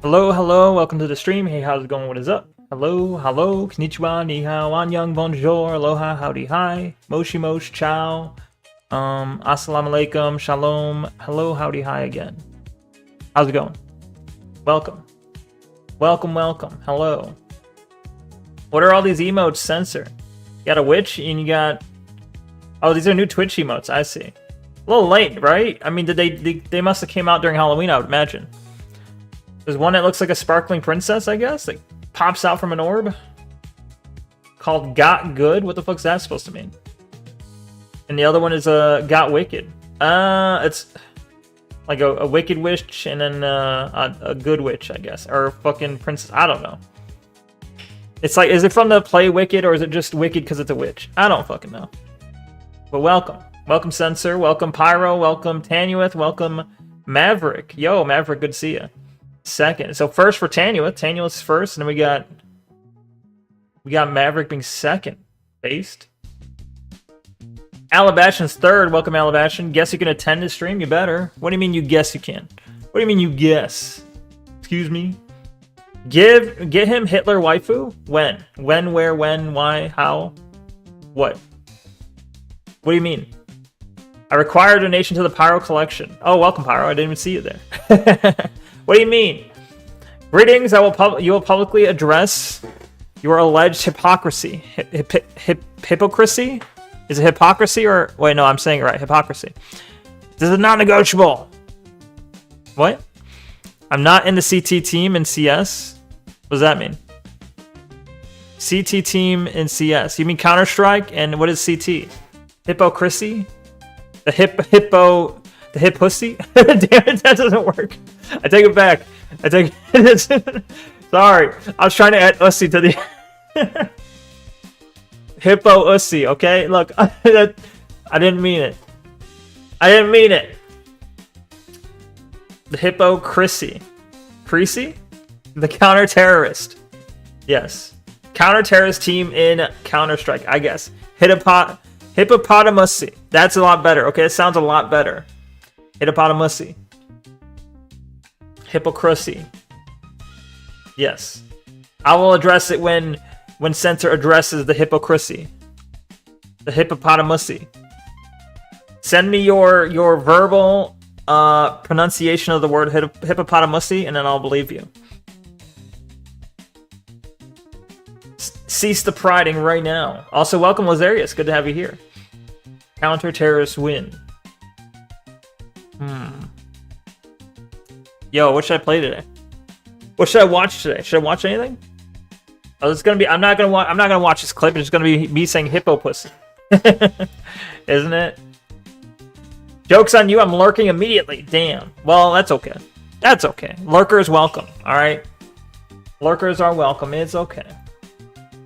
Hello, hello, welcome to the stream. Hey, how's it going? What is up? Hello, hello, konnichiwa, ni hao, annyeong, bonjour, aloha, howdy, hi, moshi mosh, ciao, assalamu alaikum, shalom, hello, howdy, hi again. How's it going? Welcome. Welcome, welcome, hello. What are all these emotes censored? You got a witch and you got... Oh, these are new Twitch emotes, I see. A little late, right? I mean, they must have came out during Halloween, I would imagine. There's one that looks like a sparkling princess, I guess, that pops out from an orb. Called Got Good. What the fuck's that supposed to mean? And the other one is Got Wicked. It's like a wicked witch and then a good witch, I guess. Or a fucking princess. I don't know. It's like, is it from the play Wicked or is it just Wicked because it's a witch? I don't fucking know. But welcome. Welcome, Censor. Welcome, Pyro. Welcome, Tanuith. Welcome, Maverick. Yo, Maverick, good to see you. Second. So first for Tanuith. Tanuith's first, and then we got Maverick being second. Based. Alabastion's third. Welcome, Alabastion. Guess you can attend this stream? You better. What do you mean you guess you can? What do you mean you guess? Excuse me? Get him Hitler waifu? When? When, where, when, why, how? What? What do you mean? I require a donation to the Pyro collection. Oh, welcome, Pyro. I didn't even see you there. What do you mean? Greetings, you will publicly address your alleged hypocrisy. Hypocrisy? Is it hypocrisy or... Wait, no, I'm saying it right. Hypocrisy. This is not negotiable. What? I'm not in the CT team in CS? What does that mean? CT team in CS. You mean Counter-Strike? And what is CT? Hypocrisy? The hippo... The hip pussy? Damn it, that doesn't work. I take it back. I take it. Sorry. I was trying to add ussy to the... Hippo ussy, okay? Look, I didn't mean it. I didn't mean it. The hypocrisy. Creasy? The counter-terrorist. Yes. Counter-terrorist team in Counter-Strike, I guess. Hippopotamusy. That's a lot better, okay? It sounds a lot better. Hippopotamusy. Hypocrisy. Yes. I will address it when Censor addresses the hypocrisy. The hippopotamusy. Send me your verbal pronunciation of the word hippopotamusy and then I'll believe you. Cease the priding right now. Also, welcome Lazarius. Good to have you here. Counter-terrorist win. Yo, what should I play today? What should I watch today? Should I watch anything? Oh, it's gonna be. I'm not gonna watch this clip. It's gonna be me saying hippo pussy, isn't it? Joke's on you. I'm lurking immediately. Damn. Well, that's okay. That's okay. Lurkers welcome. All right. Lurkers are welcome. It's okay.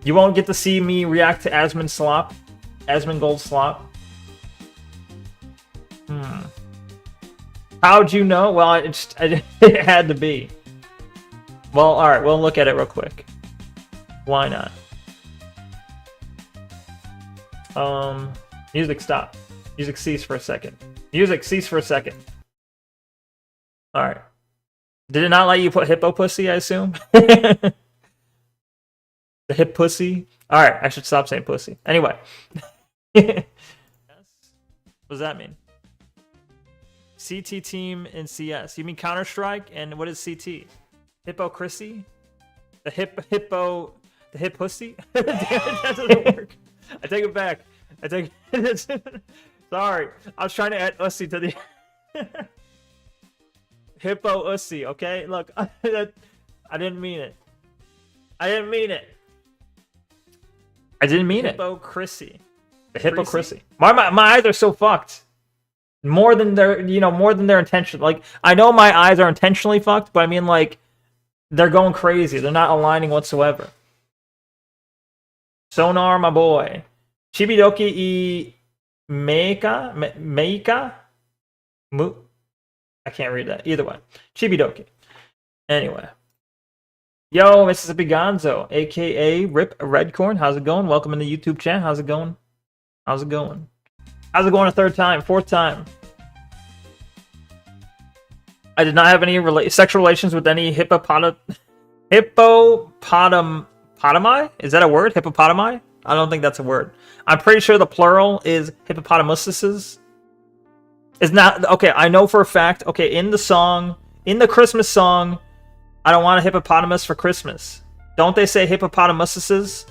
You won't get to see me react to Asmund Slop, Asmund Gold Slop. How'd you know? Well, it had to be. Well, alright, we'll look at it real quick. Why not? Music stop. Music cease for a second. Music cease for a second. Alright. Did it not let you put hippo pussy, I assume? The hip pussy? Alright, I should stop saying pussy. Anyway. Yes. What does that mean? CT team in CS. You mean Counter-Strike? And what is CT? Hypocrisy? The hip pussy? Damn it, that doesn't work. I take it back. I take it. Sorry. I was trying to add ussy to the... Hippo ussy, okay? Look, I didn't mean it. I didn't mean it. I didn't mean it. Hypocrisy. The hypocrisy. My eyes are so fucked. More than their intention. Like, I know my eyes are intentionally fucked, but I mean, like, they're going crazy. They're not aligning whatsoever. Sonar, my boy. Chibidoki I Meika? I can't read that. Either way. Chibidoki. Anyway. Yo, Mississippi Gonzo, a.k.a. Rip Redcorn. How's it going? Welcome in the YouTube chat. How's it going? How's it going? How's it going a third time? Fourth time? I did not have any sexual relations with any hippopotami? Is that a word? Hippopotami? I don't think that's a word. I'm pretty sure the plural is hippopotamuses. Is not okay. I know for a fact. Okay, in the Christmas song, I don't want a hippopotamus for Christmas. Don't they say hippopotamuses?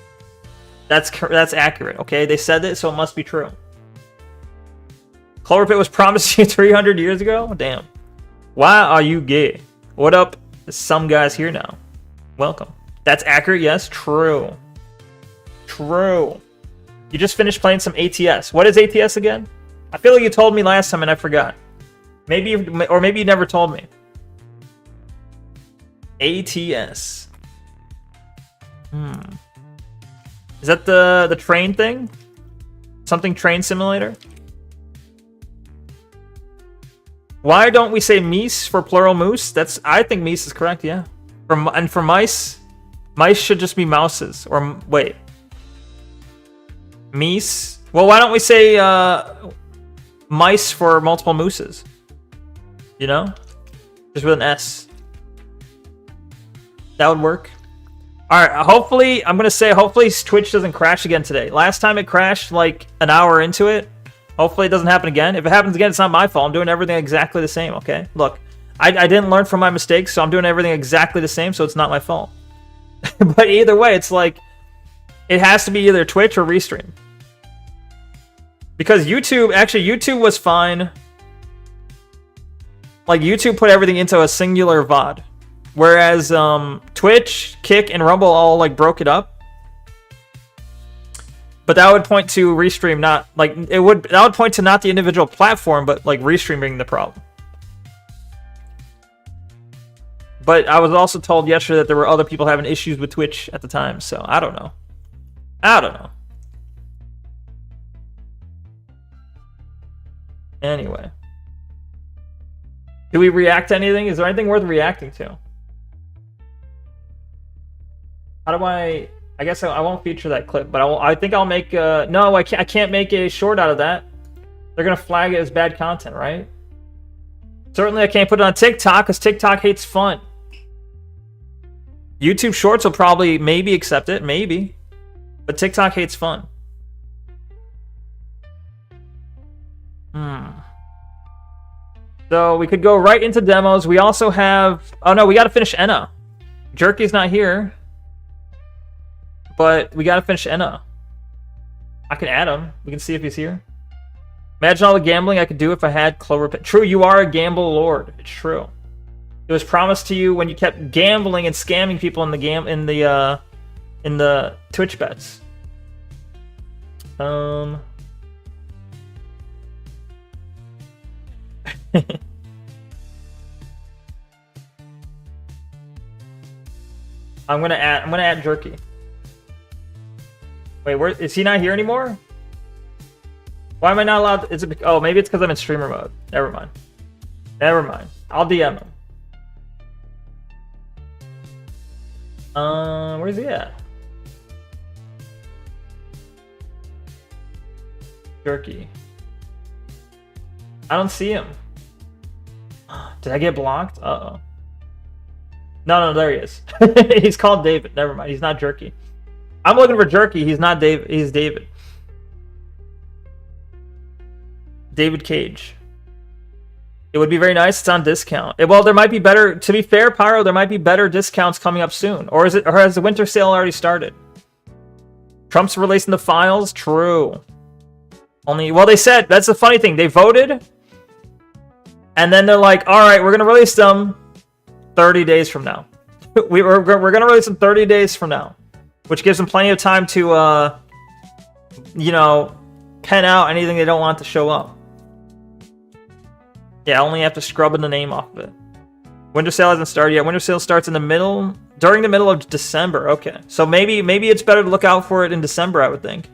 That's accurate. Okay, they said it, so it must be true. Clover Pit was promised you 300 years ago. Damn. Why are you gay? What up? Some guys here now. Welcome. That's accurate. Yes, true. True. You just finished playing some ATS. What is ATS again? I feel like you told me last time and I forgot. Maybe you never told me. ATS. Is that the train thing? Something train simulator? Why don't we say meese for plural moose? I think meese is correct, yeah. For mice should just be mouses. Or wait. Meese? Well, why don't we say mice for multiple mooses? You know? Just with an S. That would work. Alright, hopefully Twitch doesn't crash again today. Last time it crashed like an hour into it. Hopefully it doesn't happen again. If it happens again, it's not my fault. I'm doing everything exactly the same, okay? Look, I didn't learn from my mistakes, so I'm doing everything exactly the same, so it's not my fault. But either way, it's like, it has to be either Twitch or Restream. Because YouTube was fine. Like, YouTube put everything into a singular VOD. Whereas, Twitch, Kick, and Rumble all, like, broke it up. But that would point to Restream not, like, that would point to not the individual platform, but, like, Restream being the problem. But I was also told yesterday that there were other people having issues with Twitch at the time, so I don't know. Anyway. Do we react to anything? Is there anything worth reacting to? How do I guess I won't feature that clip, but I think I'll make no, I can't make a short out of that. They're gonna flag it as bad content, right? Certainly I can't put it on TikTok because TikTok hates fun. YouTube Shorts will probably maybe accept it, maybe. But TikTok hates fun. So we could go right into demos. We also have... Oh no, we gotta finish Enna. Jerky's not here. But we gotta finish Enna. I can add him. We can see if he's here. Imagine all the gambling I could do if I had Clover Pit. True, you are a gamble lord. It's true. It was promised to you when you kept gambling and scamming people in the Twitch bets. I'm gonna add Jerky. Wait, where is he not here anymore? Why am I not allowed? Oh, maybe it's because I'm in streamer mode. Never mind. I'll DM him. Where's he at? Jerky. I don't see him. Did I get blocked? Uh-oh. No, there he is. He's called David. Never mind. He's not Jerky. I'm looking for Jerky. He's not David. He's David. David Cage. It would be very nice. It's on discount. Well, there might be better. To be fair, Pyro, there might be better discounts coming up soon. Or has the winter sale already started? Trump's releasing the files. True. Well, they said, that's the funny thing. They voted. And then they're like, all right, we're going to release them 30 days from now. we're going to release them 30 days from now. Which gives them plenty of time to, pen out anything they don't want to show up. Yeah, I only have to scrub the name off of it. Winter sale hasn't started yet. Winter sale starts during the middle of December. Okay. So maybe it's better to look out for it in December, I would think.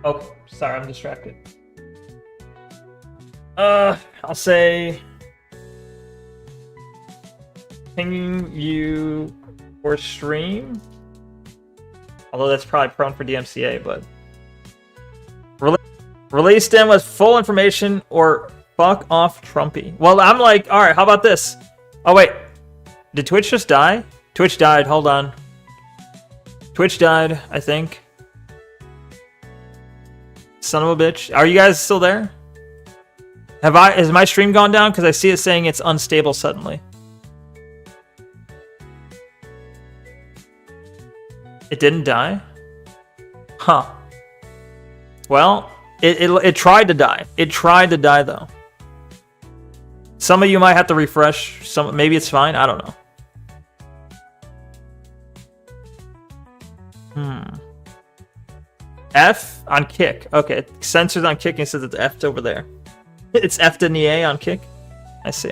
Okay, sorry, I'm distracted. I'll say pinging you or stream. Although that's probably prone for DMCA, but release them with full information or fuck off Trumpy. Well, I'm like, all right, how about this? Oh wait, did Twitch just die? Twitch died. Hold on. Twitch died, I think. Son of a bitch. Are you guys still there? Has my stream gone down? Because I see it saying it's unstable suddenly. It didn't die? Huh. Well, it tried to die. It tried to die though. Some of you might have to refresh. Some maybe it's fine. I don't know. F on kick. Okay, censored on kick and says it's F'd over there. It's F'd in the A on kick. I see.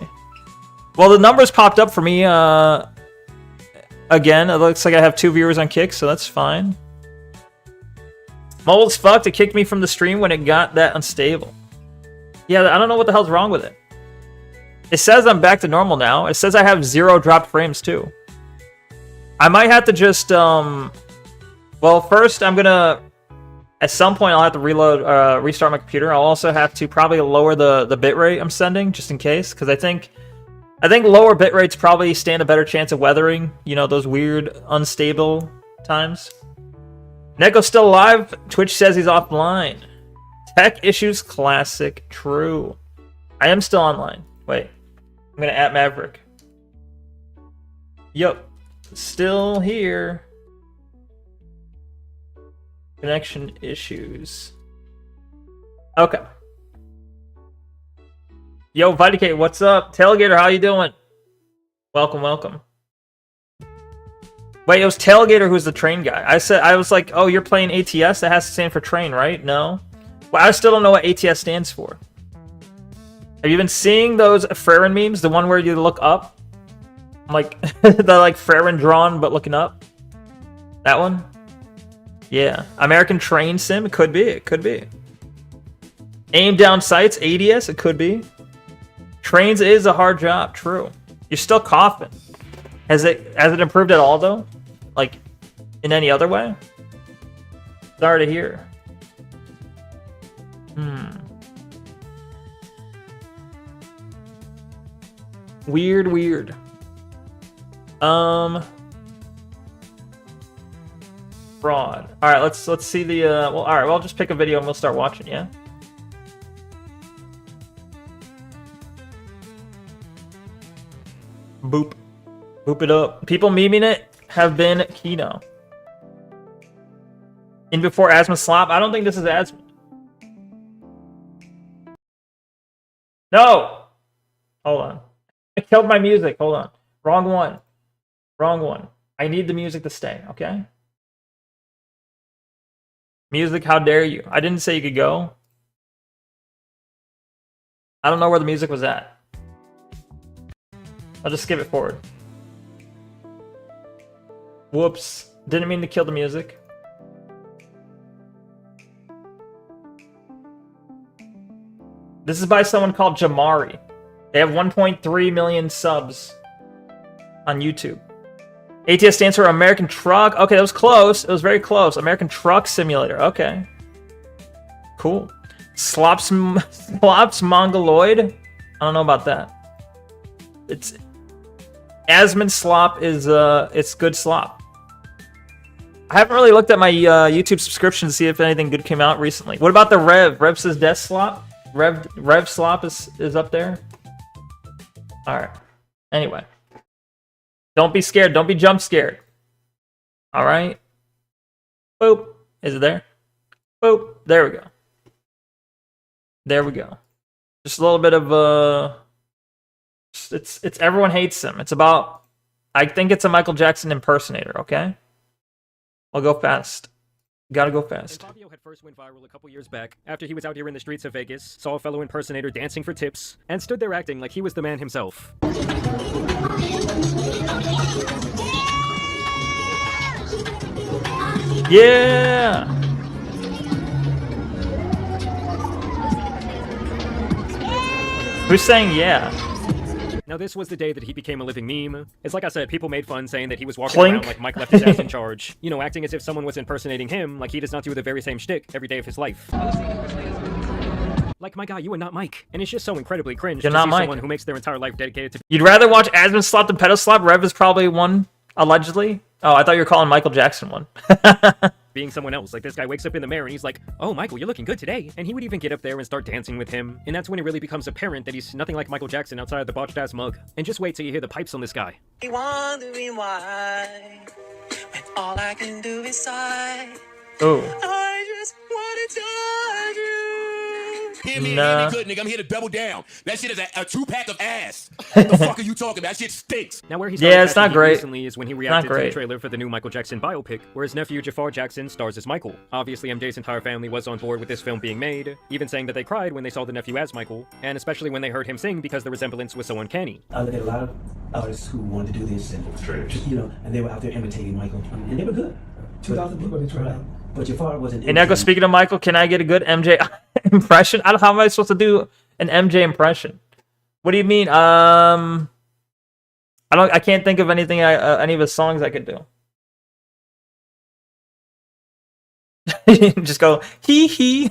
Well, the numbers popped up for me. Again, it looks like I have 2 viewers on kick, so that's fine. Mold's fucked. It kicked me from the stream when it got that unstable. Yeah, I don't know what the hell's wrong with it. It says I'm back to normal now. It says I have 0 dropped frames too. I might have to just well, first I'm gonna at some point I'll have to reload restart my computer. I'll also have to probably lower the bitrate I'm sending just in case, because I think lower bit rates probably stand a better chance of weathering, you know, those weird unstable times. Neko's still alive. Twitch says he's offline. Tech issues classic. True. I am still online. Wait. I'm gonna @ Maverick. Yup. Still here. Connection issues. Okay. Yo, Viticate, what's up? Tailgater, how you doing? Welcome, welcome. Wait, it was Tailgater who's the train guy. I was like, oh, you're playing ATS? That has to stand for train, right? No. Well, I still don't know what ATS stands for. Have you been seeing those Frerin memes? The one where you look up? Like, the like Frerin drawn but looking up? That one? Yeah. American Train Sim? It could be. It could be. Aim down sights? ADS? It could be. Trains is a hard job. True. You're still coughing. Has it improved at all, though? Like, in any other way? Sorry to hear. Weird, weird. Fraud. All right, let's see the well, all right, well, I'll just pick a video and we'll start watching, yeah? Boop. Boop it up. People memeing it have been Kino. In before Asthma Slop? I don't think this is Asthma. No! Hold on. I killed my music. Hold on. Wrong one. Wrong one. I need the music to stay, okay? Music, how dare you? I didn't say you could go. I don't know where the music was at. I'll just skip it forward. Whoops. Didn't mean to kill the music. This is by someone called Jamari. They have 1.3 million subs on YouTube. ATS stands for American Truck. Okay, that was close. It was very close. American Truck Simulator. Okay. Cool. Slops Mongoloid. I don't know about that. It's Asmon Slop is it's good slop. I haven't really looked at my YouTube subscription to see if anything good came out recently. What about the Rev? Rev says Death Slop. Rev Slop is up there. All right. Anyway, don't be scared. Don't be jump scared. All right. Boop. Is it there? Boop. There we go. There we go. Just a little bit of it's everyone hates him. It's about, I think it's a Michael Jackson impersonator. Okay. I'll go fast. Gotta go fast. Fabio had first went viral a couple years back after he was out here in the streets of Vegas, saw a fellow impersonator dancing for tips, and stood there acting like he was the man himself. Yeah! Who's saying yeah? Now, this was the day that he became a living meme. It's like I said, people made fun saying that he was walking Clink. around like Mike left his ass in charge. You know, acting as if someone was impersonating him, like he does not do the very same shtick every day of his life. Like, my guy, you are not Mike. And it's just so incredibly cringe You're to not see Mike. someone who makes their entire life dedicated to You'd rather watch Asmund slap than pedal slap? Rev is probably one, allegedly. Oh, I thought you were calling Michael Jackson one. being someone else. Like, this guy wakes up in the mirror and he's like, oh, Michael, you're looking good today. And he would even get up there and start dancing with him. And that's when it really becomes apparent that he's nothing like Michael Jackson outside of the botched ass mug. And just wait till you hear the pipes on this guy. Wondering why, when all I can do is sigh. Ooh. I just want to touch you. Hear me, Nah. hear me good, nigga. I'm here to double down. That shit is a 2-pack of ass. What the fuck are you talking about? That shit stinks. Now, where he's Yeah, it's not great. recently is when he reacted to the great. trailer for the new Michael Jackson biopic, where his nephew Jafar Jackson stars as Michael. Obviously, MJ's entire family was on board with this film being made, even saying that they cried when they saw the nephew as Michael, and especially when they heard him sing because the resemblance was so uncanny. I look at a lot of artists who wanted to do this, and you know, and they were out there imitating Michael, and they were good. 2,000 people they tried out. But Jafar wasn't. Hey, Neko, speaking of Michael, can I get a good MJ impression? How am I supposed to do an MJ impression? What do you mean? I can't think of anything. Any of his songs I could do. Just go hee hee.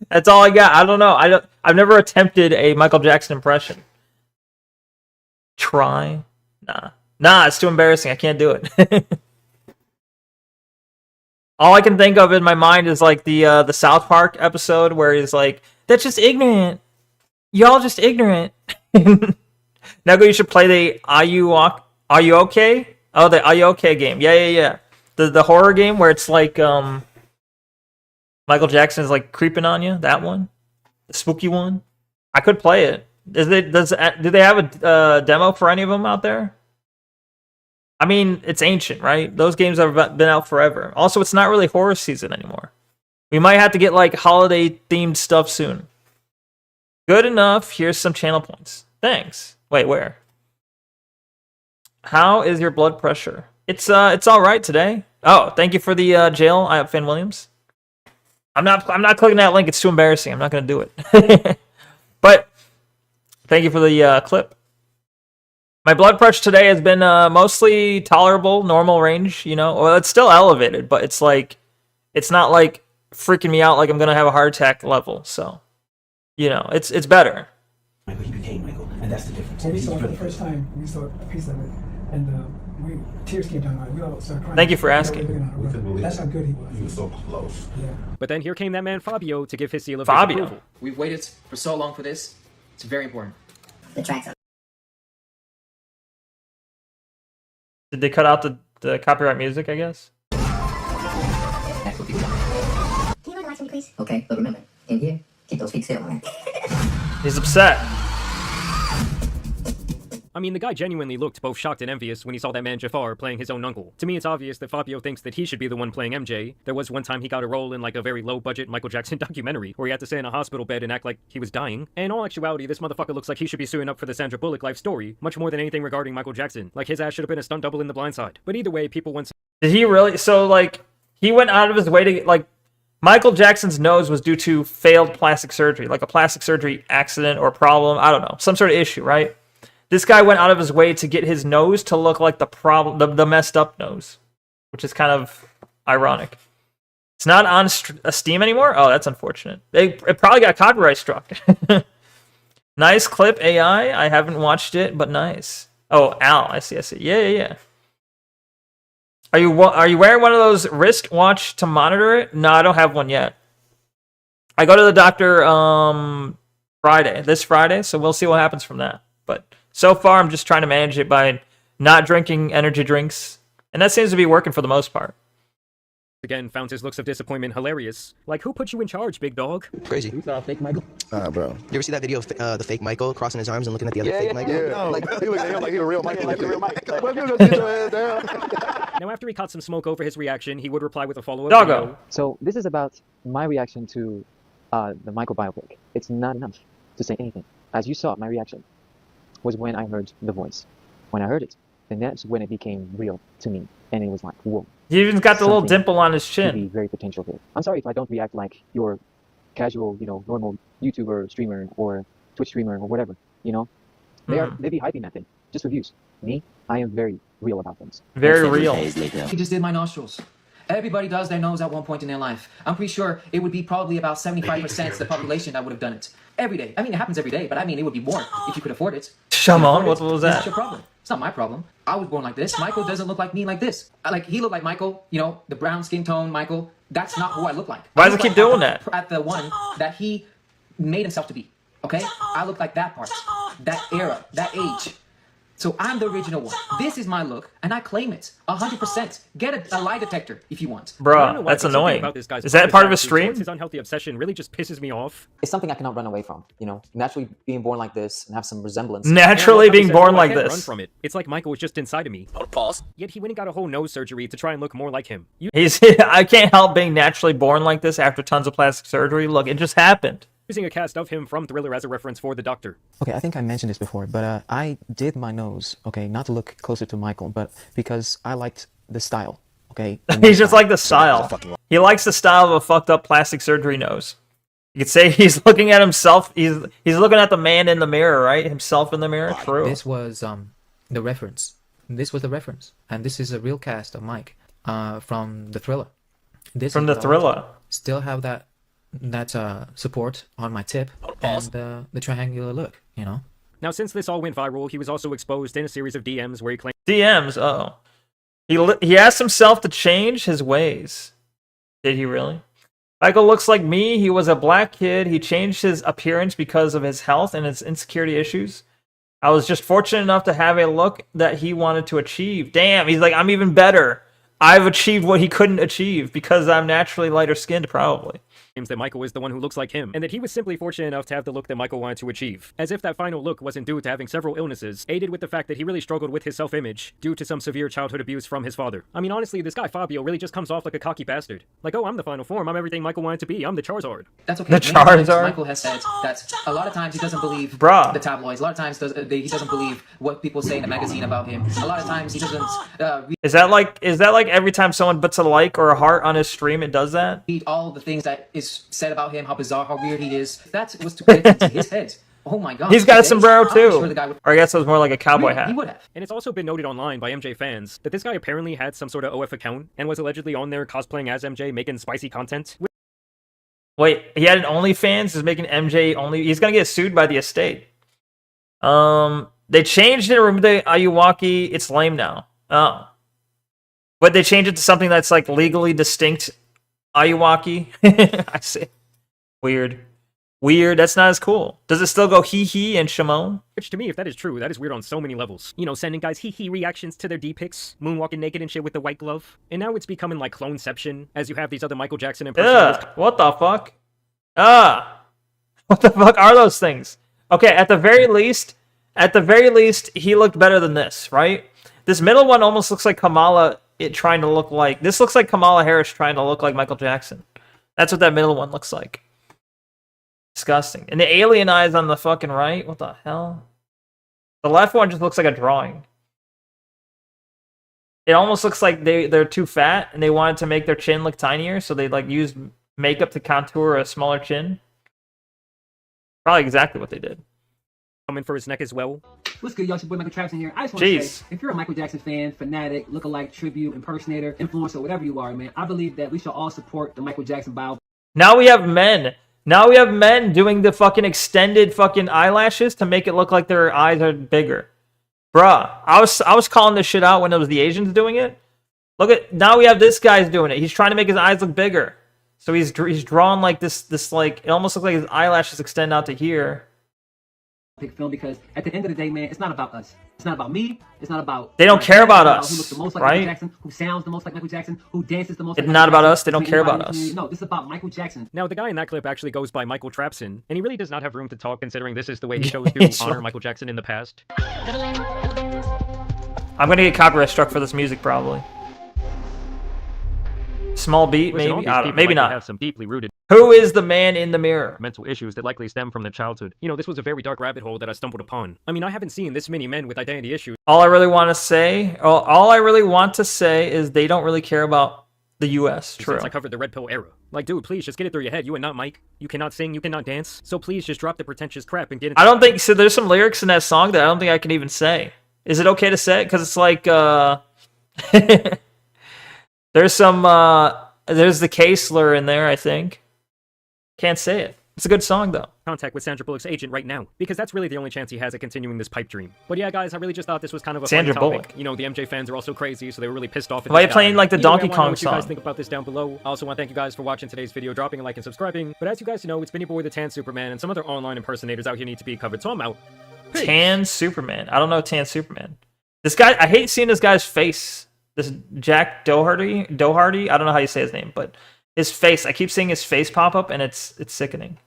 That's all I got. I don't know. I've never attempted a Michael Jackson impression. Try? Nah. It's too embarrassing. I can't do it. All I can think of in my mind is like the South Park episode where he's like, "That's just ignorant. Y'all just ignorant." Neko, you should play the Are You Okay? Oh, the Are You Okay game. Yeah. The horror game where it's like Michael Jackson is like creeping on you. That one, the spooky one. I could play it. Do they have a demo for any of them out there? I mean, it's ancient, right? Those games have been out forever. Also, it's not really horror season anymore. We might have to get like holiday-themed stuff soon. Good enough. Here's some channel points. Thanks. Wait, where? How is your blood pressure? It's all right today. Oh, thank you for the jail. I have Finn Williams. I'm not clicking that link. It's too embarrassing. I'm not gonna do it. But thank you for the clip. My blood pressure today has been mostly tolerable, normal range, you know. Well, it's still elevated, but it's like, it's not like freaking me out like I'm gonna have a heart attack level. So, you know, it's better. Michael, he became Michael, and that's the difference. When we He's saw it for really the first time, we saw a piece of it, and tears came down our eyes. We all started crying. Thank you for We were asking. looking at our couldn't believe That's it. how good he was. He was so close. Yeah. But then here came that man Fabio to give his seal of Fabio. disapproval. We've waited for so long for this. It's very important. The tracks. Did they cut out the copyright music, I guess? That's what people want. Can you relax me, please? Okay, but remember, in here, keep those feet still, alright? He's upset. I mean, the guy genuinely looked both shocked and envious when he saw that man Jafar playing his own uncle. To me, it's obvious that Fabio thinks that he should be the one playing MJ. There was one time he got a role in like a very low-budget Michael Jackson documentary where he had to stay in a hospital bed and act like he was dying. And in all actuality, this motherfucker looks like he should be suing up for the Sandra Bullock life story, much more than anything regarding Michael Jackson. Like, his ass should have been a stunt double in The Blind Side. But either way, people once Did he really? So, like, he went out of his way to, like, Michael Jackson's nose was due to failed plastic surgery, like a plastic surgery accident or problem. I don't know, some sort of issue, right? This guy went out of his way to get his nose to look like the problem, the messed up nose, which is kind of ironic. It's not on Steam anymore? Oh, that's unfortunate. It probably got copyright struck. Nice clip, AI. I haven't watched it, but nice. Oh, Al, I see. Yeah. Are you wearing one of those wrist watch to monitor it? No, I don't have one yet. I go to the doctor this Friday, so we'll see what happens from that. But so far, I'm just trying to manage it by not drinking energy drinks, and that seems to be working for the most part. again found his looks of disappointment hilarious. Like, who put you in charge, big dog? Crazy. You saw fake Michael? Bro. You ever see that video of the fake Michael crossing his arms and looking at the other fake Michael? Yeah. Like, He looked at him like he a real Michael. Like he a real Michael. Well, you gonna sit your ass down. Now, after he caught some smoke over his reaction, he would reply with a follow-up Doggo. video. So this is about my reaction to the Michael biopic. It's not enough to say anything. As you saw, my reaction was when I heard the voice. When I heard it, then that's when it became real to me. And it was like, whoa. He even got the little Something dimple on his could be chin. very potential here. I'm sorry if I don't react like your casual, normal YouTuber, streamer, or Twitch streamer or whatever, you know? They be hyping that thing. Just reviews. Me, I am very real about things. Very real. He just did my nostrils. Everybody does their nose at one point in their life. I'm pretty sure it would be probably about 75% of the population that would have done it every day. I mean, it happens every day, but I mean, it would be more if you could afford it. Shaman, what was That's that? your problem. It's not my problem. I was born like this. Michael doesn't look like me like this. Like, he looked like Michael, you know, the brown skin tone Michael. That's not who I look like. Why does I it look keep like doing that? At the one that he made himself to be. Okay? I look like that part, that era, that age. So I'm the original one. This is my look, and I claim it 100%. Get a lie detector if you want. Bruh, that's annoying. Is that part of his stream? His unhealthy obsession really just pisses me off. It's something I cannot run away from, you know? Naturally being born like this and have some resemblance. Naturally being born like Run this. from it. It's like Michael was just inside of me. Pause. Yet he went and got a whole nose surgery to try and look more like him. I can't help being naturally born like this after tons of plastic surgery. Look, it just happened. Using a cast of him from Thriller as a reference for the Doctor. Okay, I think I mentioned this before, but I did my nose, okay, not to look closer to Michael, but because I liked the style, okay? He's just like the style. He likes the style of a fucked up plastic surgery nose. You could say he's looking at himself. He's looking at the man in the mirror, right? Himself in the mirror. True. This was the reference. This was the reference, and this is a real cast of Mike from the Thriller. This From the Thriller. Still have that support on my tip and the triangular look, you know. Now, since this all went viral, he was also exposed in a series of DMs where he claimed DMs. Oh, he asked himself to change his ways. Did he really? Michael looks like me. He was a black kid. He changed his appearance because of his health and his insecurity issues. I was just fortunate enough to have a look that he wanted to achieve. Damn, he's like, I'm even better. I've achieved what he couldn't achieve because I'm naturally lighter skinned, probably. that Michael is the one who looks like him, and that he was simply fortunate enough to have the look that Michael wanted to achieve. As if that final look wasn't due to having several illnesses, aided with the fact that he really struggled with his self-image due to some severe childhood abuse from his father. I mean, honestly, this guy Fabio really just comes off like a cocky bastard. Like, oh, I'm the final form, I'm everything Michael wanted to be, I'm the Charizard. That's okay. The Charizard? Michael has said that a lot of times he doesn't believe Bruh. the tabloids. A lot of times he doesn't believe what people say in the magazine about him. A lot of times he doesn't Is that like every time someone puts a like or a heart on his stream, it does that? read all the things that is said about him, how bizarre, how weird he is. That was to put it into his head. Oh my god. He's got a sombrero I'm too. sure the guy would Or I guess it was more like a cowboy hat. He would have. And it's also been noted online by MJ fans that this guy apparently had some sort of OF account and was allegedly on there cosplaying as MJ, making spicy content. Wait, he had an OnlyFans? He's making MJ only. He's gonna get sued by the estate. They changed it. Remember the Ayuwaki? It's lame now. Oh, but they changed it to something that's like legally distinct. Ayuwaki. I see. Weird. That's not as cool. Does it still go hee hee and Shimon? Which to me, if that is true, that is weird on so many levels. You know, sending guys hee hee reactions to their D-pics, moonwalking naked and shit with the white glove. And now it's becoming like cloneception, as you have these other Michael Jackson impersonators. What the fuck? What the fuck are those things? Okay, at the very least, he looked better than this, right? This middle one almost looks like Kamala trying to look like... This looks like Kamala Harris trying to look like Michael Jackson. That's what that middle one looks like. Disgusting. And the alien eyes on the fucking right? What the hell? The left one just looks like a drawing. It almost looks like they're too fat and they wanted to make their chin look tinier, so they like used makeup to contour a smaller chin. Probably exactly what they did. Coming for his neck as well. What's good, y'all? It's your boy Michael Jackson here. I just want to say, if you're a Michael Jackson fan, fanatic, lookalike, tribute, impersonator, influencer, whatever you are, man, I believe that we should all support the Michael Jackson bio. Now we have men. Now we have men doing the fucking extended fucking eyelashes to make it look like their eyes are bigger. Bruh, I was calling this shit out when it was the Asians doing it. Look at, now we have this guy's doing it. He's trying to make his eyes look bigger. So he's drawn like this like, it almost looks like his eyelashes extend out to here. Pick film because at the end of the day, man, it's not about us. It's not about me. It's not about. They don't care about us, who looks the most like right? Michael Jackson, who sounds the most like Michael Jackson, who dances the most. It's like not Michael about Jackson, us. They don't care about us. No, this is about Michael Jackson. Now, the guy in that clip actually goes by Michael Trapson, and he really does not have room to talk considering this is the way he chose to honor Michael Jackson in the past. I'm gonna get copyright struck for this music probably. Small beat, Listen, maybe? all I these don't, people maybe likely not. have some deeply rooted Who is the man in the mirror? mental issues that likely stem from their childhood. You know, this was a very dark rabbit hole that I stumbled upon. I mean, I haven't seen this many men with identity issues. All I really want to say is they don't really care about the U.S. True. Since I covered the Red Pill era. Like, dude, please just get it through your head. You are not Mike. You cannot sing. You cannot dance. So please just drop the pretentious crap and get it. I don't think so. There's some lyrics in that song that I don't think I can even say. Is it okay to say it? Because it's like there's some there's the K slur in there. I think can't say it. It's a good song though. Contact with Sandra Bullock's agent right now, because that's really the only chance he has at continuing this pipe dream. But yeah, guys, I really just thought this was kind of a Sandra funny topic. Bullock. You know, the MJ fans are also crazy, so they were really pissed off at Why are this you playing guy. like the Either way, Donkey I wanna know Kong what you guys song? think about this down below. I also want to thank you guys for watching today's video, dropping a like and subscribing. But as you guys know, it's been your boy, the Tan Superman, and some other online impersonators out here need to be covered, so I'm out. Peace. Tan Superman. I don't know Tan Superman. This guy, I hate seeing this guy's face. This Jack Doherty. I don't know how you say his name, but his face. I keep seeing his face pop up, and it's sickening.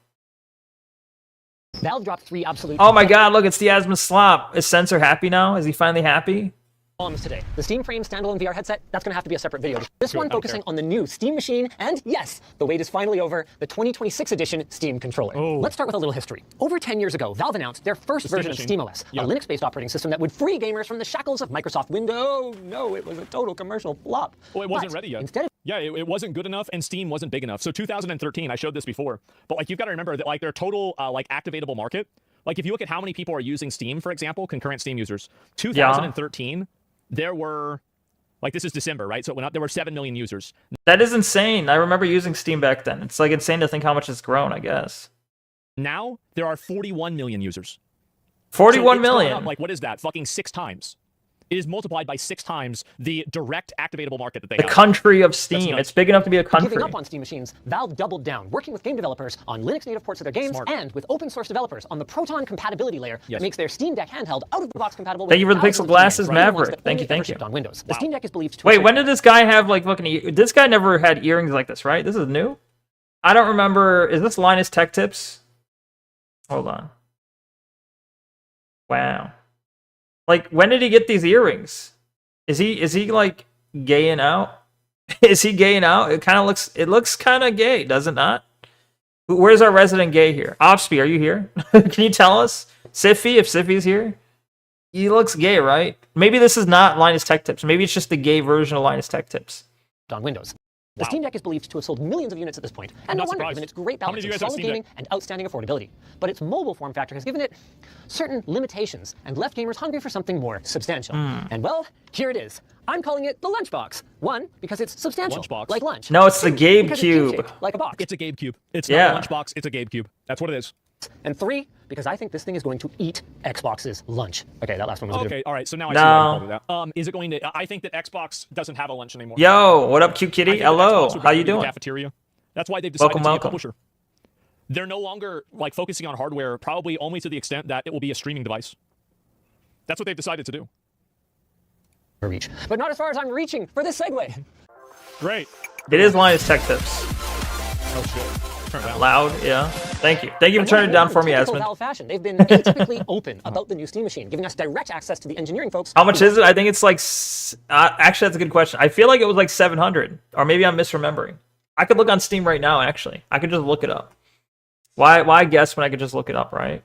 Valve dropped 3 absolute. Oh my God! Look, it's the Asthma Slop. Is Sensor happy now? Is he finally happy? Bombs today. The Steam Frame standalone VR headset, that's going to have to be a separate video. This one focusing on the new Steam Machine, and yes, the wait is finally over, the 2026 edition Steam controller. Let's start with a little history. Over 10 years ago, Valve announced their first version of SteamOS, a Linux-based operating system that would free gamers from the shackles of Microsoft Windows. No, it was a total commercial flop. Well, it wasn't ready yet. Instead of Yeah, it wasn't good enough, and Steam wasn't big enough. So 2013, I showed this before, but like you've got to remember that like their total like activatable market, like if you look at how many people are using Steam, for example, concurrent Steam users, 2013, there were, like this is December, right? So it went up, there were 7 million users. That is insane. I remember using Steam back then. It's like insane to think how much it's grown, I guess. Now there are 41 million users. 41 so million. Up, like what is that? Fucking 6 times. It is multiplied by 6 times the direct activatable market that they have. The country of Steam. It's big enough to be a country. giving up on Steam machines, Valve doubled down, working with game developers on Linux-native ports of their games, and with open source developers on the Proton compatibility layer that makes their Steam Deck handheld out-of-the-box compatible with Thank you for the thousands Pixel of Glasses, Steam Decks, Maverick. Thank you, thank you. on Windows. The Steam Deck is believed to Wait, when did this guy have like fucking? This guy never had earrings like this, right? This is new. I don't remember. Is this Linus Tech Tips? Hold on. Wow. Like, when did he get these earrings? Is he like gaying out? Is he gaying out? It looks kind of gay, does it not? Where's our resident gay here? Opsby, are you here? Can you tell us? Siffy, if Siffy's here? He looks gay, right? Maybe this is not Linus Tech Tips. Maybe it's just the gay version of Linus Tech Tips. On Windows. The Steam Deck is believed to have sold millions of units at this point, and no wonder, given its great balance of solid gaming and outstanding affordability. But its mobile form factor has given it certain limitations and left gamers hungry for something more substantial. And well, here it is. I'm calling it the Lunchbox. 1, because it's substantial, like lunch. No, it's the 2, Gabe because Cube. It's shaped like a box. It's a Gabe Cube. It's not a lunchbox, it's a Gabe Cube. That's what it is. And 3, because I think this thing is going to eat Xbox's lunch. Okay, that last one was okay. All right, so now I see why you called it that. Is it going to? I think that Xbox doesn't have a lunch anymore. Yo, what up, cute kitty? Hello, how you doing? Cafeteria. That's why they've decided to be a Welcome. publisher. They're no longer like focusing on hardware, probably only to the extent that it will be a streaming device. That's what they've decided to do. Reach, but not as far as I'm reaching for this segue. Great. It is Linus Tech Tips. Oh shit. Turn it down. Loud, yeah. Thank you. Thank you for turning it down for me, Typical Asmund. Valve fashion. They've been atypically open about the new Steam machine, giving us direct access to the engineering folks. How much is it? I think it's like... actually, that's a good question. I feel like it was like 700. Or maybe I'm misremembering. I could look on Steam right now, actually. I could just look it up. Why guess when I could just look it up, right?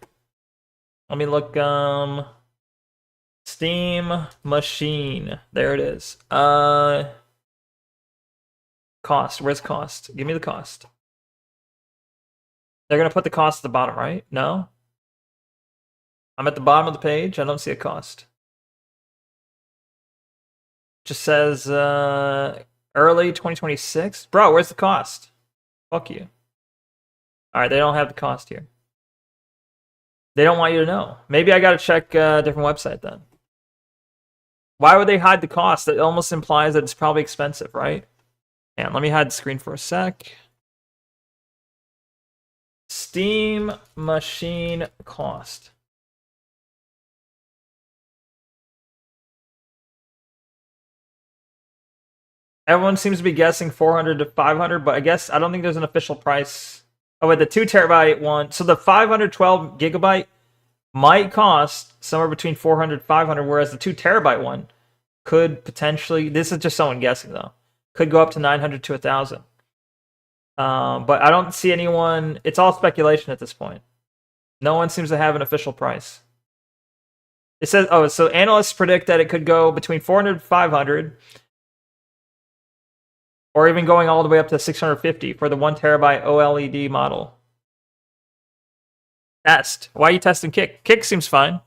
Let me look... Steam Machine. There it is. Cost. Where's cost? Give me the cost. They're going to put the cost at the bottom, right? No? I'm at the bottom of the page. I don't see a cost. Just says early 2026. Bro, where's the cost? Fuck you. Alright, they don't have the cost here. They don't want you to know. Maybe I got to check a different website then. Why would they hide the cost? That almost implies that it's probably expensive, right? And let me hide the screen for a sec. Steam Machine cost. Everyone seems to be guessing 400 to 500, but I guess I don't think there's an official price. Oh wait, the 2 terabyte one. So the 512 gigabyte might cost somewhere between 400 and 500, whereas the 2 terabyte one could potentially, this is just someone guessing though, could go up to 900 to 1,000. But I don't see anyone, it's all speculation at this point. No one seems to have an official price. It says, oh, so analysts predict that it could go between 400 and 500, or even going all the way up to 650 for the 1 terabyte OLED model. Test. Why are you testing Kick? Kick seems fine.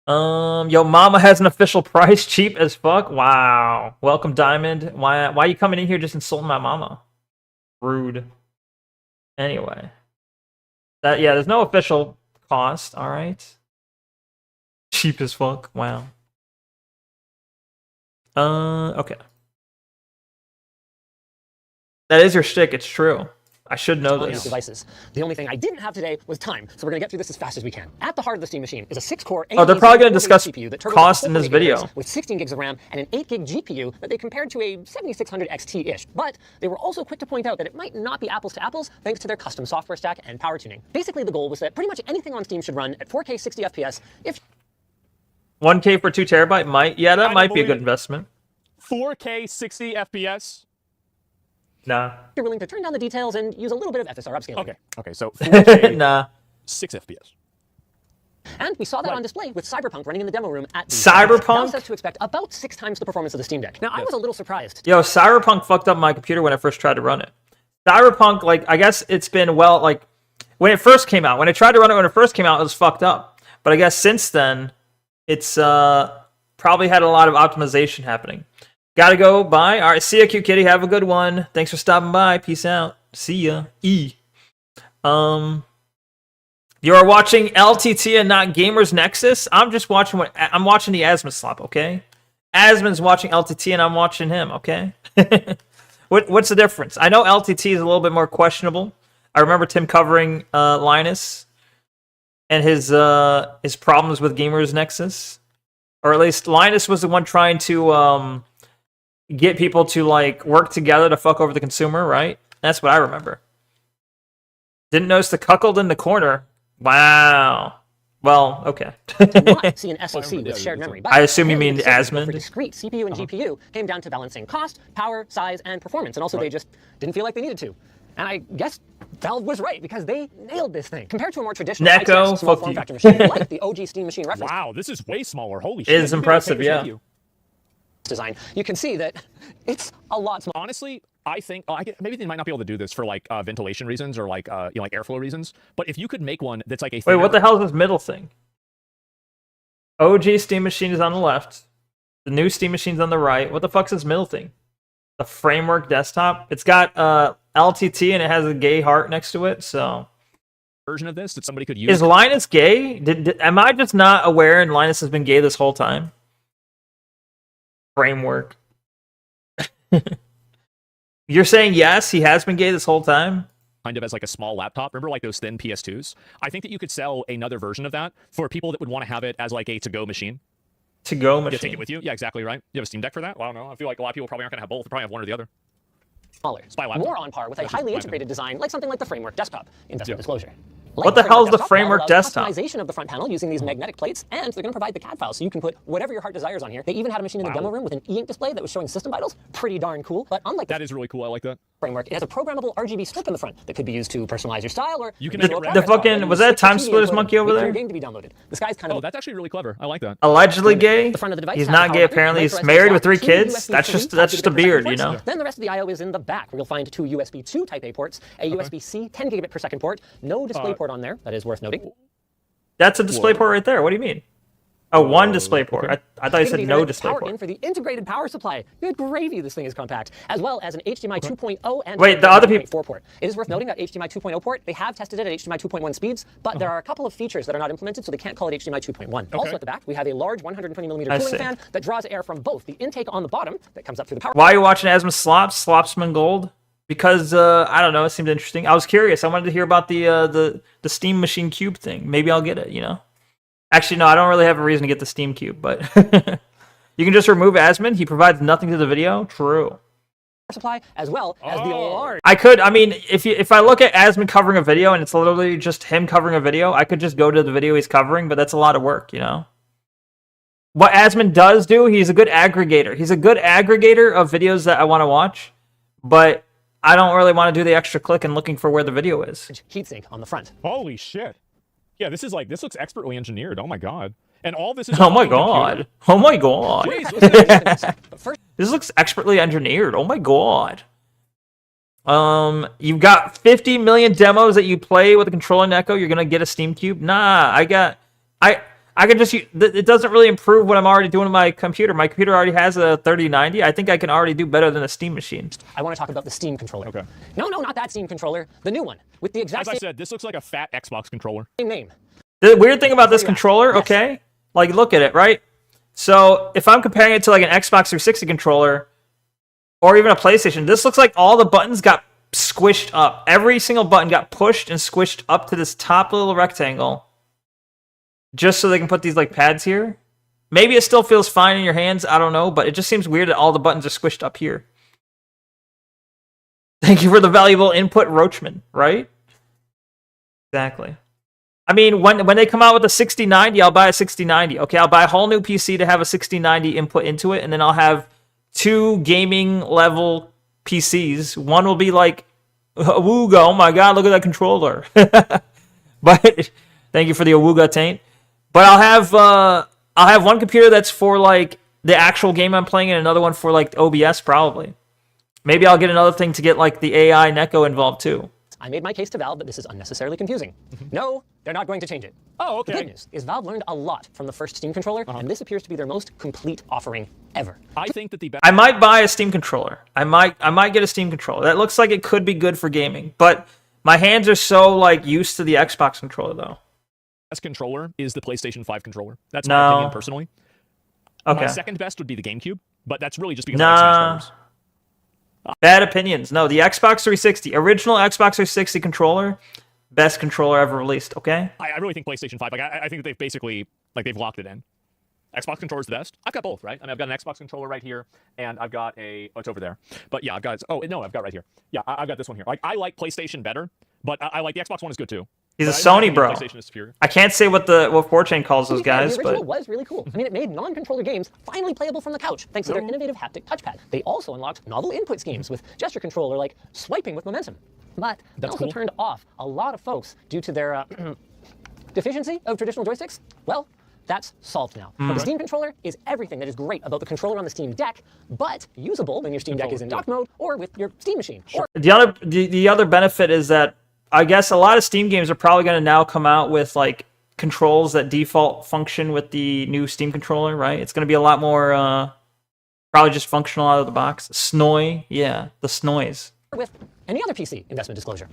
Yo, Mama has an official price, cheap as fuck. Wow. Welcome, Diamond. Why are you coming in here just insulting my mama? Rude. Anyway. Yeah, there's no official cost, alright. Cheap as fuck. Wow. Okay. That is your shtick, it's true. I should know this. Devices. The only thing I didn't have today was time, so we're going to get through this as fast as we can. At the heart of the Steam Machine is a 6-core Oh, they're probably going to discuss cost in this video. With 16 gigs of RAM and an 8 gig GPU that they compared to a 7600 XT-ish. But they were also quick to point out that it might not be apples to apples thanks to their custom software stack and power tuning. Basically, the goal was that pretty much anything on Steam should run at 4K 60 FPS if 1K for 2 terabyte might, yeah, that might be a good investment. 4K 60 FPS. Nah. You're willing to turn down the details and use a little bit of FSR upscaling. Okay, so 4K, nah. 6 FPS. And we saw that on display with Cyberpunk running in the demo room at the Cyberpunk? That was set to expect about 6 times the performance of the Steam Deck. Now, I was a little surprised. Yo, Cyberpunk fucked up my computer when I first tried to run it. Cyberpunk, like, I guess it's been, well, like, when it first came out. When I tried to run it when it first came out, it was fucked up. But I guess since then, it's probably had a lot of optimization happening. Gotta go, bye. All right, see ya, cute kitty. Have a good one. Thanks for stopping by. Peace out. See ya. You are watching LTT and not Gamers Nexus. I'm just watching I'm watching the Asman slop, okay? Asman's watching LTT and I'm watching him, okay? What's the difference? I know LTT is a little bit more questionable. I remember Tim covering Linus and his problems with Gamers Nexus, or at least Linus was the one trying to get people to like work together to fuck over the consumer, right? That's what I remember. Didn't notice the cuckold in the corner. Wow. Well, okay. Not see an SoC with shared memory. But I assume you mean for Asmund. discrete CPU and GPU came down to balancing cost, power, size, and performance, and also they just didn't feel like they needed to. And I guess Valve was right because they nailed this thing. Compared to a more traditional Neko, small form factor machine like the OG Steam Machine reference. Wow, this is way smaller. Holy shit. It is impressive, yeah. Design, you can see that it's a lot smaller. Honestly, I think maybe they might not be able to do this for like ventilation reasons or like like airflow reasons. But if you could make one that's like a wait, what the hell is this middle thing? OG Steam Machine is on the left. The new Steam Machine's on the right. What the fuck's this middle thing? The Framework desktop. It's got LTT and it has a gay heart next to it. So version of this that somebody could use. Is Linus gay? Am I just not aware and Linus has been gay this whole time? Framework. You're saying yes, he has been gay this whole time? Kind of as like a small laptop. Remember like those thin PS2s? I think that you could sell another version of that for people that would want to have it as like a to-go machine. To-go machine? Yeah, take it with you. Yeah, exactly right. You have a Steam Deck for that? Well, I don't know. I feel like a lot of people probably aren't going to have both. They probably have one or the other. Smaller. More on par with a highly integrated design like something like the Framework desktop. Investment disclosure. What the hell is the Framework desktop? Customization of the front panel using these magnetic plates, and they're going to provide the CAD files so you can put whatever your heart desires on here. They even had a machine in the demo room with an e-ink display that was showing system vitals. Pretty darn cool. But unlike that is really cool. I like that. Framework, it has a programmable RGB strip in the front that could be used to personalize your style or you can the fucking was that a Time Splitters monkey over there? Game to be downloaded. This guy's kind of that's actually really clever. I like that. Allegedly gay. The front of the device he's not gay apparently. He's married with 3 kids. That's just a beard, you know. Then the rest of the I/O is in the back, where you'll find 2 USB 2 Type A ports, a USB-C 10 gigabit per second port, no display port on there. That is worth noting. That's a display port right there. What do you mean? Oh, one display port. Okay. I thought you said no display power port. In for the integrated power supply. Good gravy, this thing is compact. As well as an HDMI 2.0 and wait, the other people 4 port. It is worth noting that HDMI 2.0 port, they have tested it at HDMI 2.1 speeds, but there are a couple of features that are not implemented, so they can't call it HDMI 2.1. Also at the back, we have a large 120mm cooling fan that draws air from both the intake on the bottom that comes up through the power. Why are you watching Asma Slops, Slopsman Gold? Because I don't know, it seemed interesting. I was curious. I wanted to hear about the Steam Machine Cube thing. Maybe I'll get it, you know. Actually, no, I don't really have a reason to get the Steam Cube, but you can just remove Asmund. He provides nothing to the video. True. Supply as well as the large. I mean, if I look at Asmund covering a video and it's literally just him covering a video, I could just go to the video he's covering, but that's a lot of work, you know. What Asmund does do, he's a good aggregator. He's a good aggregator of videos that I want to watch, but I don't really want to do the extra click and looking for where the video is. Heatsink on the front. Holy shit. Yeah, this looks expertly engineered. Oh my god. And all this is Oh my god. Oh my god. Jeez, This looks expertly engineered. Oh my god. You've got 50 million demos that you play with a controller, Neko. You're gonna get a Steam Cube? Nah, I can just use, it doesn't really improve what I'm already doing with my computer. My computer already has a 3090. I think I can already do better than a Steam machine. I want to talk about the Steam controller. Okay. No, not that Steam controller. The new one with the exact As I said, this looks like a fat Xbox controller. same name. The weird thing about this controller, okay, like look at it, right? So if I'm comparing it to like an Xbox 360 controller or even a PlayStation, this looks like all the buttons got squished up. Every single button got pushed and squished up to this top little rectangle just so they can put these like pads here. Maybe it still feels fine in your hands, I don't know, but it just seems weird that all the buttons are squished up here. Thank you for the valuable input, Roachman, right? Exactly. I mean, when they come out with a 6090, I'll buy a 6090. Okay, I'll buy a whole new PC to have a 6090 input into it, and then I'll have 2 gaming level PCs. One will be like, Awooga, oh my god, look at that controller. But thank you for the Awooga taint. But I'll have one computer that's for like the actual game I'm playing and another one for like OBS probably. Maybe I'll get another thing to get like the AI Neko involved too. I made my case to Valve that this is unnecessarily confusing. No, they're not going to change it. Oh, okay. The good news is Valve learned a lot from the first Steam controller, and this appears to be their most complete offering ever. I think that the best. I might buy a Steam controller. I might get a Steam controller. That looks like it could be good for gaming, but my hands are so like used to the Xbox controller though. Best controller is the PlayStation 5 controller. That's my opinion personally. Okay. My second best would be the GameCube, but that's really just because I like Smash Brothers. Bad opinions. No, the Xbox 360, original Xbox 360 controller, best controller ever released. Okay. I really think PlayStation 5. Like I think that they've basically they've locked it in. Xbox controller is the best. I've got both, right? I mean, I've got an Xbox controller right here, and I've got a it's over there. But yeah, I've got I've got right here. Yeah, I've got this one here. Like I like PlayStation better, but I like the Xbox one is good too. He's a Sony bro. PlayStation is superior. I can't say what 4chan calls those guys, the original but was really cool. I mean, it made non-controller games finally playable from the couch thanks to their innovative haptic touchpad. They also unlocked novel input schemes with gesture control or like swiping with momentum. But they also turned off a lot of folks due to their deficiency of traditional joysticks. Well, that's solved now. But the Steam controller is everything that is great about the controller on the Steam Deck, but usable when your Steam Deck is in dock mode or with your Steam machine. Or the other benefit is that I guess a lot of Steam games are probably going to now come out with like controls that default function with the new Steam controller, right? It's going to be a lot more probably just functional out of the box. Snoy, yeah, the Snoys. With any other PC investment disclosure.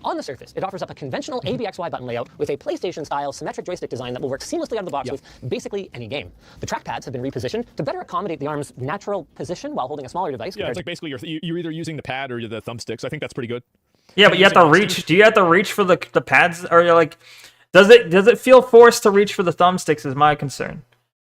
On the surface, it offers up a conventional ABXY button layout with a PlayStation-style symmetric joystick design that will work seamlessly out of the box with basically any game. The trackpads have been repositioned to better accommodate the arm's natural position while holding a smaller device. Yeah, it's like basically you're either using the pad or the thumbsticks. I think that's pretty good. Yeah, but you have to reach. Do you have to reach for the pads, or you're like, does it feel forced to reach for the thumbsticks? Is my concern.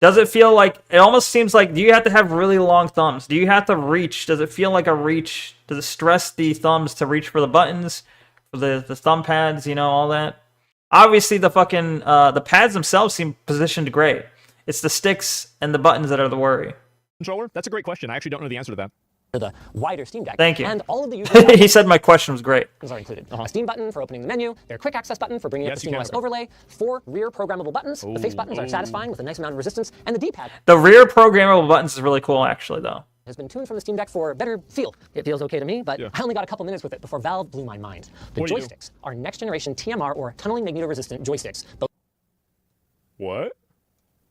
Does it feel like it almost seems like? Do you have to have really long thumbs? Do you have to reach? Does it feel like a reach? Does it stress the thumbs to reach for the buttons, for the thumb pads? You know, all that. Obviously, the fucking the pads themselves seem positioned great. It's the sticks and the buttons that are the worry. Controller? That's a great question. I actually don't know the answer to that. The wider Steam Deck. Thank you. And all of the users he said my question was great. Are included. A Steam button for opening the menu, their quick access button for bringing up the SteamOS overlay, 4 rear programmable buttons. The face buttons are satisfying with a nice amount of resistance, and the D-pad. The rear programmable buttons is really cool, actually, though. Has been tuned from the Steam Deck for better feel. It feels okay to me, but I only got a couple minutes with it before Valve blew my mind. The joysticks are next generation TMR or tunneling magneto-resistant joysticks. What?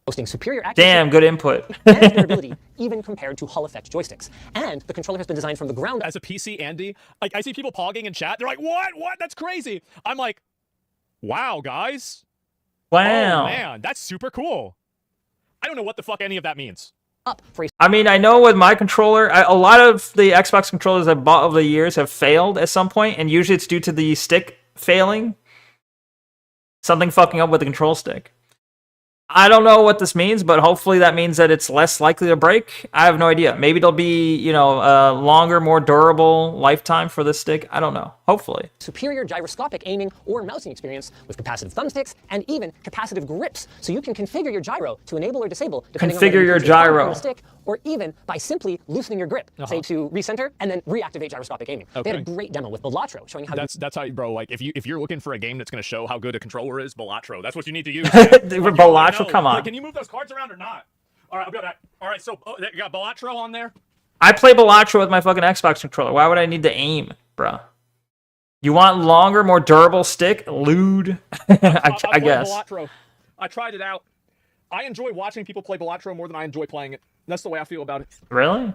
Boasting superior accuracy. Damn, good input. And durability, even compared to Hull Effect joysticks. And the controller has been designed from the ground up. As a PC, Andy, like I see people pogging in chat. They're like, "What? What? That's crazy." I'm like, "Wow, guys! Wow, oh, man, that's super cool." I don't know what the fuck any of that means. I mean, I know with my controller, a lot of the Xbox controllers I've bought over the years have failed at some point, and usually it's due to the stick failing. Something fucking up with the control stick. I don't know what this means, but hopefully that means that it's less likely to break. I have no idea. Maybe there'll be, you know, a longer, more durable lifetime for this stick. I don't know. hopefully. Superior gyroscopic aiming or mousing experience with capacitive thumbsticks and even capacitive grips, so you can configure your gyro to enable or disable depending on whether you use a stick or even by simply loosening your grip, say to recenter and then reactivate gyroscopic aiming. They had a great demo with Balatro showing how that's how, bro. Like if you're looking for a game that's going to show how good a controller is, Balatro. That's what you need to use. Balatro, come on. Like, can you move those cards around or not? All right, I'll be right back. All right, so you got Balatro on there. I play Balatro with my fucking Xbox controller. Why would I need to aim, bro? You want longer, more durable stick? Lewd. I guess. Balatro. I tried it out. I enjoy watching people play Balatro more than I enjoy playing it. That's the way I feel about it. Really?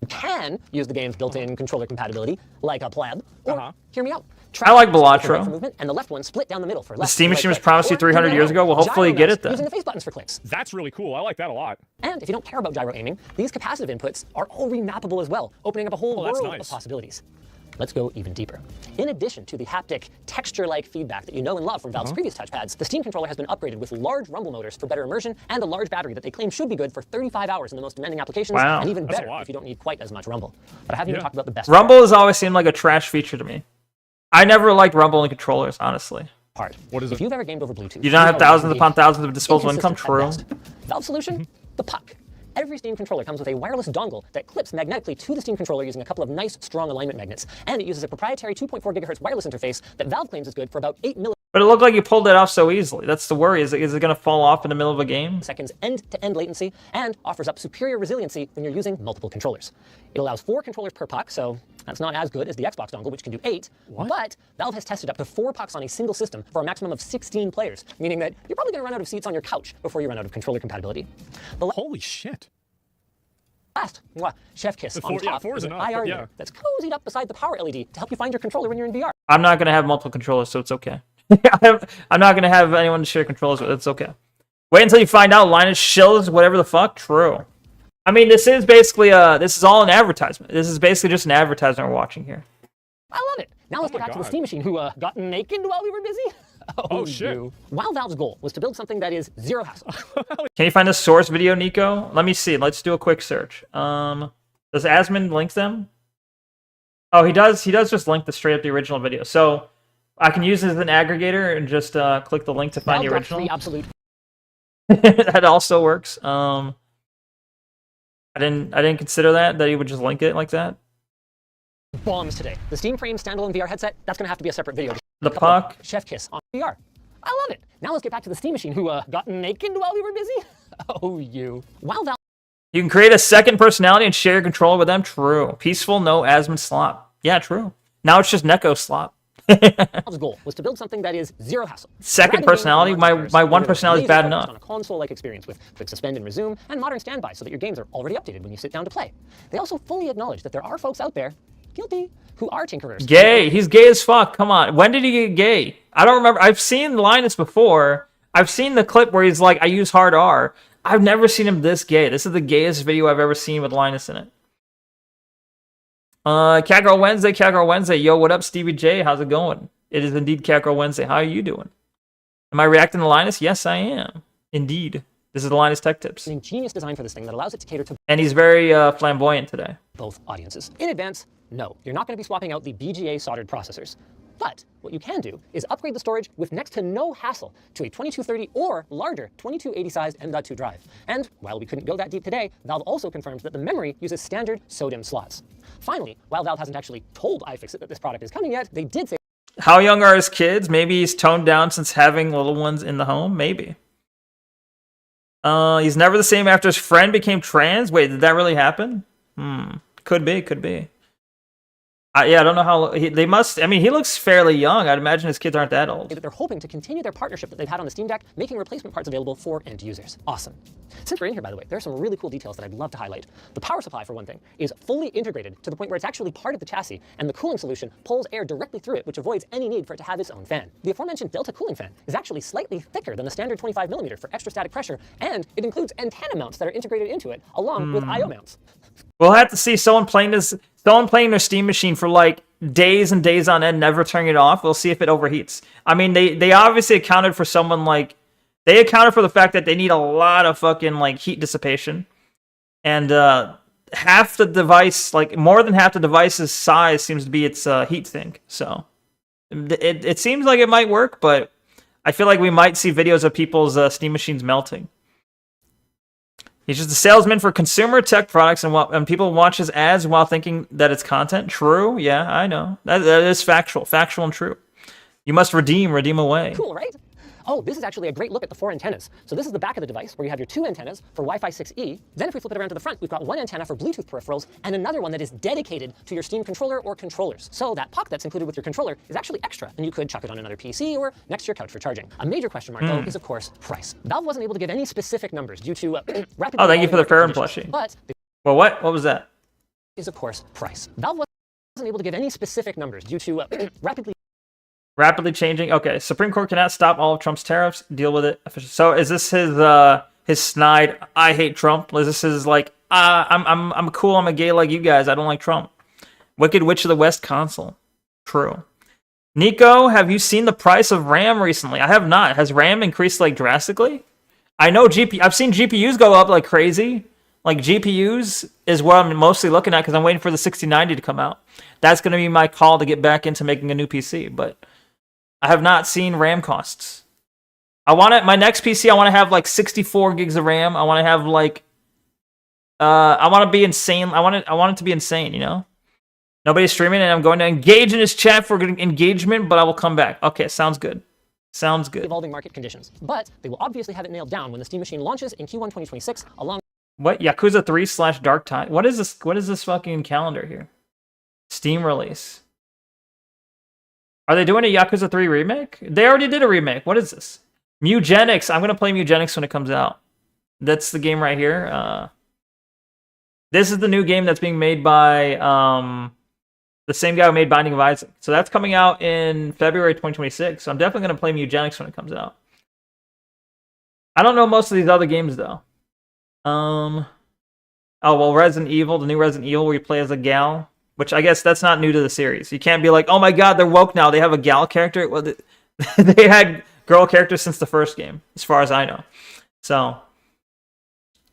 you can use the game's built-in controller compatibility, like a pleb, or hear me out. I like Balatro. Movement, and the left one split down the middle for left. The Steam right machine was click. promised you 300 years ago. Well, hopefully you get it then. Using the face buttons for clicks. That's really cool. I like that a lot. And if you don't care about gyro aiming, these capacitive inputs are all remappable as well, opening up a whole world of possibilities. Let's go even deeper. In addition to the haptic, texture-like feedback that you know and love from Valve's previous touchpads, the Steam controller has been upgraded with large rumble motors for better immersion and a large battery that they claim should be good for 35 hours in the most demanding applications, and even better if you don't need quite as much rumble. But I haven't even talked about the best Rumble has always seemed like a trash feature to me. I never liked rumble in controllers, honestly. part. What is it? If you've ever gamed over Bluetooth, You don't have thousands upon thousands of disposable income, true. Valve solution? The puck. Every Steam controller comes with a wireless dongle that clips magnetically to the Steam controller using a couple of nice, strong alignment magnets. And it uses a proprietary 2.4 gigahertz wireless interface that Valve claims is good for about 8 milliseconds. But it looked like you pulled it off so easily. That's the worry. Is it going to fall off in the middle of a game? End-to-end latency, and offers up superior resiliency when you're using multiple controllers. It allows 4 controllers per puck, so that's not as good as the Xbox dongle, which can do 8. But Valve has tested up to 4 pucks on a single system for a maximum of 16 players, meaning that you're probably going to run out of seats on your couch before you run out of controller compatibility. Holy shit. Last, chef kiss on top is an IR unit that's cozied up beside the power LED to help you find your controller when you're in VR. I'm not going to have multiple controllers, so it's okay. I'm not going to have anyone to share controllers with. It's okay. Wait until you find out Linus shills whatever the fuck. True. I mean, this is basically this is all an advertisement. This is basically just an advertisement we're watching here. I love it. Now let's get back to the Steam machine who got naked while we were busy. Oh shit. While Valve's goal was to build something that is zero hassle. Can you find the source video, Neko? Let me see. Let's do a quick search. Does Asmund link them? Oh, he does. He does just link the straight up the original video. So I can use it as an aggregator and just click the link to find the original. The absolute. That also works. I didn't consider that he would just link it like that. Bombs today. The Steam Frame standalone VR headset, that's going to have to be a separate video. The puck. Chef kiss on VR. I love it. Now let's get back to the Steam machine who got naked while we were busy. Oh, you. While Valve. You can create a second personality and share your controller with them. True. Peaceful, no Asmund slop. Yeah, true. Now it's just Neko slop. Valve's goal was to build something that is zero hassle. Second personality? My one personality is bad enough. On a console-like experience with quick suspend and resume and modern standby so that your games are already updated when you sit down to play. They also fully acknowledge that there are folks out there, guilty, who are tinkerers. Gay. He's gay as fuck. Come on. When did he get gay? I don't remember. I've seen Linus before. I've seen the clip where he's like, I use hard R. I've never seen him this gay. This is the gayest video I've ever seen with Linus in it. Catgirl Wednesday. Yo, what up, Stevie J? How's it going? It is indeed Catgirl Wednesday. How are you doing? Am I reacting to Linus? Yes, I am. Indeed. This is the Linus Tech Tips. An ingenious design for this thing that allows it to cater to. And he's very flamboyant today. Both audiences. In advance, no, you're not going to be swapping out the BGA soldered processors. But what you can do is upgrade the storage with next to no hassle to a 2230 or larger 2280 sized M.2 drive. And while we couldn't go that deep today, Valve also confirms that the memory uses standard SODIMM slots. Finally, while Valve hasn't actually told iFixit that this product is coming yet, they did say. How young are his kids? Maybe he's toned down since having little ones in the home? Maybe. He's never the same after his friend became trans? Wait, did that really happen? Could be. Yeah, I don't know how they must. I mean, he looks fairly young. I'd imagine his kids aren't that old. They're hoping to continue their partnership that they've had on the Steam Deck, making replacement parts available for end users. Awesome. Since we're in here, by the way, there are some really cool details that I'd love to highlight. The power supply, for one thing, is fully integrated to the point where it's actually part of the chassis, and the cooling solution pulls air directly through it, which avoids any need for it to have its own fan. The aforementioned Delta cooling fan is actually slightly thicker than the standard 25mm for extra static pressure, and it includes antenna mounts that are integrated into it, along with I/O mounts. We'll have to see someone playing their Steam machine for like days and days on end, never turning it off. We'll see if it overheats. I mean, they obviously accounted for someone like, they accounted for the fact that they need a lot of fucking like heat dissipation. And half the device, like more than half the device's size seems to be its heat sink. So It seems like it might work, but I feel like we might see videos of people's Steam machines melting. He's just a salesman for consumer tech products, and people watch his ads while thinking that it's content. True, yeah, I know. That is factual and true. You must redeem away. Cool, right? Oh, this is actually a great look at the 4 antennas. So this is the back of the device where you have your 2 antennas for Wi-Fi 6E. Then if we flip it around to the front, we've got 1 antenna for Bluetooth peripherals and another one that is dedicated to your Steam controller or controllers. So that puck that's included with your controller is actually extra, and you could chuck it on another PC or next to your couch for charging. A major question mark, though, is of course price. Valve wasn't able to give any specific numbers due to rapidly. Oh, thank you for the Farron plushie. But well, what was that? Is of course price. Valve wasn't able to give any specific numbers due to Rapidly changing. Okay, Supreme Court cannot stop all of Trump's tariffs. Deal with it. So is this his snide? I hate Trump. Is this his like? I'm cool. I'm a gay like you guys. I don't like Trump. Wicked Witch of the West console. True. Neko, have you seen the price of RAM recently? I have not. Has RAM increased like drastically? I know I've seen GPUs go up like crazy. Like GPUs is what I'm mostly looking at because I'm waiting for the 6090 to come out. That's going to be my call to get back into making a new PC, but I have not seen RAM costs. My next PC, I want to have like 64 gigs of RAM. I want to have like, I want to be insane. I want it to be insane, you know? Nobody's streaming and I'm going to engage in his chat for good engagement, but I will come back. Okay, sounds good. Sounds good. Evolving market conditions. But they will obviously have it nailed down when the Steam machine launches in Q1 2026 along. What? Yakuza 3 / Dark Time? What is this? What is this fucking calendar here? Steam release. Are they doing a Yakuza 3 remake? They already did a remake. What is this? Mugenics. I'm going to play Mugenics when it comes out. That's the game right here. This is the new game that's being made by the same guy who made Binding of Isaac. So that's coming out in February 2026. So I'm definitely going to play Mugenics when it comes out. I don't know most of these other games, though. Oh, well, Resident Evil, the new Resident Evil where you play as a gal. Which I guess that's not new to the series. You can't be like, oh my god, they're woke now. They have a gal character. Well, they had girl characters since the first game, as far as I know. So,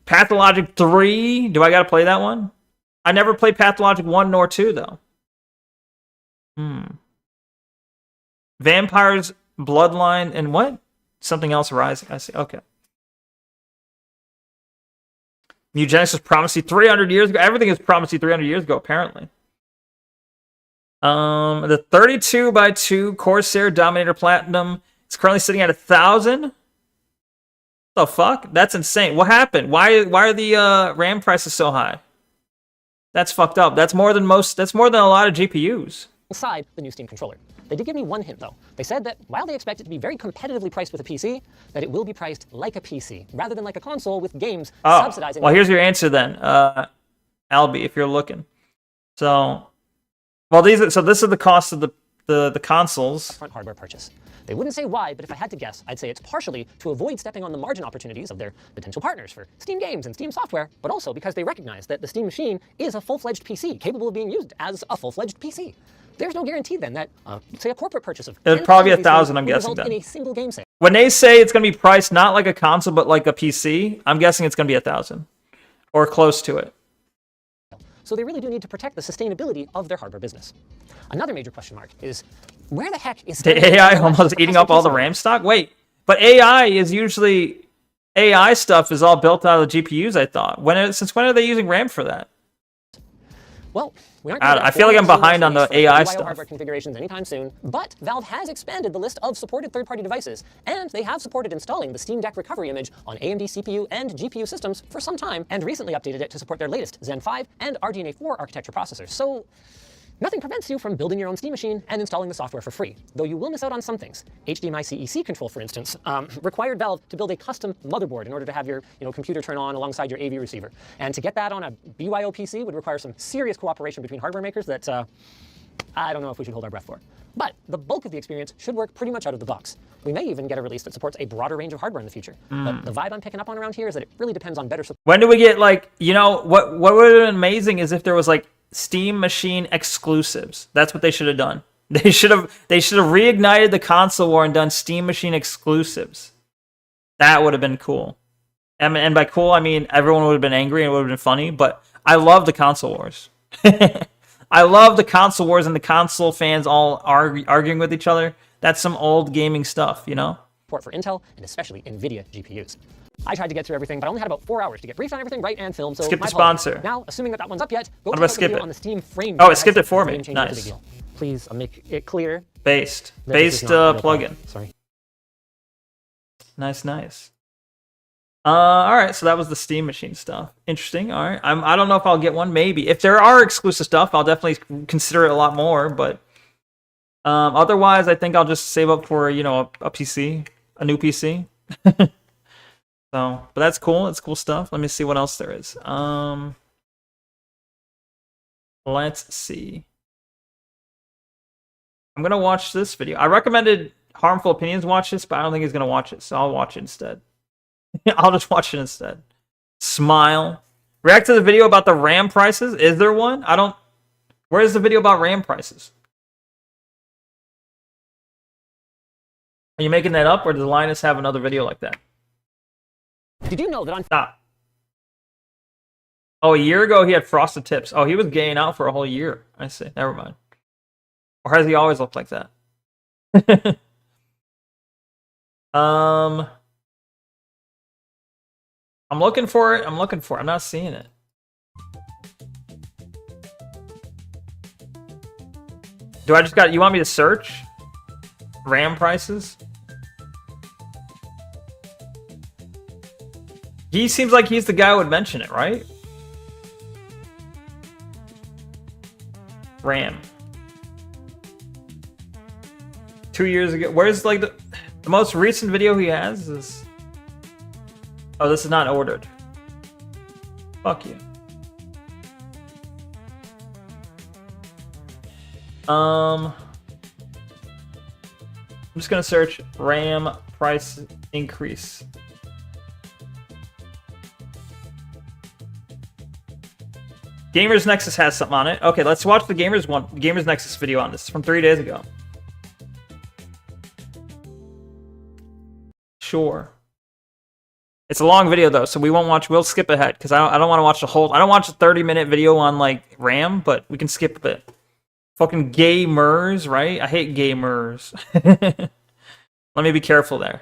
Pathologic 3. Do I got to play that one? I never played Pathologic 1 nor 2, though. Vampires, Bloodline, and what? Something else rising. I see. Okay. Mugenics was promised 300 years ago. Everything is promised 300 years ago, apparently. The 32x2 Corsair Dominator Platinum is currently sitting at 1,000. The fuck? That's insane. What happened? Why are the RAM prices so high? That's fucked up. That's more than a lot of GPUs. Inside the new Steam controller. They did give me one hint, though. They said that while they expect it to be very competitively priced with a PC, that it will be priced like a PC, rather than like a console with games subsidizing. Well, here's your answer then, Albie, if you're looking. So, well, this is the cost of the consoles. Front hardware purchase. They wouldn't say why, but if I had to guess, I'd say it's partially to avoid stepping on the margin opportunities of their potential partners for Steam games and Steam software, but also because they recognize that the Steam machine is a full-fledged PC, capable of being used as a full-fledged PC. There's no guarantee then that, say, a corporate purchase of it would probably be 1,000, I'm guessing. In a single game sale. When they say it's going to be priced not like a console but like a PC, I'm guessing it's going to be 1,000 or close to it. So they really do need to protect the sustainability of their hardware business. Another major question mark is, where the heck is the AI almost eating up all the RAM stock? Wait, but AI stuff is all built out of the GPUs, I thought. Since when are they using RAM for that? Well, we aren't. I feel like I'm behind on the AI stuff. Hardware configurations anytime soon, but Valve has expanded the list of supported third-party devices, and they have supported installing the Steam Deck recovery image on AMD CPU and GPU systems for some time, and recently updated it to support their latest Zen 5 and RDNA 4 architecture processors. So, nothing prevents you from building your own Steam machine and installing the software for free, though you will miss out on some things. HDMI CEC control, for instance, required Valve to build a custom motherboard in order to have your computer turn on alongside your AV receiver. And to get that on a BYO PC would require some serious cooperation between hardware makers that I don't know if we should hold our breath for. But the bulk of the experience should work pretty much out of the box. We may even get a release that supports a broader range of hardware in the future. But the vibe I'm picking up on around here is that it really depends on better support. When do we get, like, what would have been amazing is if there was, like, Steam machine exclusives. That's what they should have done. They should have reignited the console war and done Steam machine exclusives. That would have been cool. And by cool, I mean everyone would have been angry and it would have been funny, but I love the console wars. I love the console wars and the console fans all arguing with each other. That's some old gaming stuff, you know? Support for Intel and especially NVIDIA GPUs. I tried to get through everything, but I only had about 4 hours to get briefed on everything, right, and film. So skip my the sponsor. apologies. Now, assuming that one's up yet, go How check do I out the skip video it? on the Steam frame. Oh, it skipped it for me. Nice. Please, I'll make it clear. Based that this is not a plugin. Sorry. Nice, nice. All right, so that was the Steam Machine stuff. Interesting. All right, I don't know if I'll get one. Maybe if there are exclusive stuff, I'll definitely consider it a lot more. But otherwise, I think I'll just save up for a PC, a new PC. So, but that's cool. It's cool stuff. Let me see what else there is. Let's see. I'm gonna watch this video. I recommended Harmful Opinions watch this, but I don't think he's gonna watch it, so I'll watch it instead. I'll just watch it instead. Smile. React to the video about the RAM prices. Is there one? I don't. Where's the video about RAM prices? Are you making that up, or does Linus have another video like that? Did you know that on Stop. Oh, a year ago he had frosted tips. Oh, he was gaying out for a whole year. I see. Never mind. Or has he always looked like that? I'm looking for it. I'm not seeing it. Do I just got... You want me to search? RAM prices? He seems like he's the guy who would mention it, right? RAM. 2 years ago. Where's like the most recent video he has is... Oh, this is not ordered. Fuck you. I'm just gonna search RAM price increase. Gamers Nexus has something on it. Okay, let's watch the Gamers Nexus video on this from 3 days ago. Sure. It's a long video though, so we'll skip ahead because I don't want to watch the whole. I don't watch a 30-minute video on like RAM, but we can skip a bit. Fucking gamers, right? I hate gamers. Let me be careful there.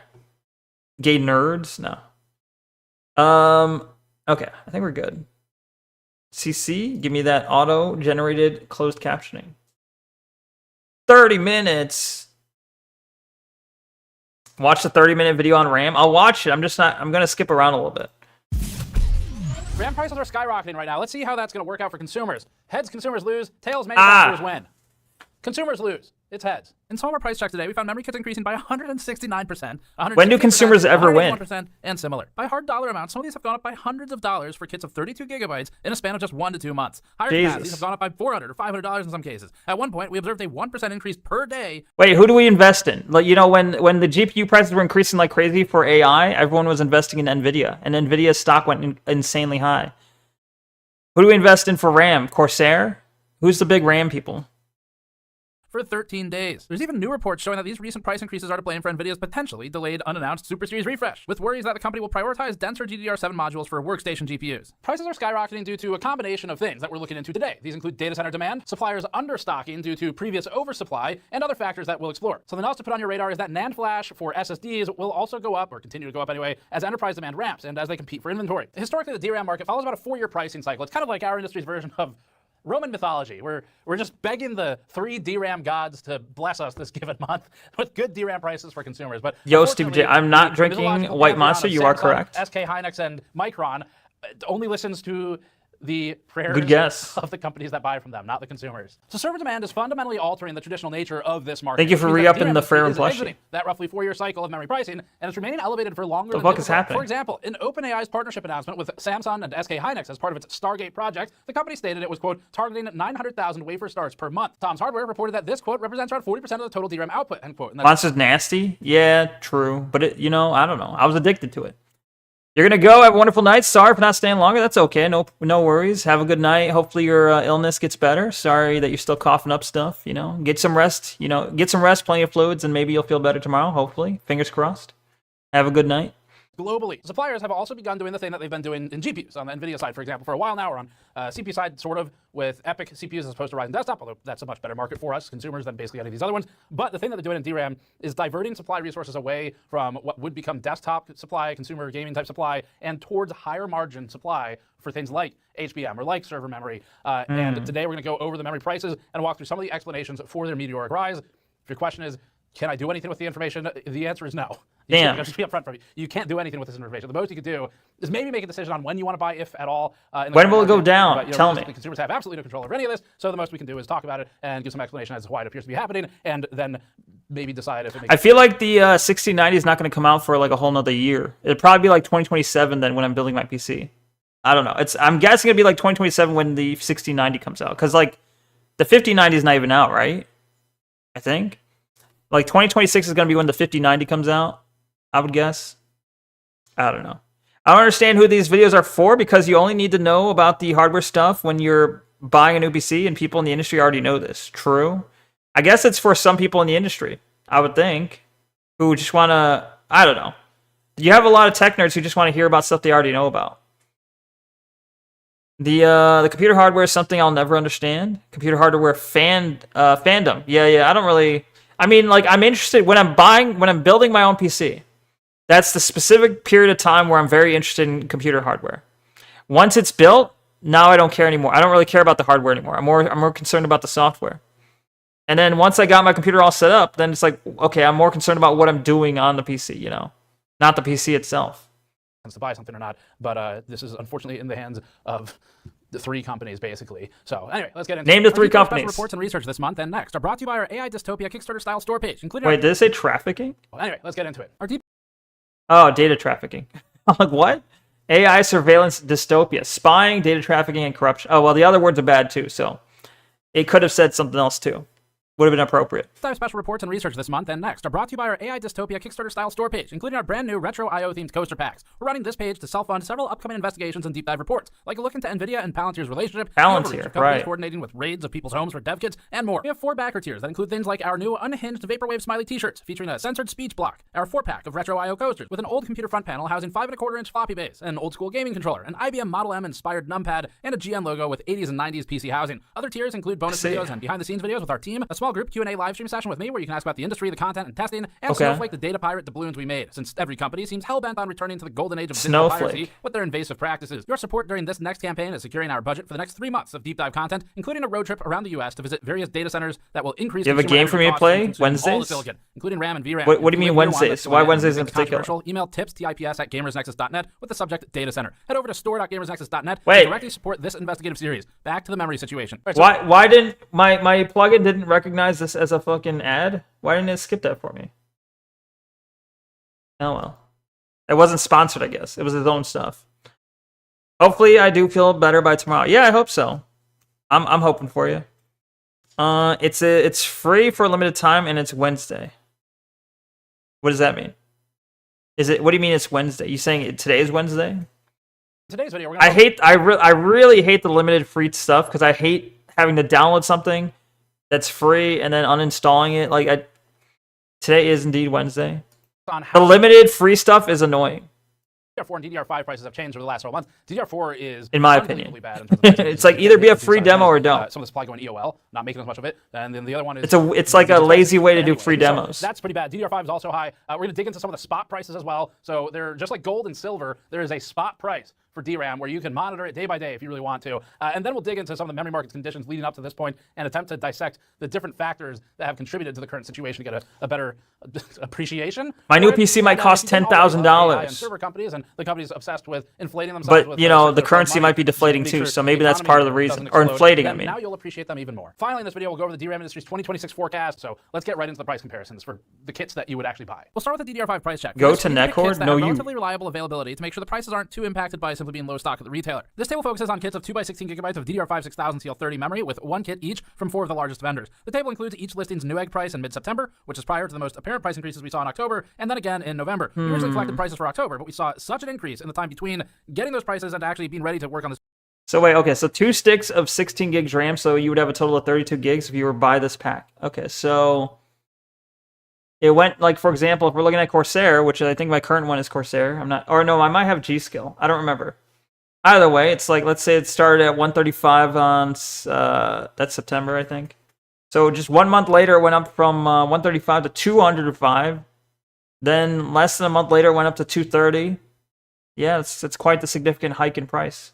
Gay nerds? No. Okay, I think we're good. CC, give me that auto-generated closed captioning. 30 minutes. Watch the 30-minute video on RAM. I'll watch it. I'm going to skip around a little bit. RAM prices are skyrocketing right now. Let's see how that's going to work out for consumers. Heads, consumers lose. Tails, manufacturers win. Consumers lose. It's heads. In some of our price checks today, we found memory kits increasing by 169%. When do consumers ever win? And similar. By hard dollar amounts, some of these have gone up by hundreds of dollars for kits of 32 gigabytes in a span of just 1 to 2 months. Higher capacities have gone up by $400 or $500 in some cases. At one point, we observed a 1% increase per day. Wait, who do we invest in? Like, you know, when the GPU prices were increasing like crazy for AI, everyone was investing in NVIDIA, and NVIDIA's stock went insanely high. Who do we invest in for RAM? Corsair? Who's the big RAM people? For 13 days. There's even new reports showing that these recent price increases are to blame for NVIDIA's potentially delayed unannounced Super Series refresh, with worries that the company will prioritize denser GDDR7 modules for workstation GPUs. Prices are skyrocketing due to a combination of things that we're looking into today. These include data center demand, suppliers understocking due to previous oversupply, and other factors that we'll explore. Something else to put on your radar is that NAND flash for SSDs will also go up, or continue to go up anyway, as enterprise demand ramps and as they compete for inventory. Historically, the DRAM market follows about a 4-year pricing cycle. It's kind of like our industry's version of Roman mythology. We're just begging the 3 DRAM gods to bless us this given month with good DRAM prices for consumers. But yo, Steve J, I'm not drinking White Monster. You are correct. SK Hynix and Micron only listens to the prayers Good guess. of the companies that buy from them, not the consumers. So server demand is fundamentally altering the traditional nature of this market. Thank you for re-upping the fair and plushie. That roughly 4-year cycle of memory pricing, and it's remaining elevated for longer The than fuck is happening? For example, in OpenAI's partnership announcement with Samsung and SK Hynix as part of its Stargate project, the company stated it was, quote, targeting 900,000 wafer starts per month. Tom's Hardware reported that this, quote, represents around 40% of the total DRAM output, end quote. Monster's nasty? Yeah, true. But, I don't know. I was addicted to it. You're going to go. Have a wonderful night. Sorry for not staying longer. That's okay. No worries. Have a good night. Hopefully your illness gets better. Sorry that you're still coughing up stuff. Get some rest. Get some rest, plenty of fluids, and maybe you'll feel better tomorrow, hopefully. Fingers crossed. Have a good night. globally. Suppliers have also begun doing the thing that they've been doing in GPUs on the NVIDIA side, for example, for a while now, or on CPU side, sort of, with EPYC CPUs as opposed to Ryzen desktop, although that's a much better market for us consumers than basically any of these other ones. But the thing that they're doing in DRAM is diverting supply resources away from what would become desktop supply, consumer gaming type supply, and towards higher margin supply for things like HBM or like server memory. And today we're going to go over the memory prices and walk through some of the explanations for their meteoric rise. If your question is, can I do anything with the information? The answer is no. Damn. Just be upfront from you. You can't do anything with this information. The most you could do is maybe make a decision on when you want to buy, if at all. When will it go down? But, Tell me. Consumers have absolutely no control over any of this, so the most we can do is talk about it and give some explanation as to why it appears to be happening, and then maybe decide if it makes I feel like the 1690 is not going to come out for like a whole nother year. It'll probably be like 2027 then when I'm building my PC. I don't know. I'm guessing it'll be like 2027 when the 1690 comes out, because like the 5090 is not even out, right? I think. Like 2026 is going to be when the 5090 comes out, I would guess. I don't know. I don't understand who these videos are for, because you only need to know about the hardware stuff when you're buying a new PC, and people in the industry already know this. True. I guess it's for some people in the industry, I would think, who just want to, I don't know. You have a lot of tech nerds who just want to hear about stuff they already know about. The computer hardware is something I'll never understand. Computer hardware fandom. Yeah, I don't really... I mean, like, I'm interested when I'm building my own PC. That's the specific period of time where I'm very interested in computer hardware. Once it's built, now I don't care anymore. I don't really care about the hardware anymore. I'm more concerned about the software. And then once I got my computer all set up, then it's like, okay, I'm more concerned about what I'm doing on the PC, you know, not the PC itself. to buy something or not, but this is unfortunately in the hands of the three companies, basically. So anyway, let's get into Name the three companies. Special reports and research this month and next are brought to you by our AI Dystopia Kickstarter-style store page, including... Wait, did it say trafficking? Well, anyway, let's get into it. Our deep... Oh, data trafficking. I'm like, what? AI surveillance dystopia. Spying, data trafficking, and corruption. Oh, well, the other words are bad, too, so... It could have said something else, too. Would have been appropriate. Special reports and research this month and next are brought to you by our AI Dystopia Kickstarter-style store page, including our brand new Retro IO-themed coaster packs. We're running this page to self-fund several upcoming investigations and deep dive reports, like a look into NVIDIA and Palantir's relationship, Palantir, right? Coordinating with raids of people's homes for dev kits, and more. We have 4 backer tiers that include things like our new unhinged vaporwave smiley t-shirts featuring a censored speech block, our 4-pack of Retro IO coasters with an old computer front panel housing 5¼ floppy base, an old-school gaming controller, an IBM Model M inspired numpad, and a GN logo with 80s and 90s PC housing. Other tiers include bonus videos and behind-the-scenes videos with our team, a small group Q&A live stream session with me where you can ask about the industry, the content, and testing, and Snowflake, the data pirate doubloons we made, since every company seems hell-bent on returning to the golden age of digital piracy with their invasive practices. Your support during this next campaign is securing our budget for the next 3 months of deep dive content, including a road trip around the U.S. to visit various data centers that will increase... You have a game for me to play? Wednesdays? Silicon, including RAM and VRAM. What do you mean Wednesdays? Why Wednesdays in particular? Email tips@gamersnexus.net with the subject Data Center. Head over to store.gamersnexus.net to directly support this investigative series. Back to the memory situation. Right, so why didn't my plugin didn't recognize this as a fucking ad? Why didn't it skip that for me? Oh well. It wasn't sponsored, I guess. It was his own stuff. Hopefully I do feel better by tomorrow. Yeah, I hope so. I'm hoping for you. It's free for a limited time and it's Wednesday. What does that mean? What do you mean it's Wednesday? You saying today is Wednesday? Today's video, I really hate the limited free stuff because I hate having to download something that's free and then uninstalling it. Today is indeed Wednesday. The limited free stuff is annoying. DDR4 and DDR5 prices have changed over the last several months. DDR4 is, in my opinion, bad in terms of it's like either be a free demo or don't. Some of the supply going EOL, not making as much of it, and then the other one is it's like a lazy way to do free demos. So that's pretty bad. DDR5 is also high. We're going to dig into some of the spot prices as well. So they're just like gold and silver. There is a spot price for DRAM where you can monitor it day by day if you really want to. And then we'll dig into some of the memory market conditions leading up to this point and attempt to dissect the different factors that have contributed to the current situation to get a better appreciation. My new PC might cost $10,000. Server companies and the companies obsessed with inflating themselves. But, you know, the currency might be deflating too, so maybe that's part of the reason. Or inflating, I mean. Now you'll appreciate them even more. Finally, in this video, we'll go over the DRAM industry's 2026 forecast. So let's get right into the price comparisons for the kits that you would actually buy. We'll start with the DDR5 price check. Go to Neko. No, you. Relatively reliable availability to make sure the prices aren't too impacted by simply being low stock at the retailer. This table focuses on kits of 2x16GB of DDR5 6000 CL30 memory with 1 kit each from 4 of the largest vendors. The table includes each listing's Newegg price in mid-September, which is prior to the most apparent price increases we saw in October, and then again in November. We originally collected prices for October, but we saw such an increase in the time between getting those prices and actually being ready to work on this. So wait, okay, so 2 sticks of 16 gigs RAM, so you would have a total of 32 gigs if you were to buy this pack. Okay, so It went, like, for example, if we're looking at Corsair, which I think my current one is Corsair. Or no, I might have G-Skill. I don't remember. Either way, it's like, let's say it started at 135 on, that's September, I think. So just 1 month later, it went up from 135 to 205. Then less than a month later, it went up to 230. Yeah, it's quite the significant hike in price.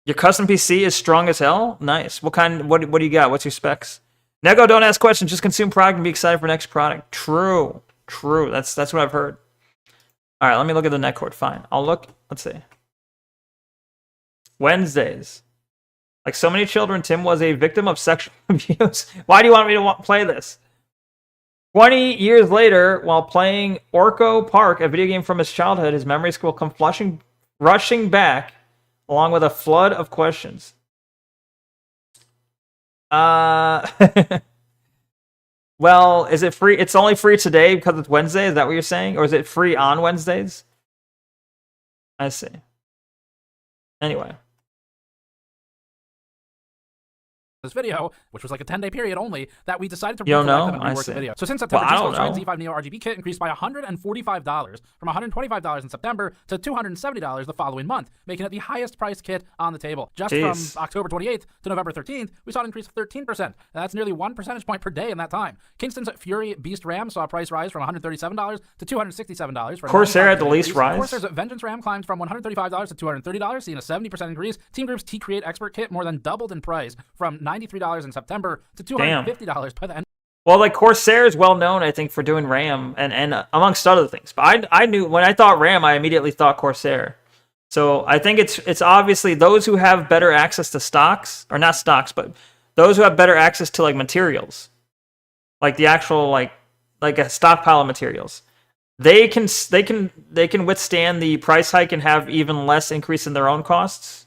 Your custom PC is strong as hell? Nice. What do you got? What's your specs? Neko, don't ask questions. Just consume product and be excited for next product. True. That's what I've heard. All right, let me look at the netcord. Fine. I'll look. Let's see. Wednesdays. Like so many children, Tim was a victim of sexual abuse. Why do you want me to play this? 20 years later, while playing Orko Park, a video game from his childhood, his memories will come rushing back, along with a flood of questions. Well, is it free? It's only free today because it's Wednesday? Is that what you're saying? Or is it free on Wednesdays? I see. Anyway. This video, which was like a 10-day period only, that we decided to rework the video. So since September, well, Z5 Neo RGB kit increased by $145 from $125 in September to $270 the following month, making it the highest priced kit on the table. Just from October 28th to November 13th, we saw an increase of 13%. And that's nearly 1 percentage point per day in that time. Kingston's Fury Beast RAM saw a price rise from $137 to $267. Corsair had the least rise. Corsair's Vengeance RAM climbed from $135 to $230, seeing a 70% increase. Team Group's T-Create Expert Kit more than doubled in price from $93 in September to $250 by the end. Well, like Corsair is well known, I think, for doing RAM and amongst other things. But I knew when I thought RAM, I immediately thought Corsair. So I think it's obviously those who have better access to stocks, or not stocks, but those who have better access to like materials, like the actual like a stockpile of materials. They can withstand the price hike and have even less increase in their own costs.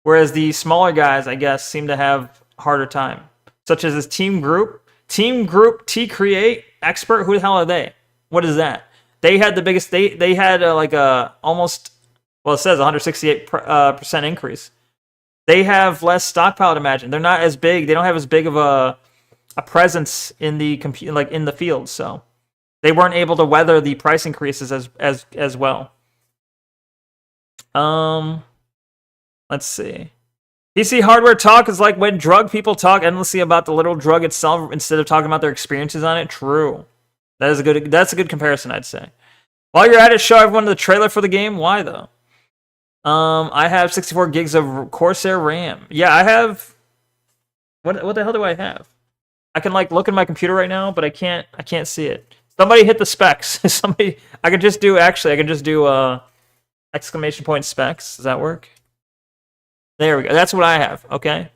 Whereas the smaller guys, I guess, seem to have harder time. Such as this Team Group T-Create Expert. Who the hell are they? What is that? They had the biggest. They had like a almost. Well, it says 168% increase. They have less stockpiled. Imagine they're not as big. They don't have as big of a presence in the in the field. So they weren't able to weather the price increases as well. Let's see. PC hardware talk is like when drug people talk endlessly about the literal drug itself instead of talking about their experiences on it. True. That's a good comparison, I'd say. While you're at it, show everyone the trailer for the game. Why though? I have 64 gigs of Corsair RAM. Yeah, I have. What the hell do I have? I can like look at my computer right now, but I can't see it. Somebody hit the specs. I can just do exclamation point specs. Does that work? There we go. That's what I have. Okay.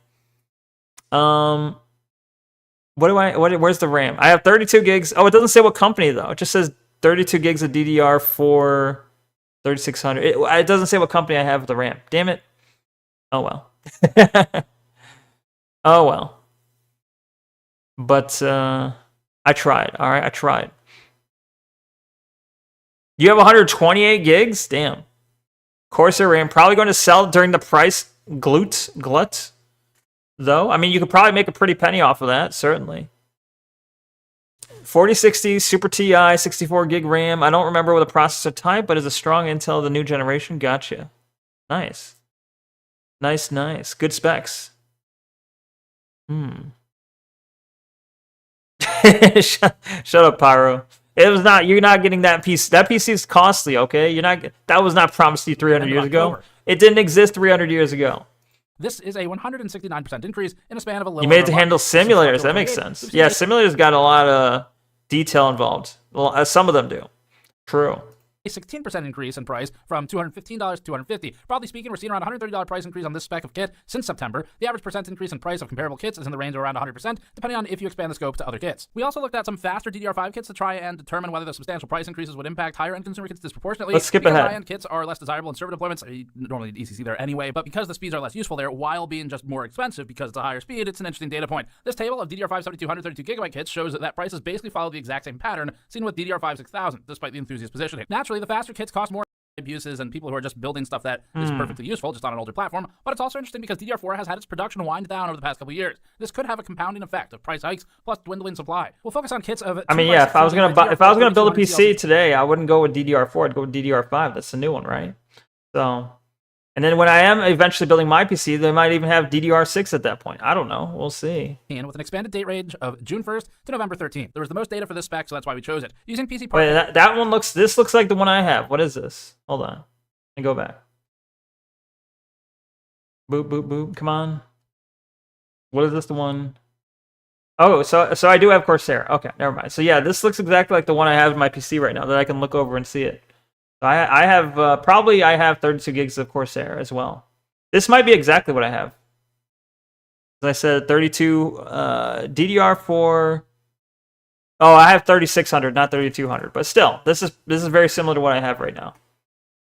Where's the RAM? I have 32 gigs. Oh, it doesn't say what company though. It just says 32 gigs of DDR4 3600. It doesn't say what company I have with the RAM. Damn it. Oh well. Oh well. But I tried. All right, I tried. You have 128 gigs? Damn. Corsair RAM probably going to sell during the price glut, though. I mean, you could probably make a pretty penny off of that, certainly. 4060 Super TI, 64 gig RAM. I don't remember what the processor type, but it's a strong Intel of the new generation. Gotcha. Nice. Nice. Good specs. Shut up, Pyro. It was not. You're not getting that piece. That PC is costly. Okay, you're not. That was not promised to you 300 years ago. It didn't exist 300 years ago. This is a 169% increase in a span of a little. You made it to handle simulators. That makes sense. Yeah, simulators got a lot of detail involved. Well, some of them do. True. A 16% increase in price from $215 to $250. Broadly speaking, we're seeing around $130 price increase on this spec of kit since September. The average percent increase in price of comparable kits is in the range of around 100%, depending on if you expand the scope to other kits. We also looked at some faster DDR5 kits to try and determine whether the substantial price increases would impact higher-end consumer kits disproportionately. Let's skip ahead. High-end kits are less desirable in server deployments. You normally need ECC there anyway, but because the speeds are less useful there, while being just more expensive because it's a higher speed, it's an interesting data point. This table of DDR5 7232 gigabyte kits shows that prices basically follow the exact same pattern seen with DDR5 6000, despite the enthusiast positioning. Naturally, the faster kits cost more. abuses and people who are just building stuff that is perfectly useful, just on an older platform. But it's also interesting because DDR4 has had its production wind down over the past couple of years. This could have a compounding effect of price hikes plus dwindling supply. We'll focus on kits of. I mean, yeah, if I was gonna build a PC today, I wouldn't go with DDR4. I'd go with DDR5. That's the new one, right? So, and then when I am eventually building my PC, they might even have DDR6 at that point. I don't know. We'll see. And with an expanded date range of June 1st to November 13th. There was the most data for this spec, so that's why we chose it. Using PC part. Wait, that one looks. This looks like the one I have. What is this? Hold on. And go back. Boop boop boop. Come on. What is this? The one? Oh, so I do have Corsair. Okay, never mind. So yeah, this looks exactly like the one I have in my PC right now that I can look over and see it. So I have probably I have 32 gigs of Corsair as well. This might be exactly what I have. As I said, 32 DDR4. Oh, I have 3600, not 3200. But still, this is very similar to what I have right now.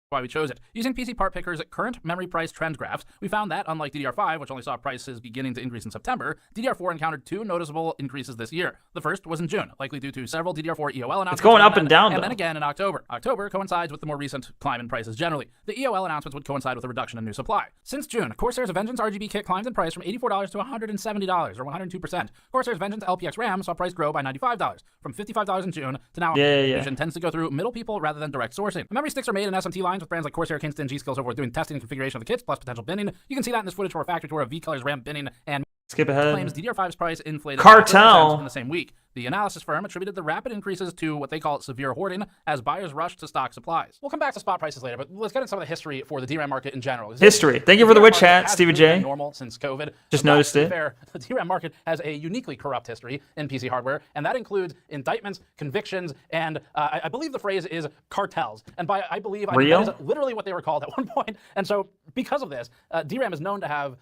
Why we chose it. Using PC Part Picker's current memory price trend graphs, we found that, unlike DDR5, which only saw prices beginning to increase in September, DDR4 encountered two noticeable increases this year. The first was in June, likely due to several DDR4 EOL announcements. It's going up and down, and though. then again in October. October coincides with the more recent climb in prices generally. The EOL announcements would coincide with a reduction in new supply. Since June, Corsair's Vengeance RGB kit climbed in price from $84 to $170, or 102%. Corsair's Vengeance LPX RAM saw price grow by $95, from $55 in June to now. Distribution tends to go through middle people rather than direct sourcing. The memory sticks are made in SMT lines with brands like Corsair, Kingston, G-Skills over doing testing and configuration of the kits, plus potential binning. You can see that in this footage for a factory tour of V-Color's RAM binning and skip ahead. Claims DDR5's price inflated Cartel in the same week. The analysis firm attributed the rapid increases to what they call severe hoarding as buyers rushed to stock supplies. We'll come back to spot prices later, but let's get into some of the history for the DRAM market in general. History. Thank you for the witch hat, Stevie J. Normal since COVID. Just noticed it. Fair, the DRAM market has a uniquely corrupt history in PC hardware, and that includes indictments, convictions, and I believe the phrase is cartels. And by I believe, I mean, that is literally what they were called at one point. And so because of this, DRAM is known to have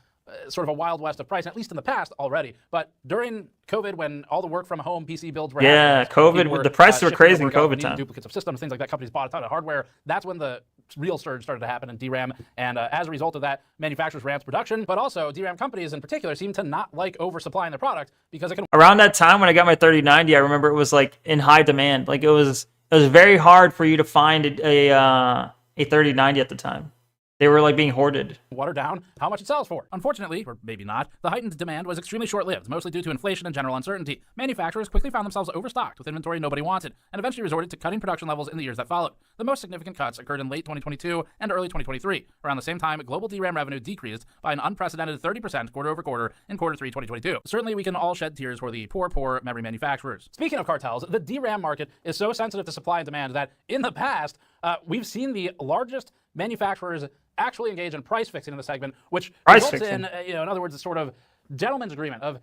sort of a wild west of price, at least in the past already. But during COVID, when all the work from home PC builds were COVID, the prices were crazy in COVID time. Duplicates of systems, things like that. Companies bought a ton of hardware. That's when the real surge started to happen in DRAM. And as a result of that, manufacturers ramped production. But also, DRAM companies in particular seem to not like oversupplying their product because it can. Around that time when I got my 3090, I remember it was like in high demand. Like it was very hard for you to find a 3090 at the time. They were like being hoarded. Watered down how much it sells for. Unfortunately, or maybe not, the heightened demand was extremely short-lived, mostly due to inflation and general uncertainty. Manufacturers quickly found themselves overstocked with inventory nobody wanted, and eventually resorted to cutting production levels in the years that followed. The most significant cuts occurred in late 2022 and early 2023. Around the same time, global DRAM revenue decreased by an unprecedented 30% quarter over quarter in Q3 2022. Certainly, we can all shed tears for the poor memory manufacturers. Speaking of cartels, the DRAM market is so sensitive to supply and demand that in the past, we've seen the largest manufacturers actually engage in price fixing in the segment, which results in, in other words, a sort of gentleman's agreement of,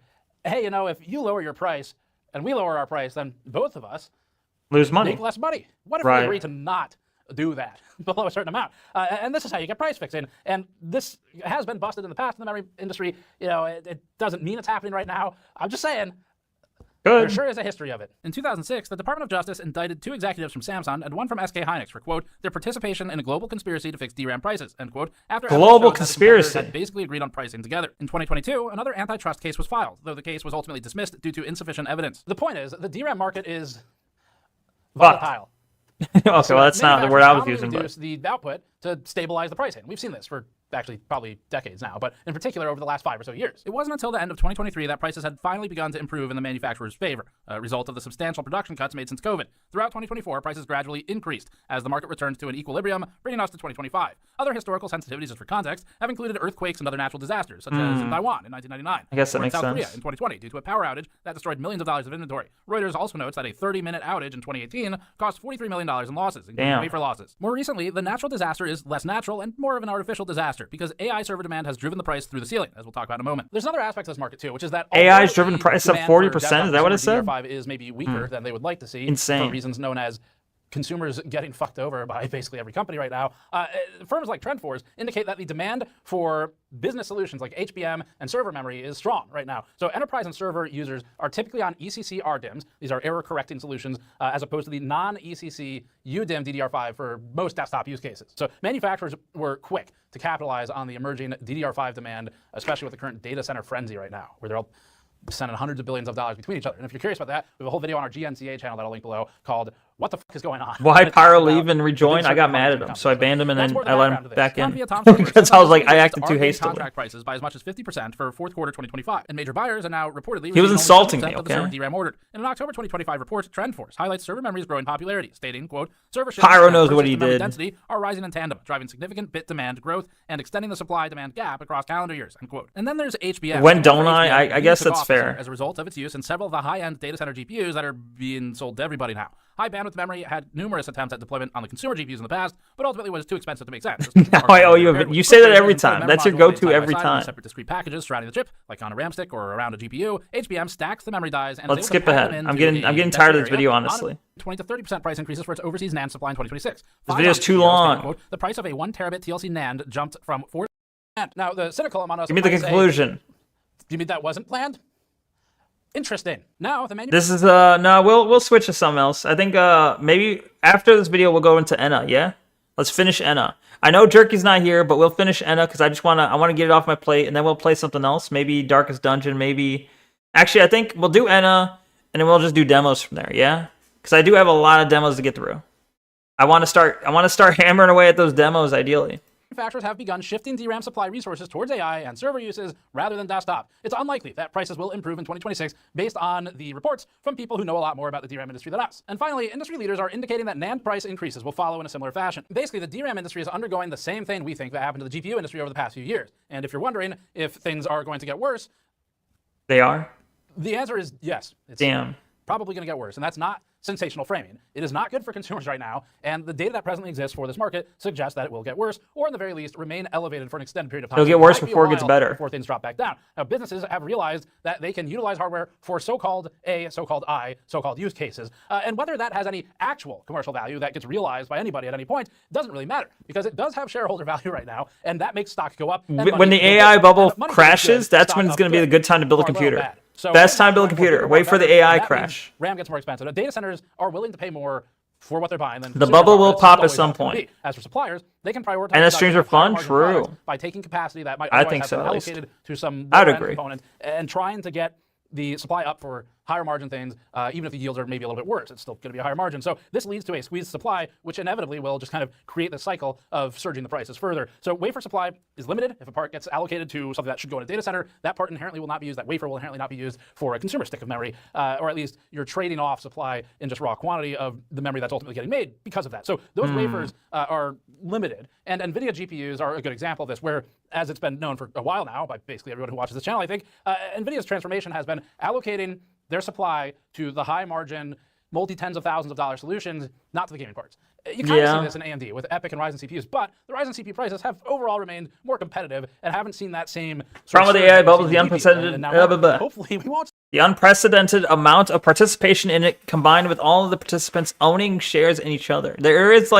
hey, if you lower your price and we lower our price, then both of us lose money. Make less money. What if we agree to not do that below a certain amount? And this is how you get price fixing. And this has been busted in the past in the memory industry. It doesn't mean it's happening right now. I'm just saying. There sure is a history of it. In 2006, the Department of Justice indicted 2 executives from Samsung and 1 from SK Hynix for, quote, their participation in a global conspiracy to fix DRAM prices, end quote, after global conspiracy had basically agreed on pricing together. In 2022, another antitrust case was filed, though the case was ultimately dismissed due to insufficient evidence. The point is, the DRAM market is volatile. Okay, well, that's not the word I was using. Reduce the output to stabilize the pricing. We've seen this for actually probably decades now, but in particular over the last 5 or so years. It wasn't until the end of 2023 that prices had finally begun to improve in the manufacturer's favor, a result of the substantial production cuts made since COVID. Throughout 2024, prices gradually increased as the market returned to an equilibrium, bringing us to 2025. Other historical sensitivities, just for context, have included earthquakes and other natural disasters, such as in Taiwan in 1999, I guess that or in makes South sense. Korea in 2020 due to a power outage that destroyed millions of dollars of inventory. Reuters also notes that a 30-minute outage in 2018 cost $43 million in losses, including wafer losses. More recently, the natural disaster is less natural and more of an artificial disaster because AI server demand has driven the price through the ceiling, as we'll talk about in a moment. There's another aspect of this market too, which is that AI has driven the price up 40%. Is that what it said? DDR5 is maybe weaker than they would like to see. Insane. For reasons known as consumers getting fucked over by basically every company right now. Firms like TrendForce indicate that the demand for business solutions like HBM and server memory is strong right now. So enterprise and server users are typically on ECC RDIMMs. These are error correcting solutions as opposed to the non-ECC UDIMM DDR5 for most desktop use cases. So manufacturers were quick to capitalize on the emerging DDR5 demand, especially with the current data center frenzy right now, where they're all sending hundreds of billions of dollars between each other. And if you're curious about that, we have a whole video on our GNCA channel that I'll link below called what the fuck is going on? Why And it Pyro talks about leave and the rejoin? big I got circuit mad at companies him, so I banned him and That's then more the I let background him to back this. in Via Tom's numbers, because I was like, I companies acted are too raising hastily. contract prices by as much as 50% for fourth quarter 2025, and major buyers are now reportedly He was receiving only insulting 7% me, of the server okay? DRAM ordered. In an October 2025 report, TrendForce highlights server memory's growing popularity, stating, quote, server shipments Pyro and knows per what he system memory did. density are rising in tandem, driving significant bit demand growth and extending the supply-demand gap across calendar years, end quote. And then there's HBM. When don't HBM I really guess took that's off this year fair. as a result of its use in several of the high-end data center GPUs that are being sold to everybody now. High bandwidth memory had numerous attempts at deployment on the consumer GPUs in the past, but ultimately was too expensive to make sense. Now I owe you you say that every time. That's your go-to every time. Separate discrete packages surrounding the chip, like on a RAM stick or around a GPU. HBM stacks the memory dies and Let's is able to skip pack ahead. them I'm into getting a tired of this denser video, area. honestly. 20 to 30% price increases for its overseas NAND supply in 2026. This video's too long. The price of a 1 terabit TLC NAND jumped from 4. Now the cynical among us. Give me the might say, conclusion. you mean that wasn't planned? Interesting. Now the menu. This is no, we'll switch to something else. I think maybe after this video we'll go into Enna, yeah? Let's finish Enna. I know Jerky's not here, but we'll finish Enna because I wanna get it off my plate, and then we'll play something else. Maybe Darkest Dungeon, maybe actually I think we'll do Enna and then we'll just do demos from there, yeah? Because I do have a lot of demos to get through. I wanna start hammering away at those demos ideally. Manufacturers have begun shifting DRAM supply resources towards AI and server uses rather than desktop. It's unlikely that prices will improve in 2026 based on the reports from people who know a lot more about the DRAM industry than us. And finally, industry leaders are indicating that NAND price increases will follow in a similar fashion. Basically, the DRAM industry is undergoing the same thing we think that happened to the GPU industry over the past few years. And if you're wondering if things are going to get worse, they are? The answer is yes. It's Damn. probably going to get worse. And that's not sensational framing. It is not good for consumers right now, and the data that presently exists for this market suggests that it will get worse, or in the very least, remain elevated for an extended period of time. It'll get worse before it gets better. Before things drop back down. Now, businesses have realized that they can utilize hardware for so-called A, so-called I, so-called use cases, and whether that has any actual commercial value that gets realized by anybody at any point doesn't really matter, because it does have shareholder value right now, and that makes stock go up. When the AI bubble crashes, that's when it's going to be a good time to build a computer. So best time to build a computer. Wait for the AI crash. RAM gets more expensive. Now, data centers are willing to pay more for what they're buying than the bubble will pop at some point. As for suppliers, they can prioritize. And the streams are fun. True. By taking capacity that might I think have so, been at least. allocated to some I'd agree. component and trying to get the supply up for higher margin things, even if the yields are maybe a little bit worse, it's still going to be a higher margin. So this leads to a squeezed supply, which inevitably will just kind of create the cycle of surging the prices further. So wafer supply is limited. If a part gets allocated to something that should go in a data center, that part inherently will not be used. That wafer will inherently not be used for a consumer stick of memory, or at least you're trading off supply in just raw quantity of the memory that's ultimately getting made because of that. So those wafers are limited, and NVIDIA GPUs are a good example of this, where, as it's been known for a while now by basically everyone who watches this channel, I think, NVIDIA's transformation has been allocating their supply to the high margin, multi-tens of thousands of dollar solutions, not to the gaming parts. You kind of see this in AMD with EPYC and Ryzen CPUs, but the Ryzen CPU prices have overall remained more competitive and haven't seen that same problem with the AI bubble is the unprecedented hopefully we won't. The unprecedented amount of participation in it, combined with all of the participants owning shares in each other. There's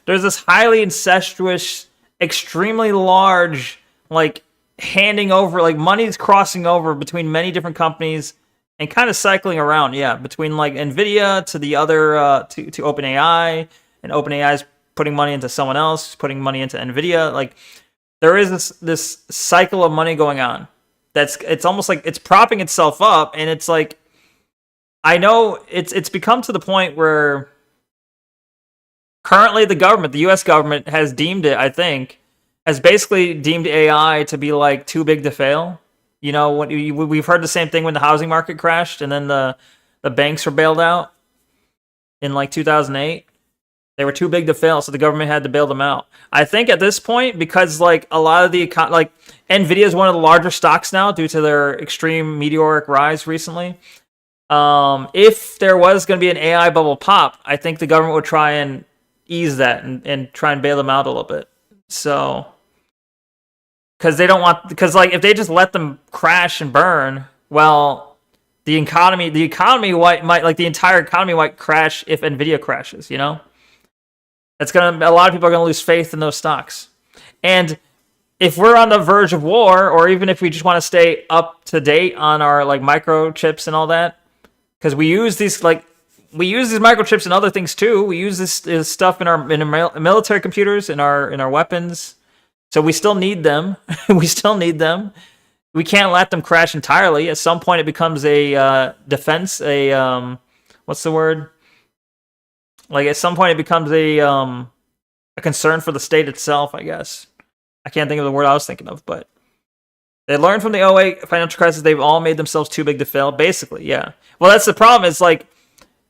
this highly incestuous, extremely large, handing over, money's crossing over between many different companies and kind of cycling around, between NVIDIA to the other, to OpenAI, and OpenAI's putting money into someone else, putting money into NVIDIA. There is this cycle of money going on. It's almost like it's propping itself up, and it's I know it's become to the point where currently the U.S. government has deemed it, I think, has basically deemed AI to be too big to fail. You know, we've heard the same thing when the housing market crashed and then the banks were bailed out in 2008. They were too big to fail, so the government had to bail them out. I think at this point, because a lot of the NVIDIA is one of the larger stocks now due to their extreme meteoric rise recently. If there was going to be an AI bubble pop, I think the government would try and ease that and try and bail them out a little bit. So, because they don't want, if they just let them crash and burn, well, the economy might the entire economy might crash if NVIDIA crashes. You know, a lot of people are gonna lose faith in those stocks. And if we're on the verge of war, or even if we just want to stay up to date on our microchips and all that, because we use these microchips and other things too. We use this stuff in our military computers, in our weapons. So we still need them. We still need them. We can't let them crash entirely. At some point, it becomes a defense. What's the word? Like at some point, it becomes a concern for the state itself. I guess I can't think of the word I was thinking of, but they learned from the '08 financial crisis. They've all made themselves too big to fail. Basically, yeah. Well, that's the problem. It's like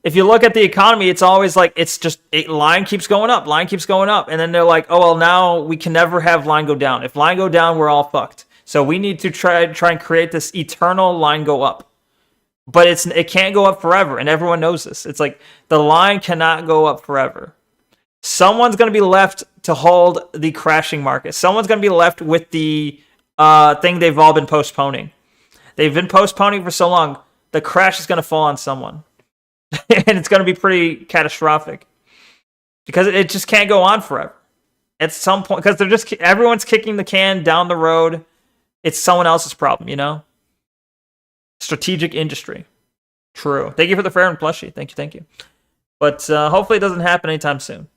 if you look at the economy, it's always like it's just line keeps going up, and then they're like, oh well, now we can never have line go down. If line go down, we're all fucked. So we need to try and create this eternal line go up. But it can't go up forever, and everyone knows this. It's like the line cannot go up forever. Someone's going to be left to hold the crashing market. Someone's going to be left with the thing they've all been postponing. They've been postponing for so long. The crash is going to fall on someone, and it's going to be pretty catastrophic because it just can't go on forever. At some point, because everyone's kicking the can down the road. It's someone else's problem, you know. Strategic industry. True. Thank you for the fair and plushie. Thank you. But hopefully it doesn't happen anytime soon.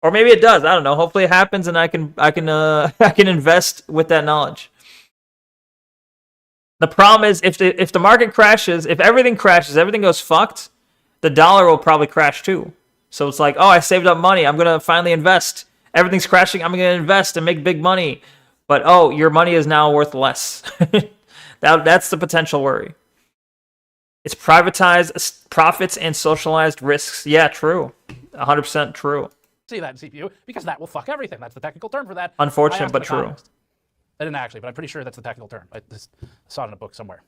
Or maybe it does. I don't know. Hopefully it happens and I can invest with that knowledge. The problem is if the market crashes, if everything crashes, everything goes fucked, the dollar will probably crash too. So it's like, oh, I saved up money. I'm going to finally invest. Everything's crashing. I'm going to invest and make big money. But oh, your money is now worth less. That's the potential worry. It's privatized profits and socialized risks. Yeah, true. 100% true. See that in CPU because that will fuck everything. That's the technical term for that. Unfortunate, but true. I didn't actually, but I'm pretty sure that's the technical term. I just saw it in a book somewhere.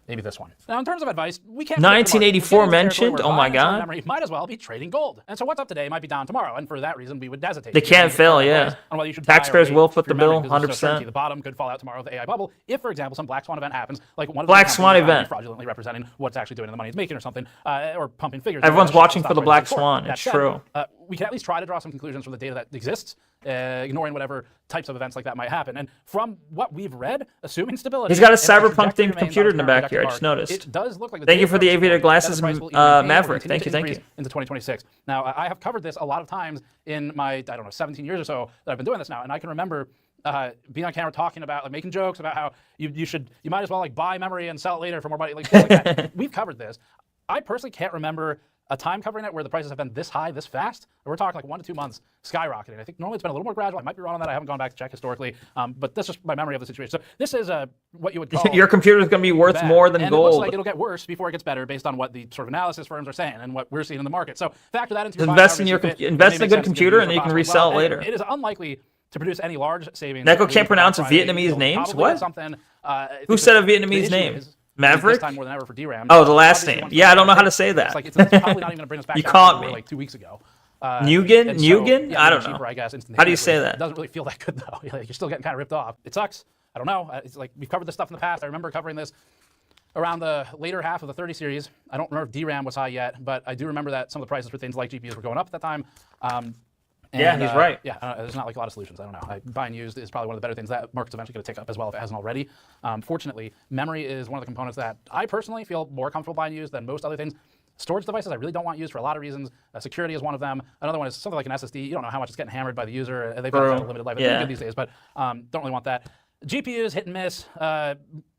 Maybe this one. Now, in terms of advice, we can't. 1984 mentioned. Oh my god. Memory might as well be trading gold. And so what's up today might be down tomorrow, and for that reason, we would hesitate. They can't fail, yeah. Taxpayers will foot the bill, 100%. The bottom could fall out tomorrow with the AI bubble. If, for example, some black swan event happens, like one of Black Swan event fraudulently representing what's actually doing the money it's making or something, or pumping figures. Everyone's watching for the Black Swan. It's true. We can at least try to draw some conclusions from the data that exists, ignoring whatever types of events like that might happen. And from what we've read, assuming stability. He's got a cyberpunk themed computer in the back here. I just noticed. It does look like thank you for the aviator glasses, Maverick. Thank you. Into 2026. Now, I have covered this a lot of times in my, I don't know, 17 years or so that I've been doing this now, and I can remember being on camera talking about, like, making jokes about how you might as well like buy memory and sell it later for more money, like that. We've covered this. I personally can't remember a time covering it where the prices have been this high, this fast. We're talking like 1 to 2 months skyrocketing. I think normally it's been a little more gradual. I might be wrong on that. I haven't gone back to check historically, but that's just my memory of the situation. So this is what you would call your computer is going to be worth more than and gold. It looks like it'll get worse before it gets better, based on what the sort of analysis firms are saying and what we're seeing in the market. So factor that into your invest in a good computer, and you can resell it later. It is unlikely to produce any large savings. Neko can't pronounce Vietnamese names. What? Who said a Vietnamese name? Maverick? This time more than ever for DRAM. Oh, the last name. Yeah, I don't know how to say that. It's probably not even going to bring us back. You caught me. Like 2 weeks ago. Nugan? Nugan? I don't know. Cheaper, I guess, how do you say that? It doesn't really feel that good though. You're still getting kind of ripped off. It sucks. I don't know. It's like we've covered this stuff in the past. I remember covering this around the later half of the 30 series. I don't remember if DRAM was high yet, but I do remember that some of the prices for things like GPUs were going up at that time. Yeah, he's right. Yeah, there's not like a lot of solutions. I don't know. Buying used is probably one of the better things. That market's eventually going to take up as well if it hasn't already. Fortunately, memory is one of the components that I personally feel more comfortable buying used than most other things. Storage devices I really don't want used for a lot of reasons. Security is one of them. Another one is something like an SSD. You don't know how much it's getting hammered by the user. They've got a limited life. It's really good these days, but don't really want that. GPUs, hit and miss.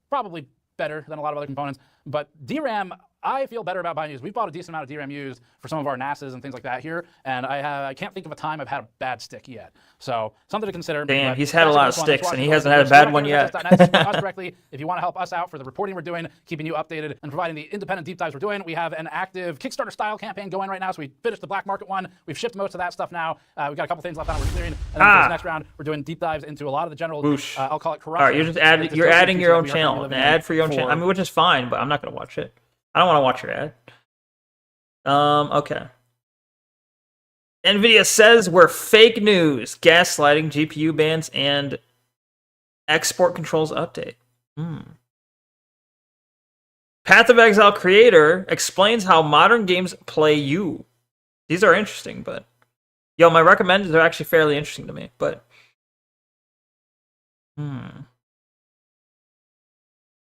Probably better than a lot of other components. But DRAM, I feel better about buying used. We've bought a decent amount of DRAM used for some of our NASs and things like that here, and I can't think of a time I've had a bad stick yet. So something to consider. Damn, he's had a lot of sticks, and he hasn't had a bad one yet. Us directly, if you want to help us out for the reporting we're doing, keeping you updated, and providing the independent deep dives we're doing, we have an active Kickstarter-style campaign going right now. So we finished the black market one. We've shipped most of that stuff now. We've got a couple things left on. We're clearing, and then for this next round, we're doing deep dives into a lot of the general. I'll call it corruption. All right, you're just adding your own channel, an ad for your own channel. I mean, which is fine, but I'm not going to watch it. I don't want to watch your ad. Okay. NVIDIA says we're fake news, gaslighting, GPU bans, and export controls update. Path of Exile creator explains how modern games play you. These are interesting, but yo, my recommendeds are actually fairly interesting to me, but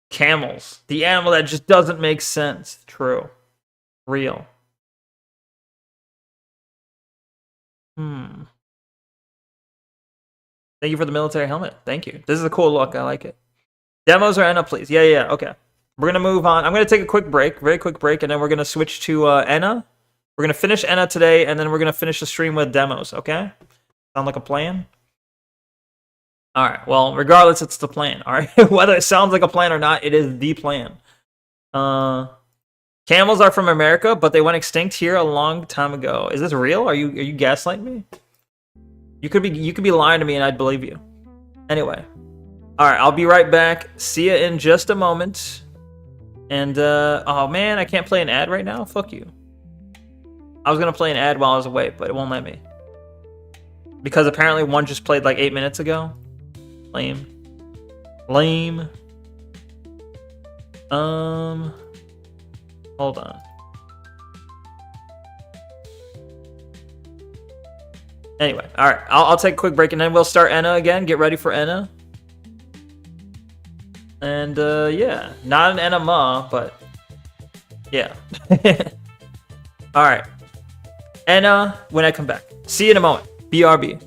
camels, the animal that just doesn't make sense. True. Real. Thank you for the military helmet. Thank you. This is a cool look. I like it. Demos are Enna, please. Yeah. Okay. We're going to move on. I'm going to take a quick break, very quick break, and then we're going to switch to Enna. We're gonna finish Enna today, and then we're gonna finish the stream with demos. Okay? Sound like a plan? All right. Well, regardless, it's the plan. All right. Whether it sounds like a plan or not, it is the plan. Camels are from America, but they went extinct here a long time ago. Is this real? Are you gaslighting me? You could be lying to me, and I'd believe you. Anyway. All right. I'll be right back. See you in just a moment. And oh man, I can't play an ad right now. Fuck you. I was gonna play an ad while I was away, but it won't let me because apparently one just played like 8 minutes ago. Lame. Hold on. Anyway, all right. I'll take a quick break and then we'll start Enna again. Get ready for Enna. And yeah, not an enema, but yeah. All right. Enna when I come back. See you in a moment. BRB.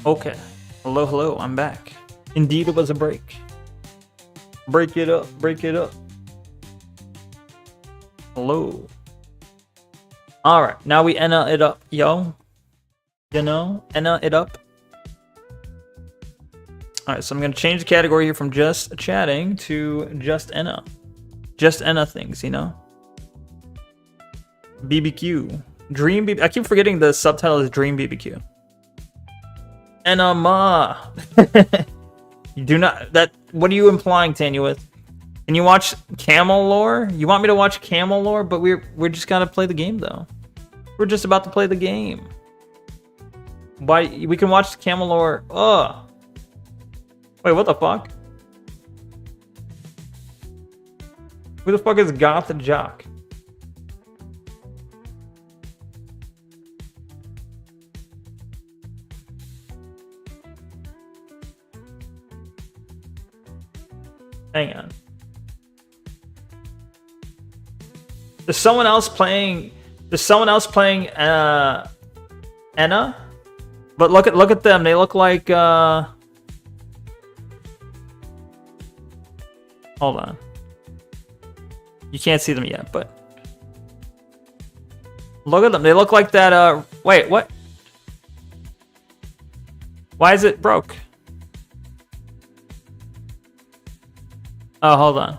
Okay. Hello, hello. I'm back. Indeed, it was a break. Break it up. Break it up. Hello. All right. Now we enna it up, yo. You know, enna it up. All right. So I'm gonna change the category here from just chatting to just enna. Just enna things, you know. BBQ. Dream BBQ. I keep forgetting the subtitle is Dream BBQ. Enema. You do not. That. What are you implying, Tanuith? Can you watch Camel Lore? You want me to watch Camel Lore? But we're just gotta play the game though. We're just about to play the game. Why? We can watch Camel Lore. Ugh. Wait, what the fuck? Who the fuck is Goth Jock? Hang on. There's someone else playing. There's someone else playing Enna. But look at them. They look like hold on. You can't see them yet, but look at them. They look like that wait, what? Why is it broke? Oh, hold on.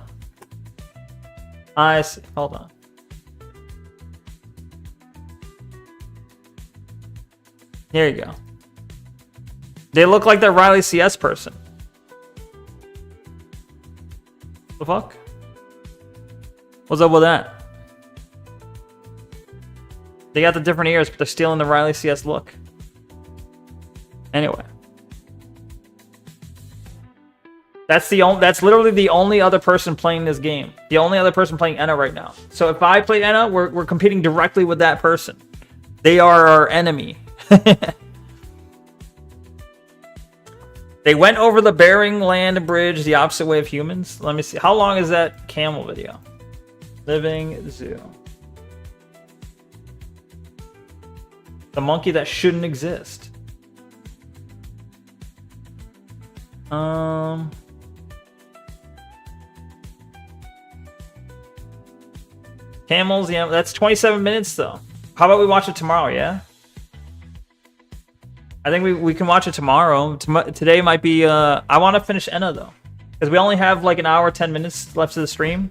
I see. Hold on. Here you go. They look like that Riley CS person. The fuck? What's up with that? They got the different ears, but they're stealing the Riley CS look. Anyway. That's literally the only other person playing this game. The only other person playing Enna right now. So if I play Enna, we're competing directly with that person. They are our enemy. They went over the Bering Land Bridge the opposite way of humans. Let me see. How long is that camel video? Living Zoo. The monkey that shouldn't exist. Camels, yeah, that's 27 minutes though. How about we watch it tomorrow, yeah? I think we can watch it tomorrow. Today might be, I want to finish Enna though. Because we only have like an hour, 10 minutes left of the stream.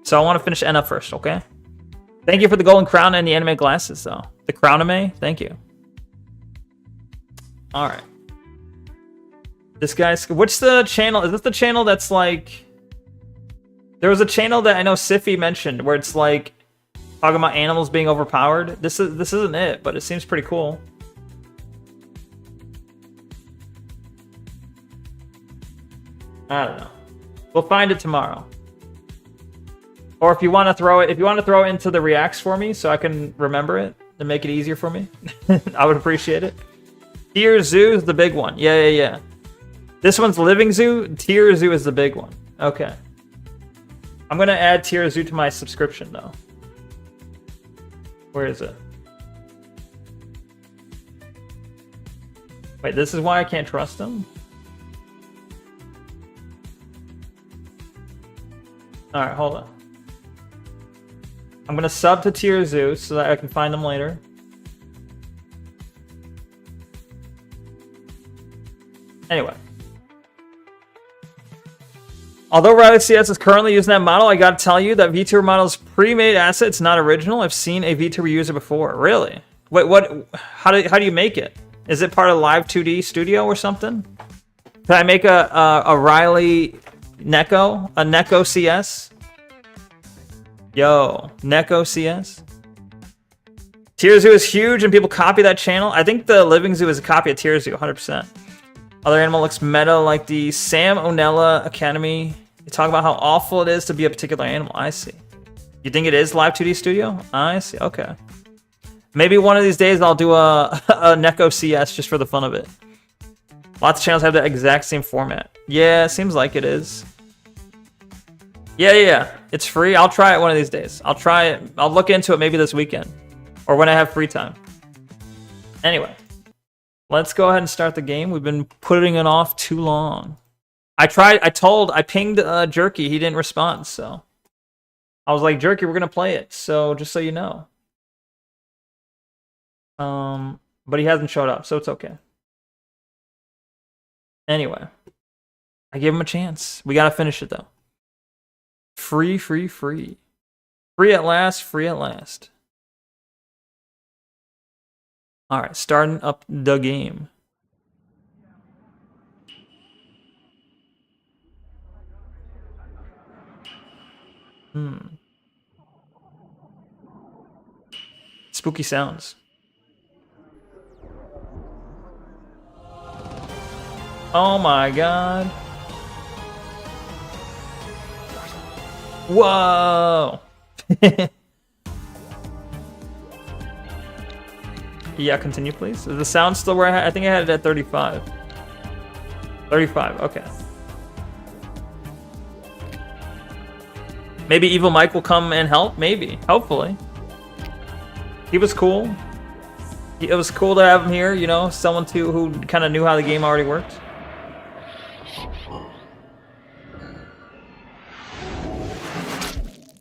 So I want to finish Enna first, okay? Thank you for the golden crown and the anime glasses though. The crown anime, thank you. Alright. This guy's, what's the channel? Is this the channel that's like... There was a channel that I know Siffy mentioned where it's like talking about animals being overpowered. This isn't it, but it seems pretty cool. I don't know. We'll find it tomorrow. Or if you want to throw it, into the reacts for me so I can remember it and make it easier for me, I would appreciate it. Tier Zoo is the big one. Yeah. This one's Living Zoo. Tier Zoo is the big one. Okay. I'm going to add Tier Zoo to my subscription, though. Where is it? Wait, this is why I can't trust them? Alright, hold on. I'm going to sub to Tier Zoo so that I can find them later. Anyway. Although Riley CS is currently using that model, I gotta tell you that VTuber model is pre-made asset. It's not original. I've seen a VTuber user before. Really? Wait, what? How do you make it? Is it part of Live 2D Studio or something? Can I make a Riley Neko? A Neko CS? Yo, Neko CS? Tier Zoo is huge and people copy that channel. I think the Living Zoo is a copy of Tier Zoo, 100%. Other animal looks meta like the Sam Onella Academy. You talk about how awful it is to be a particular animal. I see. You think it is Live 2D Studio? I see. Okay. Maybe one of these days I'll do a Neko CS just for the fun of it. Lots of channels have the exact same format. Yeah, seems like it is. Yeah. It's free. I'll try it one of these days. I'll try it. I'll look into it maybe this weekend. Or when I have free time. Anyway. Let's go ahead and start the game. We've been putting it off too long. I pinged Jerky. He didn't respond, so. I was like, Jerky, we're going to play it. So, just so you know. But he hasn't showed up, so it's okay. Anyway. I gave him a chance. We got to finish it, though. Free, free, free. Free at last, free at last. Alright, starting up the game. Spooky sounds. Oh my god. Whoa! Yeah, continue please. Is the sound still where I think I had it at 35. 35, okay. Maybe Evil Mike will come and help? Maybe. Hopefully. He was cool. It was cool to have him here, you know, someone who kind of knew how the game already worked.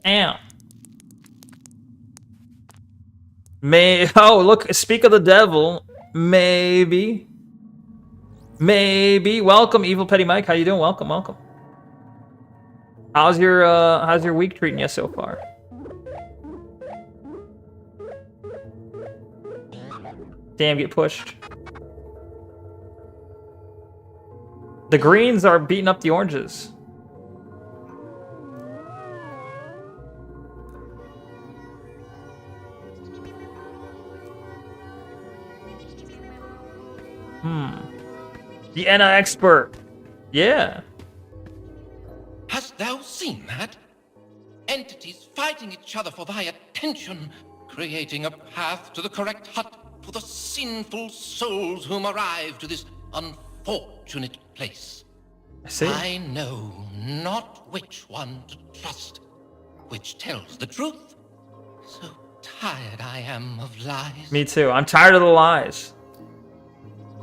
Ow. Oh, look, speak of the devil. Maybe. Welcome, Evil Petty Mike. How you doing? Welcome, welcome. How's your week treating you so far? Damn, get pushed. The greens are beating up the oranges. The Enna expert. Yeah. Hast thou seen that? Entities fighting each other for thy attention, creating a path to the correct hut for the sinful souls whom arrive to this unfortunate place. I see. I know not which one to trust, which tells the truth. So tired I am of lies. Me too. I'm tired of the lies.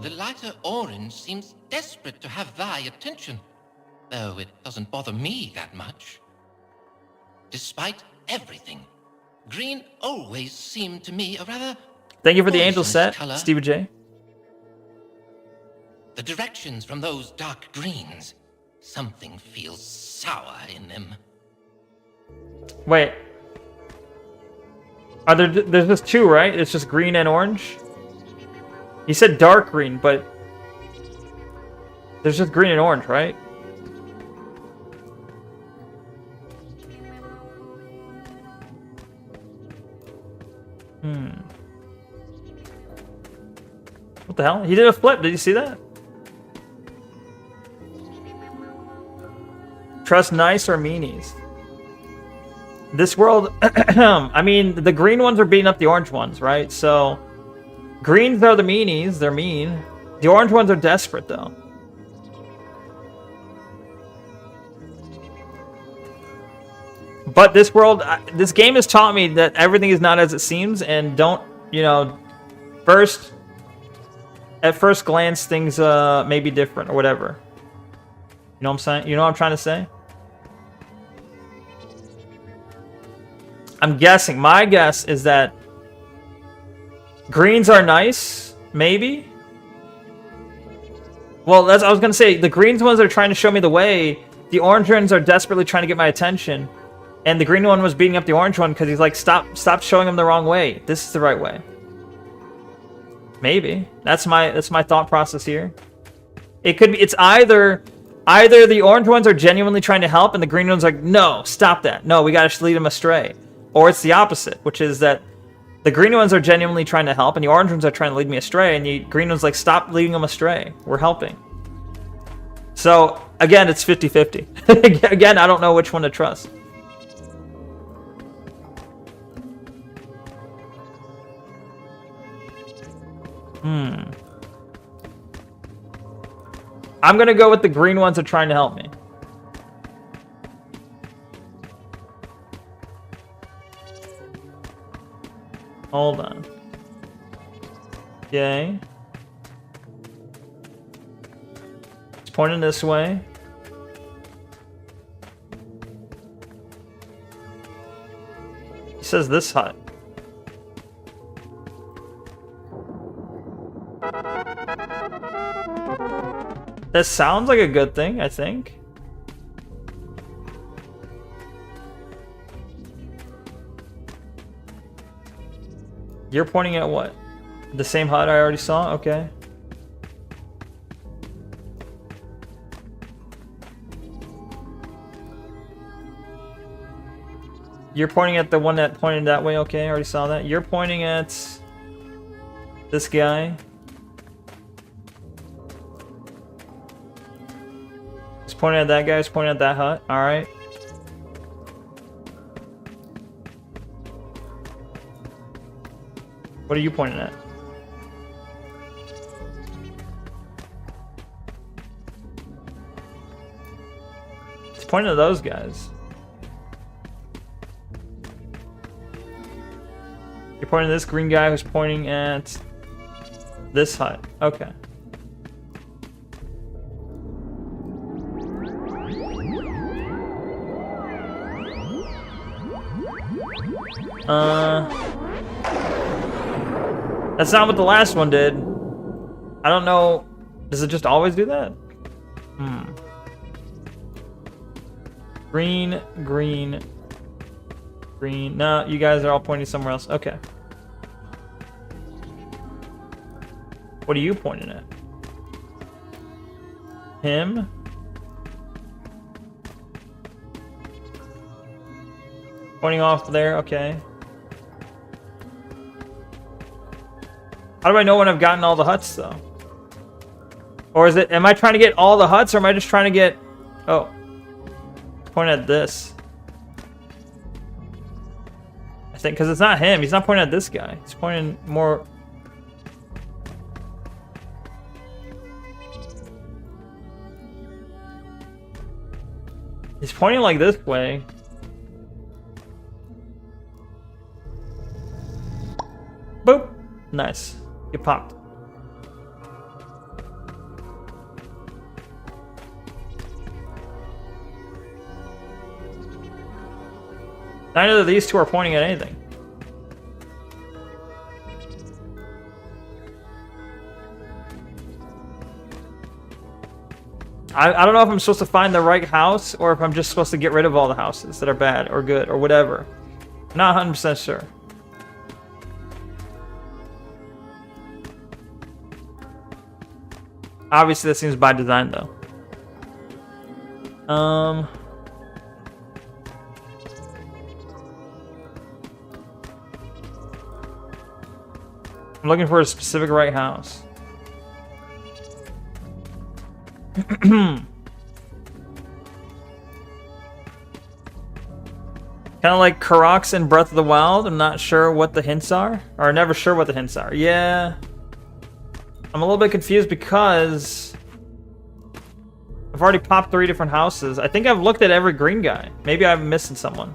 The lighter orange seems desperate to have thy attention, though it doesn't bother me that much. Despite everything, green always seemed to me a rather Thank you for the angel poisonous set, color. Stevie J. The directions from those dark greens, something feels sour in them. Wait. There's just two, right? It's just green and orange? He said dark green, but there's just green and orange, right? What the hell? He did a flip. Did you see that? Trust nice or meanies? This world, I mean, the green ones are beating up the orange ones, right? So, greens are the meanies. They're mean. The orange ones are desperate, though. But this world, this game has taught me that everything is not as it seems, and don't, you know, at first glance, things may be different or whatever. You know what I'm saying? You know what I'm trying to say? I'm guessing. My guess is that greens are nice, maybe. Well, I was gonna say the greens ones are trying to show me the way. The orange ones are desperately trying to get my attention, and the green one was beating up the orange one because he's like, stop showing him the wrong way. This is the right way. Maybe that's my thought process here. It could be. It's either the orange ones are genuinely trying to help, and the green ones are like, no, stop that. No, we gotta lead them astray. Or it's the opposite, which is that the green ones are genuinely trying to help, and the orange ones are trying to lead me astray, and the green ones like, stop leading them astray. We're helping. So, again, it's 50-50. Again, I don't know which one to trust. I'm gonna go with the green ones that are trying to help me. Hold on. Okay. pointing this way. He says this hut. That sounds like a good thing, I think. You're pointing at what? The same hut I already saw? Okay. You're pointing at the one that pointed that way? Okay, I already saw that. You're pointing at this guy. He's pointing at that guy. He's pointing at that hut. Alright. What are you pointing at? He's pointing at those guys. You're pointing at this green guy who's pointing at this hut. Okay. That's not what the last one did. I don't know. Does it just always do that? Green, green, green. No, you guys are all pointing somewhere else. Okay. What are you pointing at? Him? Pointing off there, okay. How do I know when I've gotten all the huts, though? Or is it, am I trying to get all the huts, or am I just trying to get... Oh. Point at this. I think, because it's not him. He's not pointing at this guy. He's pointing more... He's pointing like this way. Boop. Nice. Get popped. Neither of these two are pointing at anything. I don't know if I'm supposed to find the right house or if I'm just supposed to get rid of all the houses that are bad or good or whatever. I'm not 100% sure. Obviously, that seems by design, though. I'm looking for a specific right house. Kind of like Karox in Breath of the Wild. I'm not sure what the hints are. Or never sure what the hints are. Yeah. I'm a little bit confused because I've already popped 3 different houses. I think I've looked at every green guy. Maybe I'm missing someone.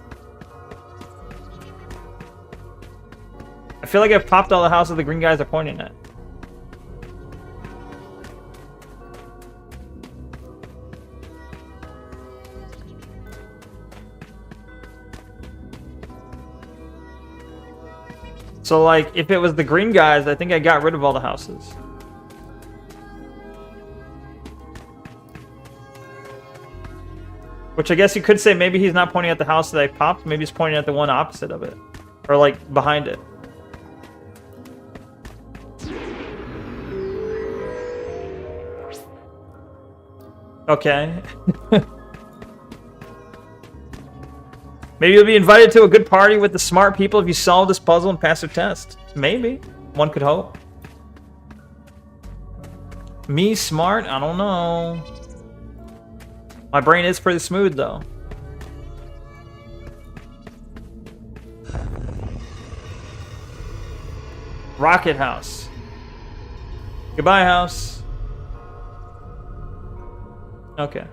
I feel like I've popped all the houses the green guys are pointing at. So, like, if it was the green guys, I think I got rid of all the houses. Which I guess you could say maybe he's not pointing at the house that I popped. Maybe he's pointing at the one opposite of it. Or, like, behind it. Okay. Maybe you'll be invited to a good party with the smart people if you solve this puzzle and pass your test. Maybe. One could hope. Me smart? I don't know. My brain is pretty smooth, though. Rocket house. Goodbye, house. Okay.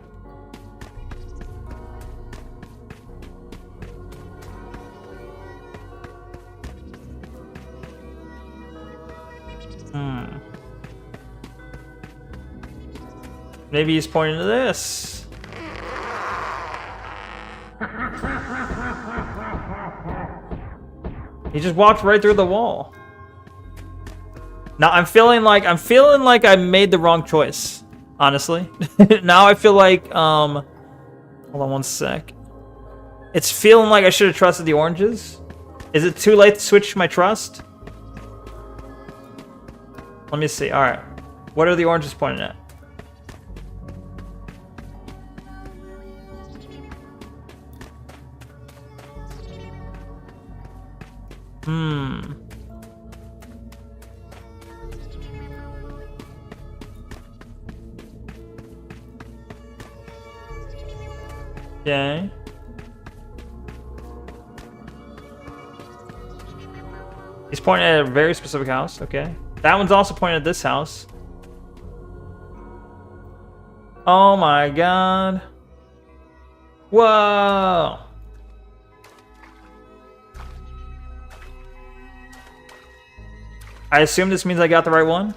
Maybe he's pointing to this. He just walked right through the wall. Now I'm feeling like I made the wrong choice, honestly. Now I feel like hold on one sec. It's feeling like I should have trusted the oranges. Is it too late to switch my trust? Let me see. All right. What are the oranges pointing at? Okay. He's pointing at a very specific house. Okay. That one's also pointing at this house. Oh my god. Whoa. I assume this means I got the right one.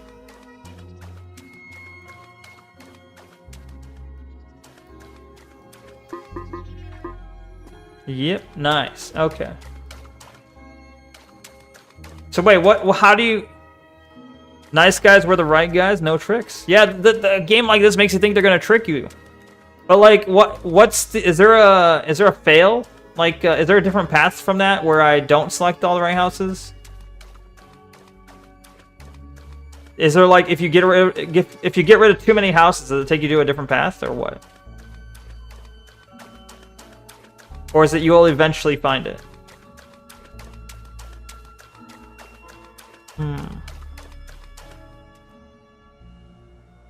Yep, nice. Okay. So wait, what? How do you? Nice guys were the right guys, no tricks. Yeah, the game like this makes you think they're gonna trick you. But like, what's the? Is there a fail? Like, is there a different path from that where I don't select all the right houses? Is there like if you get rid of too many houses, does it take you to a different path or what? Or is it you will eventually find it?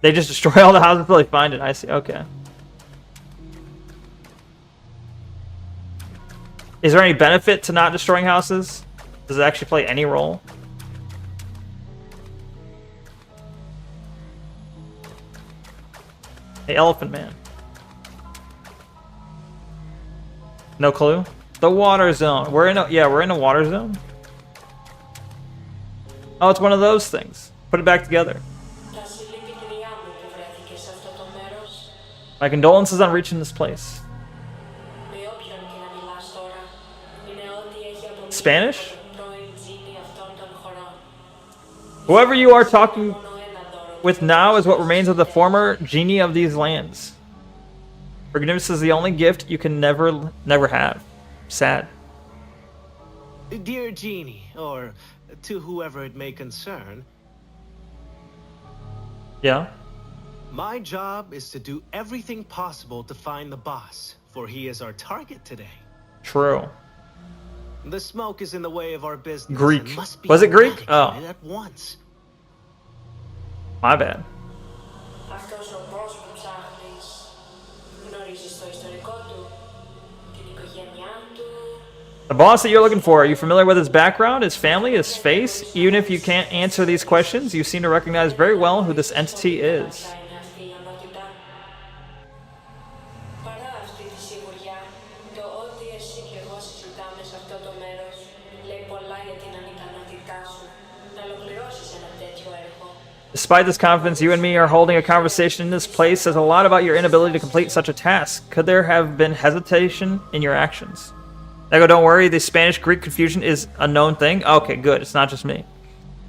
They just destroy all the houses until they find it. I see. Okay. Is there any benefit to not destroying houses? Does it actually play any role? Hey, Elephant Man. No clue? The water zone. We're in a water zone. Oh, it's one of those things. Put it back together. My condolences on reaching this place. Spanish? Whoever you are talking with now is what remains of the former genie of these lands. Forgiveness is the only gift you can never have. Sad. Dear genie, or to whoever it may concern. Yeah? My job is to do everything possible to find the boss, for he is our target today. True. The smoke is in the way of our business. Greek. And must be Was it Greek? Oh. at once. My bad. The boss that you're looking for, are you familiar with his background, his family, his face? Even if you can't answer these questions, you seem to recognize very well who this entity is. Despite this confidence, you and me are holding a conversation in this place says a lot about your inability to complete such a task. Could there have been hesitation in your actions? Neko, don't worry, the Spanish-Greek confusion is a known thing. Okay, good, it's not just me.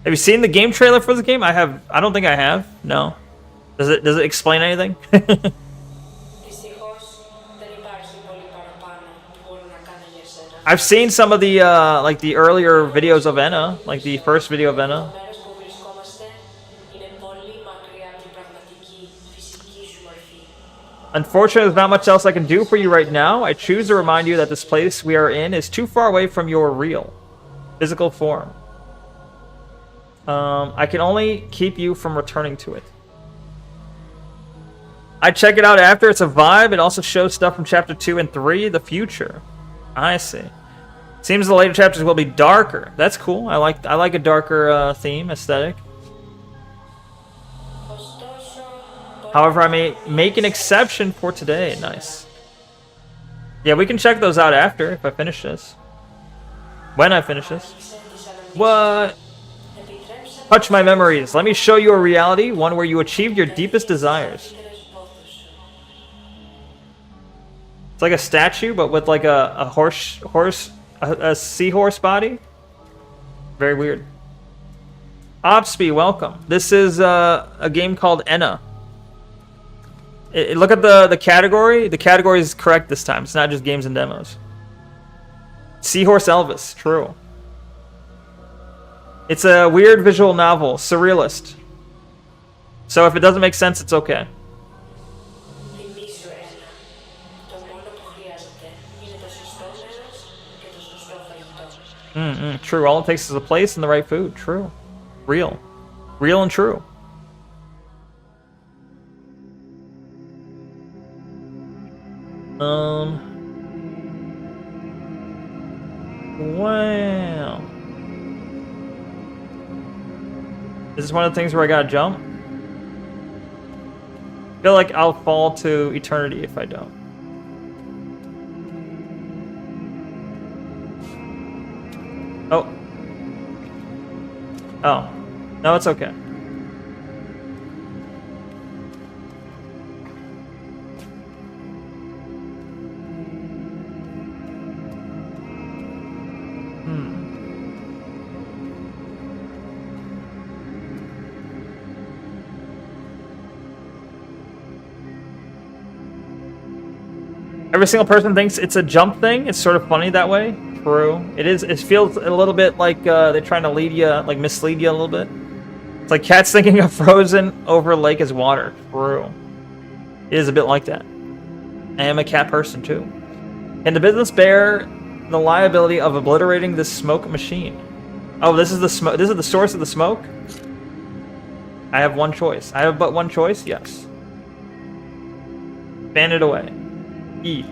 Have you seen the game trailer for this game? I don't think I have. No. Does it explain anything? I've seen some of the like the earlier videos of Enna, like the first video of Enna. Unfortunately, there's not much else I can do for you right now. I choose to remind you that this place we are in is too far away from your real physical form. I can only keep you from returning to it. I check it out after. It's a vibe. It also shows stuff from chapter 2 and 3, the future. I see. Seems the later chapters will be darker. That's cool. I like a darker theme aesthetic. However, I may make an exception for today. Nice. Yeah, we can check those out after if I finish this. When I finish this. What? Touch my memories. Let me show you a reality, one where you achieved your deepest desires. It's like a statue, but with like a seahorse body. Very weird. Obsby, welcome. This is a game called Enna. Look at the category. The category is correct this time. It's not just games and demos. Seahorse Elvis, true. It's a weird visual novel, surrealist. So if it doesn't make sense, it's okay. True. All it takes is a place and the right food. True. Real. Real and true. Wow. This is one of the things where I gotta jump. I feel like I'll fall to eternity if I don't. Oh. Oh. No, it's okay. Every single person thinks it's a jump thing. It's sort of funny that way. True. It is. It feels a little bit like they're trying to lead you, like mislead you a little bit. It's like cats thinking of frozen over a lake as water. True. It is a bit like that. I am a cat person too. Can the business bear the liability of obliterating this smoke machine? Oh, this is the smoke. This is the source of the smoke. I have one choice. I have but one choice. Yes. Fan it away. E.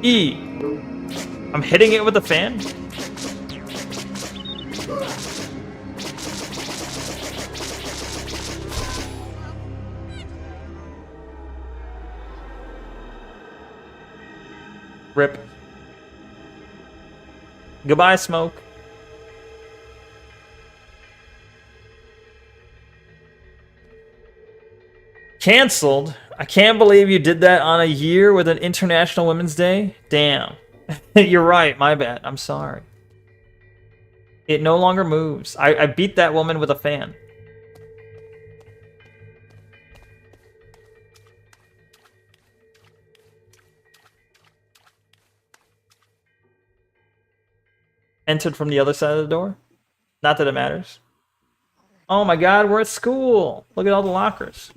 E. I'm hitting it with a fan. Rip. Goodbye, smoke. Cancelled? I can't believe you did that on a year with an International Women's Day. Damn. You're right, my bad. I'm sorry. It no longer moves. I beat that woman with a fan. Entered from the other side of the door? Not that it matters. Oh my god, we're at school. Look at all the lockers.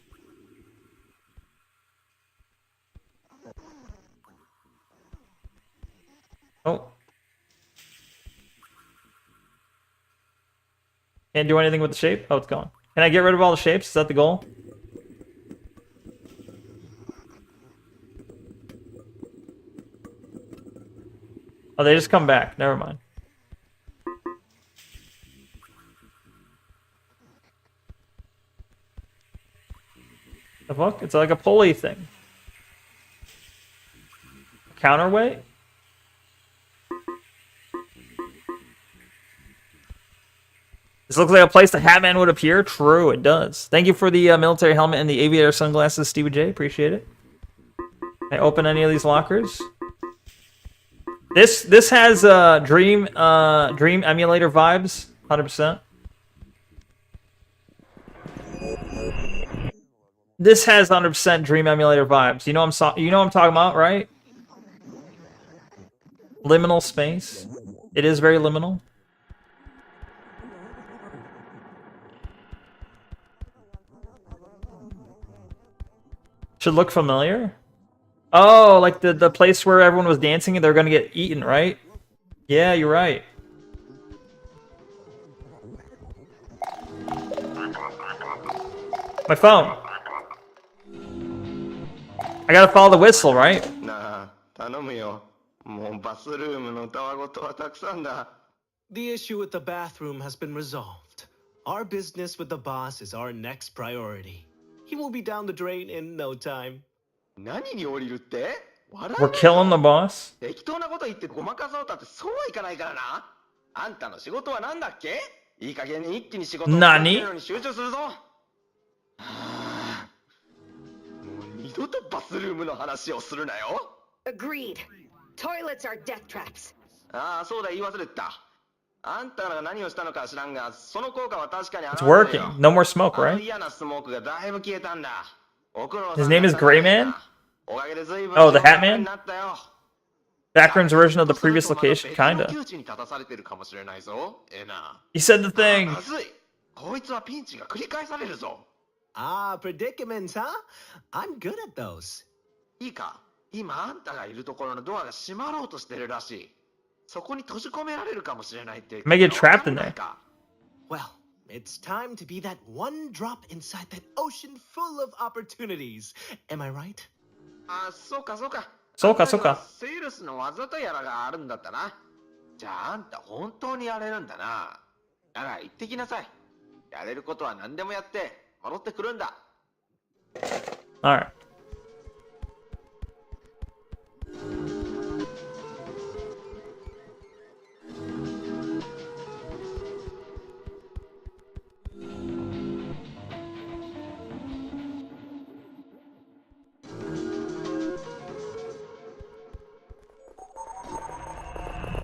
Oh. Can't do anything with the shape? Oh, it's gone. Can I get rid of all the shapes? Is that the goal? Oh, they just come back. Never mind. The fuck? It's like a pulley thing. Counterweight? This looks like a place the Hatman would appear. True, it does. Thank you for the military helmet and the aviator sunglasses, Stevie J. Appreciate it. Can I open any of these lockers? This has dream emulator vibes, 100%. This has 100% dream emulator vibes. You know what I'm talking about, right? Liminal space. It is very liminal. Should look familiar. Oh, like the place where everyone was dancing and they're gonna get eaten, right? Yeah, you're right. My phone. I gotta follow the whistle, right? The issue with the bathroom has been resolved. Our business with the boss is our next priority. He will be down the drain in no time. We're killing the boss. Nani? 二度とバスルームの話をするなよ。Agreed. Toilets are death traps. ああ、そうだ、言い忘れてた。あんたが何をしたのか知らんが、その効果は確かに It's working. No more smoke, あの right? 嫌なスモークがだいぶ消えたんだ。お苦労さ His ん name だ is った Gray ね。 Man? おかげで随分 Oh, the 幸せ Hat に Man? なったよ。 Backroom's version of the previous location, 別 kinda. の窮地に立たされてるかもしれないぞ。ええな。 He said the thing. まずい。こいつはピンチが繰り返されるぞ。Ah, predicaments, huh? I'm good at those. いいか、今あんたがいるところのドアが閉まろうとしてるらしい。そこに閉じ込められるかもしれないって。 May get trapped in there. Well, it's time to be that one drop inside that ocean full of opportunities. Am I right? あ、そうかそうか。そうかそうか。セールスの技とやらがあるんだったな。じゃああんた本当にやれるんだな。なら行ってきなさい。やれることは何でもやって戻ってくるんだ。Alright.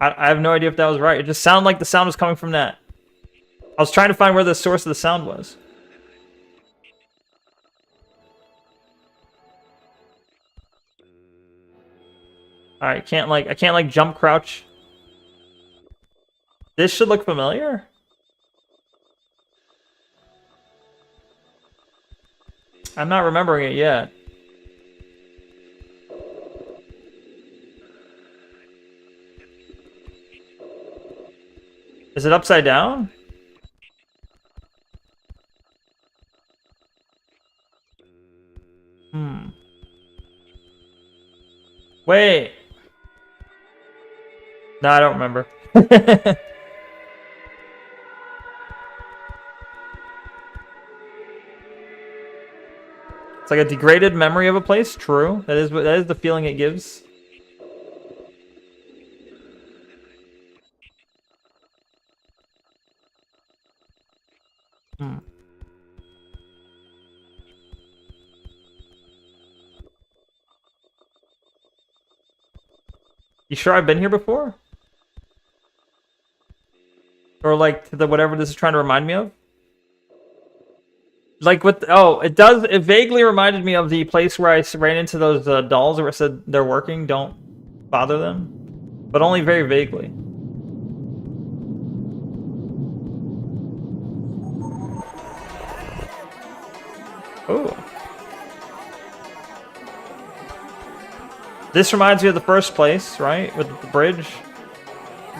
I have no idea if that was right. It just sounded like the sound was coming from that. I was trying to find where the source of the sound was. Alright, I can't like jump crouch. This should look familiar. I'm not remembering it yet. Is it upside down? Wait. No, I don't remember. It's like a degraded memory of a place. True. That is the feeling it gives. You sure I've been here before? Or like to the whatever this is trying to remind me of? Like with it vaguely reminded me of the place where I ran into those dolls where it said they're working, don't bother them. But only very vaguely. Oh. This reminds me of the first place, right? With the bridge.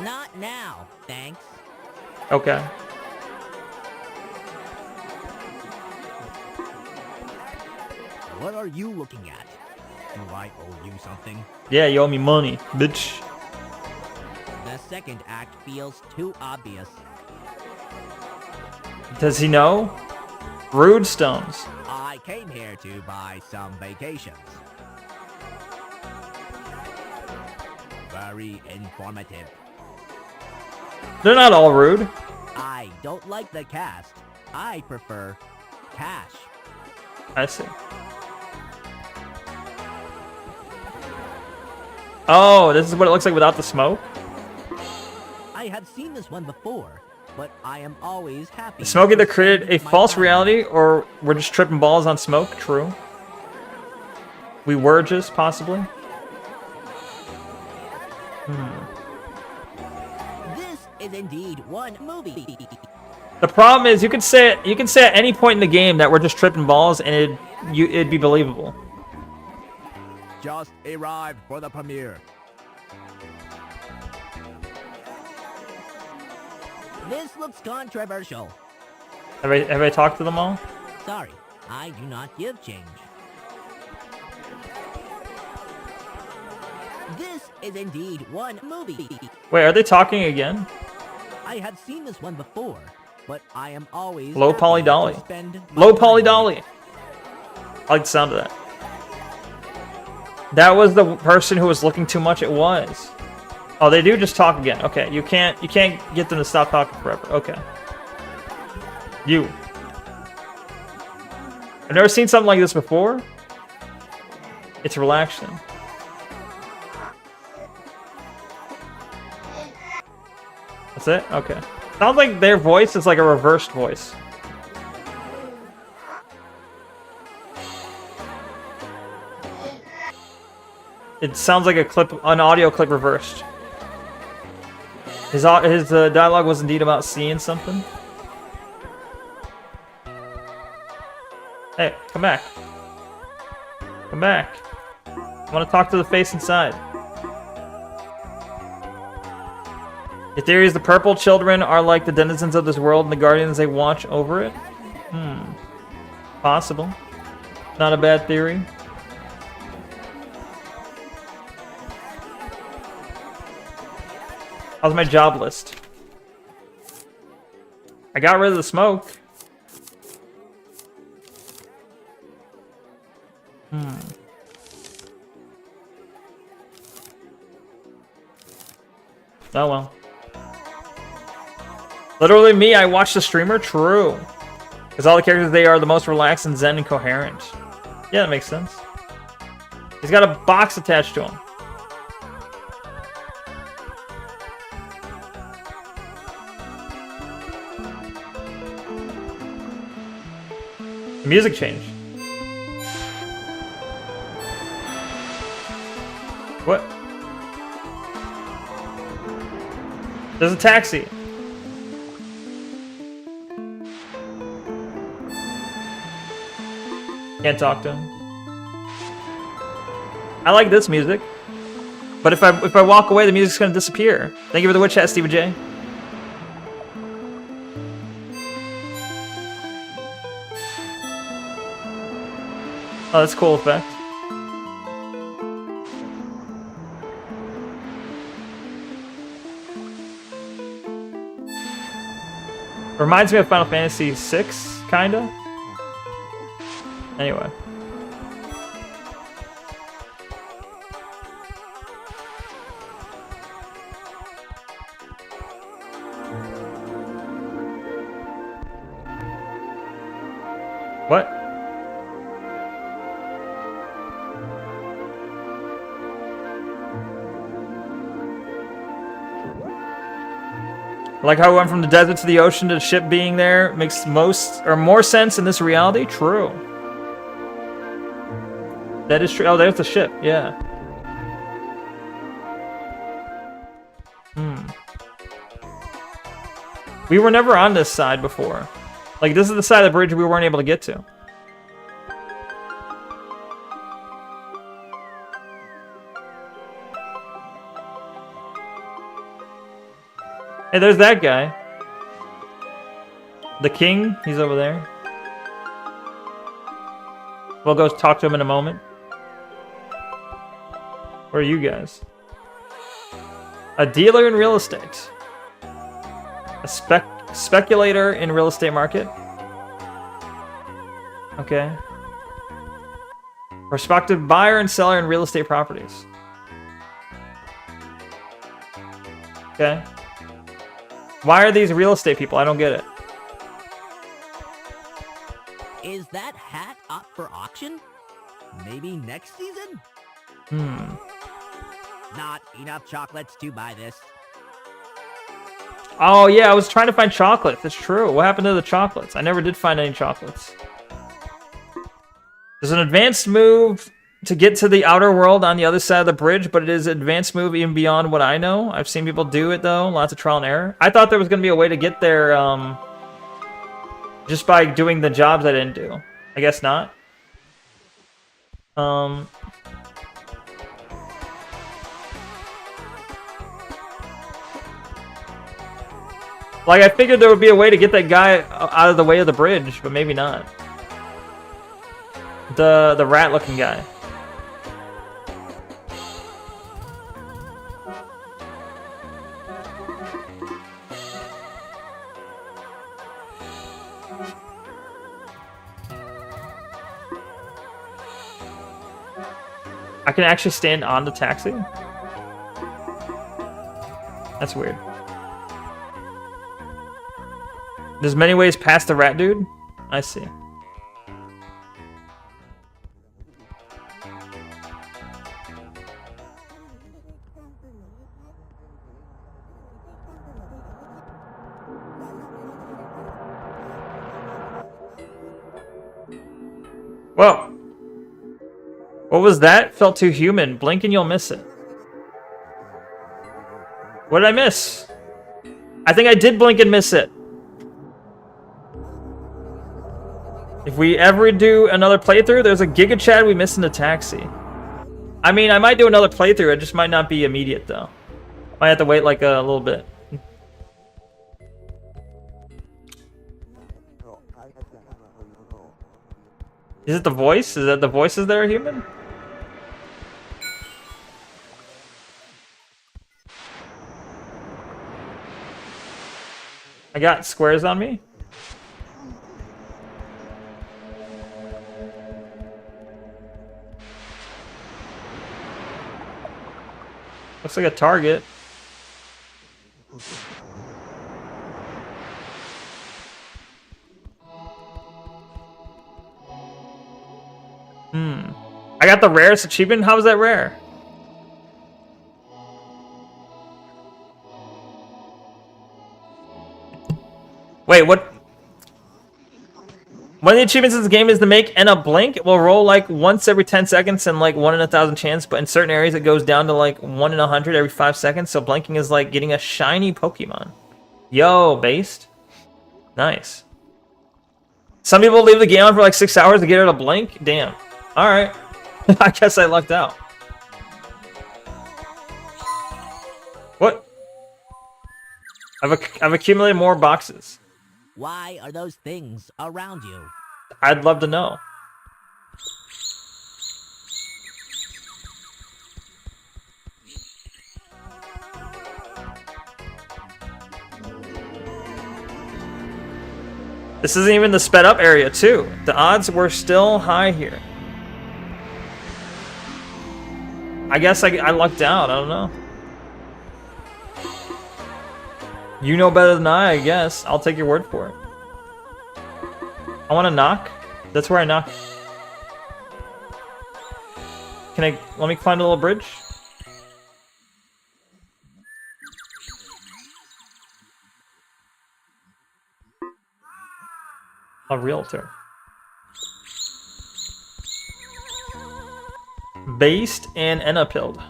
Not now, thanks. Okay. What are you looking at? Do I owe you something? Yeah, you owe me money, bitch. The second act feels too obvious. Does he know? Rude stones. I came here to buy some vacations. Very informative. They're not all rude. I don't like the cast. I prefer cash. I see. Oh, this is what it looks like without the smoke? I have seen this one before, but I am always happy. The smoke either created a false reality or we're just tripping balls on smoke. True. We were just, possibly. This is indeed one movie. The problem is you can say at any point in the game that we're just tripping balls and it'd be believable. Just arrived for the premiere. This looks controversial. Have I talked to them all? Sorry, I do not give change. This is indeed one movie. Wait, are they talking again? I have seen this one before, but I am always Low poly dolly. Low poly dolly. I like the sound of that. That was the person who was looking too much. It was. Oh, they do just talk again. Okay, you can't get them to stop talking forever. Okay. You. I've never seen something like this before. It's relaxing. That's it? Okay. Sounds like their voice is like a reversed voice. It sounds like a clip, an audio clip reversed. His dialogue was indeed about seeing something. Hey, come back. Come back. I want to talk to the face inside. Your theory is the purple children are like the denizens of this world and the guardians they watch over it? Possible. Not a bad theory. How's my job list? I got rid of the smoke. Oh well. Literally me, I watched the streamer? True. Because all the characters, they are the most relaxed and zen and coherent. Yeah, that makes sense. He's got a box attached to him. The music changed. What? There's a taxi. Can't talk to him. I like this music. But if I walk away, the music's gonna disappear. Thank you for the witch hat, Steve J. Oh, that's a cool effect. Reminds me of Final Fantasy VI, kinda. Anyway. What? Like how we went from the desert to the ocean to the ship being there makes most or more sense in this reality? True. That is true. Oh, there's the ship. Yeah. We were never on this side before. Like, this is the side of the bridge we weren't able to get to. Hey, there's that guy. The king, he's over there. We'll go talk to him in a moment. Where are you guys? A dealer in real estate. A speculator in real estate market. Okay. Prospective buyer and seller in real estate properties. Okay. Why are these real estate people? I don't get it. Is that hat up for auction? Maybe next season? Not enough chocolates to buy this. Oh yeah, I was trying to find chocolates. It's true. What happened to the chocolates? I never did find any chocolates. There's an advanced move to get to the outer world on the other side of the bridge, but it is an advanced move even beyond what I know. I've seen people do it though. Lots of trial and error. I thought there was going to be a way to get there just by doing the jobs I didn't do. I guess not. Like, I figured there would be a way to get that guy out of the way of the bridge, but maybe not. The rat-looking guy. I can actually stand on the taxi? That's weird. There's many ways past the rat dude? I see. Whoa. What was that? Felt too human. Blink and you'll miss it. What did I miss? I think I did blink and miss it. If we ever do another playthrough, there's a Giga Chad we missed in the taxi. I mean, I might do another playthrough. It just might not be immediate, though. Might have to wait like a little bit. Is it the voice? Is that the voices that are human? I got squares on me. Looks like a target. I got the rarest achievement. How was that rare? Wait, what? One of the achievements in this game is to make Enna blink. It will roll like once every 10 seconds and like 1 in 1,000 chance, but in certain areas it goes down to like 1 in 100 every 5 seconds. So blinking is like getting a shiny Pokemon. Yo, based. Nice. Some people leave the game on for like 6 hours to get her to blink. Damn. All right. I guess I lucked out. What? I've accumulated more boxes. Why are those things around you? I'd love to know. This isn't even the sped up area, too. The odds were still high here. I guess I lucked out. I don't know. You know better than I guess. I'll take your word for it. I want to knock. That's where I knock. Let me climb the little bridge? A realtor. Based and Enna-pilled.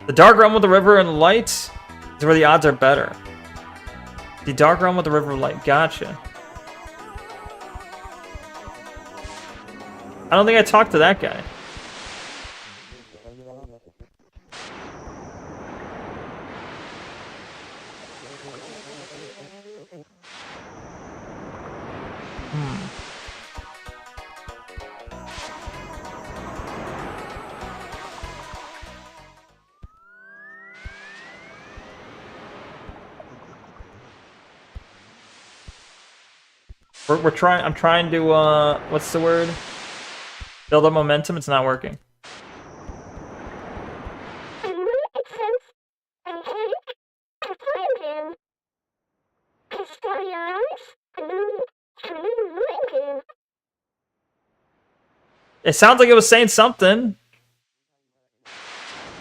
The dark realm with the river and light is where the odds are better. The dark realm with the river light. Gotcha. I don't think I talked to that guy. I'm trying to, what's the word? Build up momentum. It's not working. It sounds like it was saying something.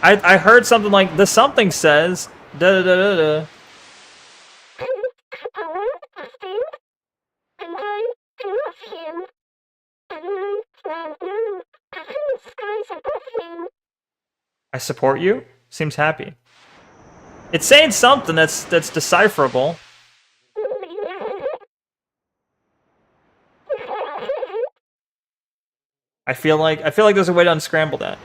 I heard something like, the something says, da da da da da. I support you? Seems happy. It's saying something that's decipherable. I feel like there's a way to unscramble that.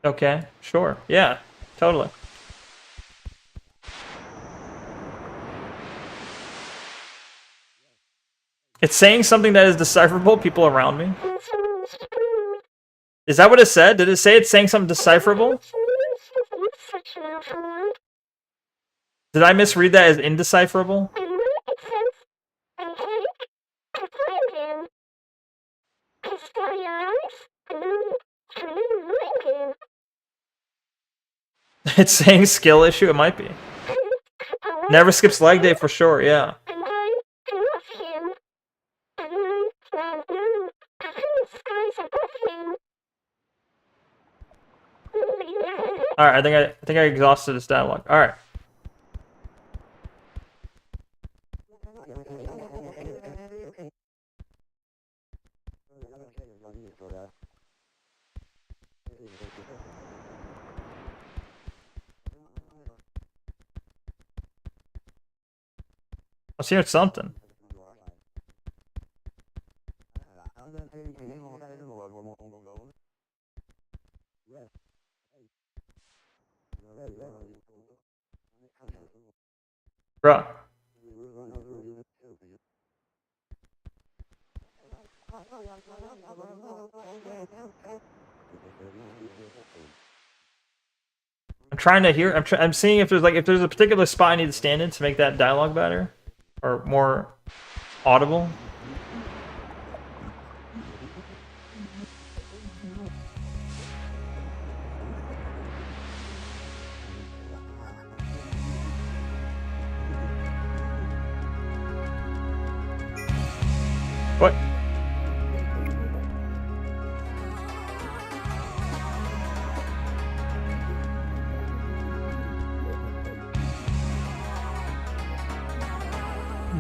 Okay, sure. Yeah, totally. It's saying something that is decipherable, people around me. Is that what it said? Did it say it's saying something decipherable? Did I misread that as indecipherable? It's saying skill issue? It might be. Never skips leg day for sure, yeah. All right, I think I exhausted this dialogue. All right. Let's hear something. Bruh. I'm trying to hear. I'm seeing if there's a particular spot I need to stand in to make that dialogue better or more audible. What?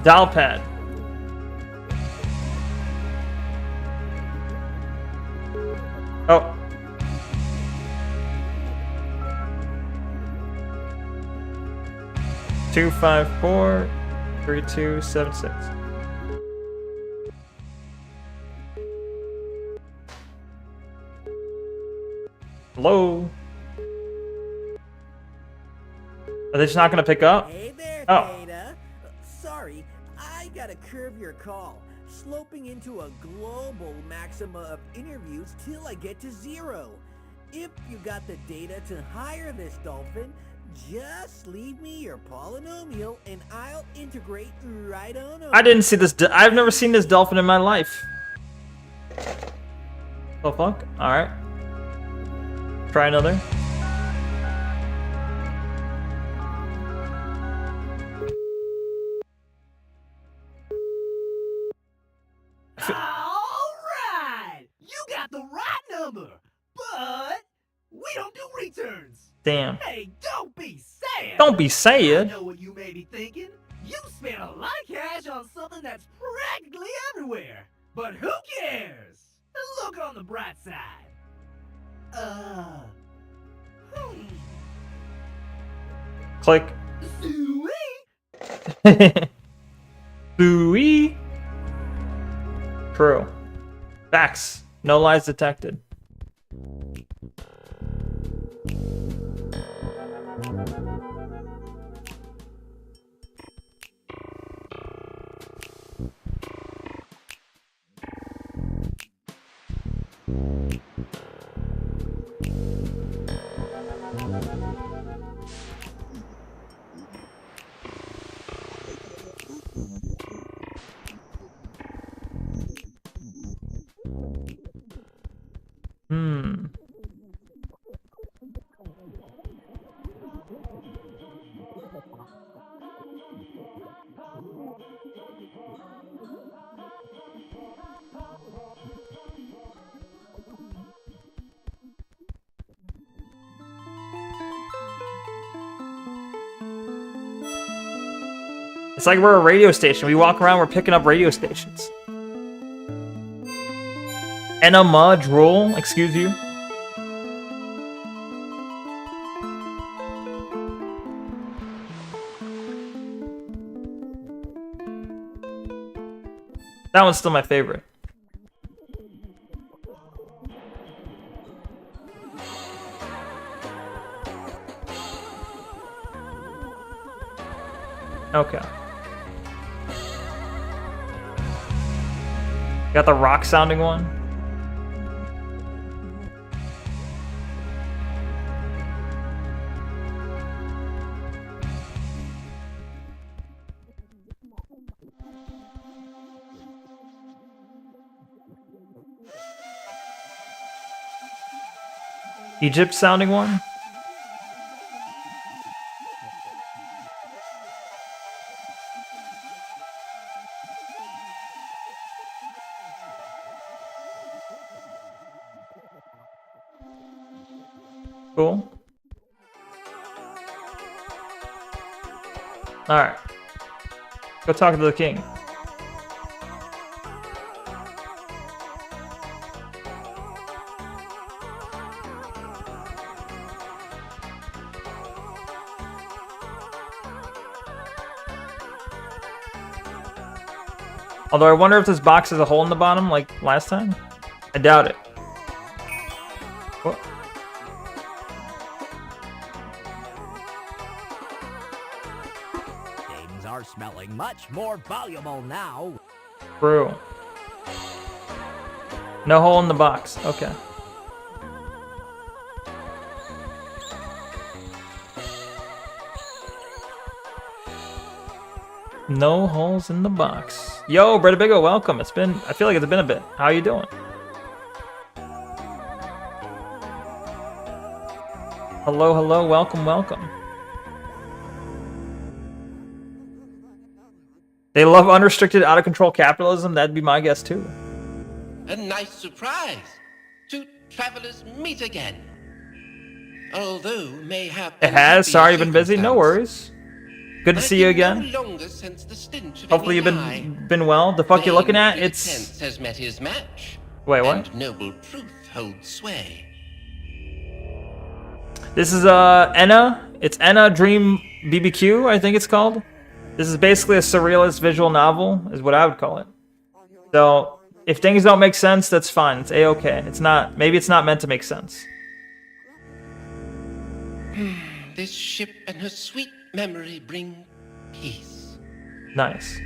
Dial pad. Oh. Two, 5, 4, 3, 2, 7, 6. Hello? Are they just not gonna pick up? Hey there, Oh. Theta. Sorry, I gotta curb your call, sloping into a global maxima of interviews till I get to 0. If you got the data to hire this dolphin, just leave me your polynomial and I'll integrate right on over. I didn't see this. I've never seen this dolphin in my life. Oh fuck! All right. Try another. Alright! You got the right number, but we don't do returns. Damn. Hey, don't be sad. Don't be sad. I know what you may be thinking. You spent a lot of cash on something that's practically everywhere. But who cares? Look on the bright side. Click. Booey. True. Facts. No lies detected. It's like we're a radio station. We walk around, we're picking up radio stations. Enema drool, excuse you. That one's still my favorite. Okay. Got the rock sounding one. Egypt sounding one. Cool. Alright. Go talk to the king. Although I wonder if this box has a hole in the bottom like last time. I doubt it. Oh. Things are smelling much more valuable now. True. No hole in the box. Okay. No holes in the box. Yo, Bretta Bigo, welcome. It's been, I feel like it's been a bit. How you doing? Hello, hello, welcome, welcome. They love unrestricted, out-of-control capitalism. That'd be my guess, too. A nice surprise. Two travelers meet again. Although mayhap It has. Sorry, you've been busy. No worries. Good to see you again. no longer sense the stench of Hopefully you've any been well. The fuck you looking at? Vain It's... pretense has met his match. Wait, what? And noble truth holds sway. This is Enna. It's Enna Dream BBQ, I think it's called. This is basically a surrealist visual novel, is what I would call it. So, if things don't make sense, that's fine. It's a-okay. It's not, maybe it's not meant to make sense. This ship and her sweet memory bring peace. Nice.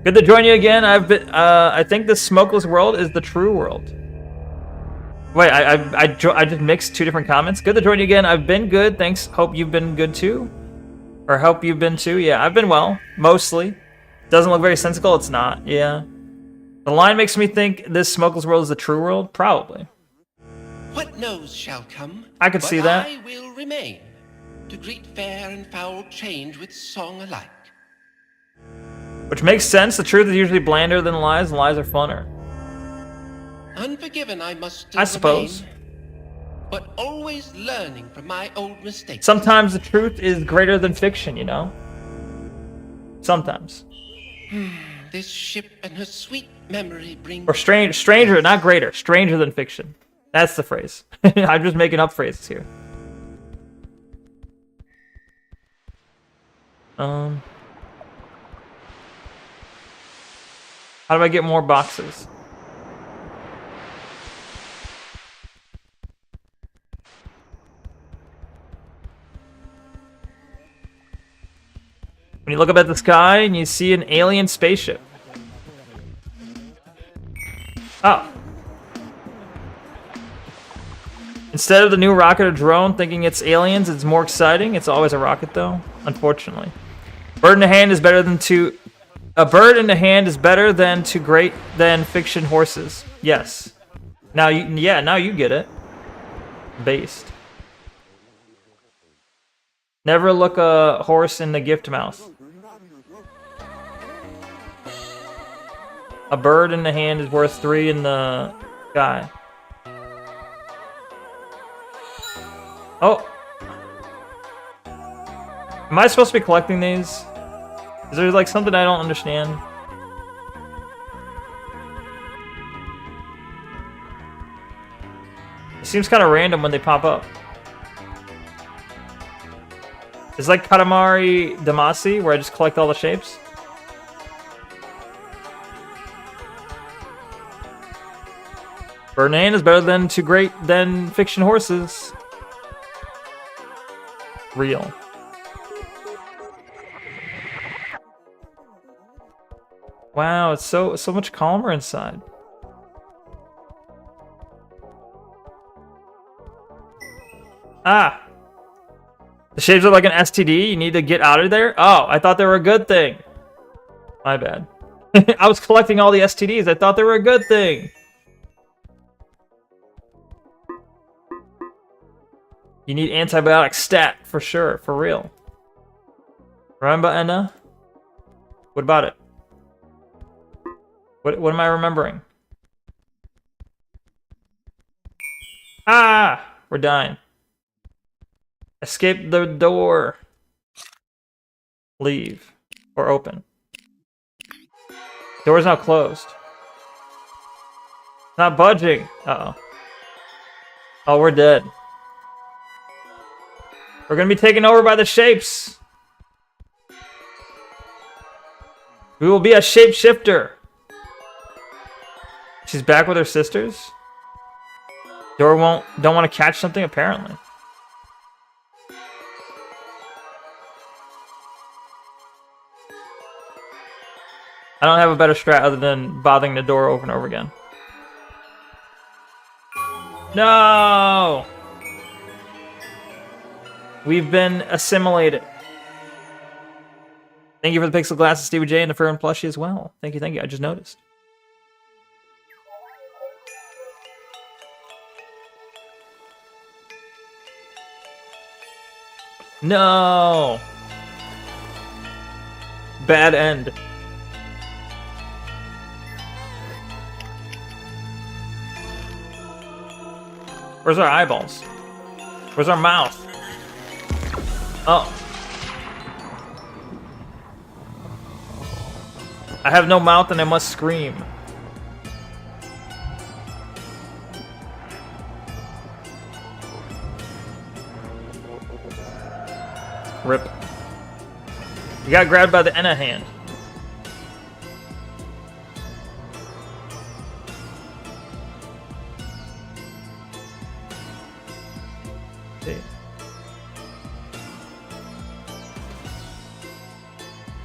Good to join you again. I've been, I think the smokeless world is the true world. Wait, I just mixed two different comments. Good to join you again. I've been good. Thanks. Hope you've been good too. Or hope you've been too. Yeah, I've been well. Mostly. Doesn't look very sensical. It's not. Yeah. The line makes me think this smokeless world is the true world. Probably. What knows shall come. I could see that. I will remain to greet fair and foul change with song alike. Which makes sense. The truth is usually blander than lies, and lies are funner. Unforgiven I must still I suppose. remain, but always learning from my old mistakes. Sometimes the truth is greater than fiction, you know? Sometimes. This ship and her sweet memory bring... Or stranger, not greater. Stranger than fiction. That's the phrase. I'm just making up phrases here. How do I get more boxes? When you look up at the sky and you see an alien spaceship. Oh. Instead of the new rocket or drone thinking it's aliens, it's more exciting. It's always a rocket though, unfortunately. Bird in the hand is better than two... A bird in the hand is better than to great than fiction horses. Yes. Now you, yeah, now you get it. Based. Never look a horse in the gift mouth. A bird in the hand is worth 3 in the sky. Oh. Am I supposed to be collecting these? Is there like something I don't understand? It seems kind of random when they pop up. It's like Katamari Damacy, where I just collect all the shapes. Bird is better than to great than fiction horses. Real. Wow, it's so much calmer inside. Ah! The shapes are like an STD, you need to get out of there? Oh, I thought they were a good thing. My bad. I was collecting all the STDs, I thought they were a good thing. You need antibiotic stat, for sure, for real. Remember, Enna? What about it? What am I remembering? Ah! We're dying. Escape the door. Leave. Or open. Door's now closed. Not budging. Uh-oh. Oh, we're dead. We're gonna be taken over by the shapes. We will be a shapeshifter. She's back with her sisters. Don't want to catch something apparently. I don't have a better strat other than bothering the door over and over again. No! We've been assimilated. Thank you for the pixel glasses, Stevie J, and the fur and plushie as well. Thank you, thank you. I just noticed. No! Bad end. Where's our eyeballs? Where's our mouth? Oh. I have no mouth and I must scream. Rip. You got grabbed by the Enna hand.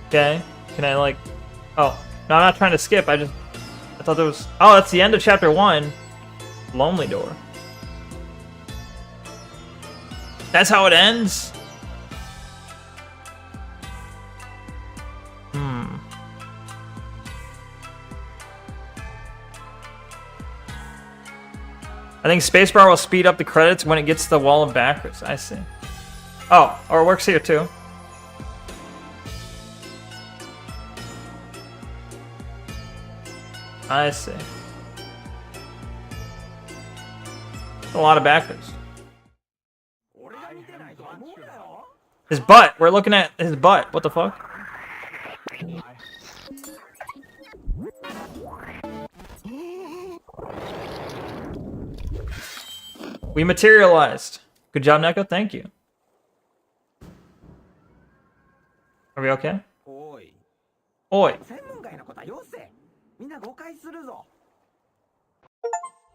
Okay, can I like... Oh, no, I'm not trying to skip, I thought there was... Oh, that's the end of chapter 1. Lonely door. That's how it ends? I think spacebar will speed up the credits when it gets to the wall of backwards. I see. Oh, or it works here too. I see. A lot of backwards. His butt. We're looking at his butt. What the fuck? We materialized. Good job, Neko. Thank you. Are we okay? Oi.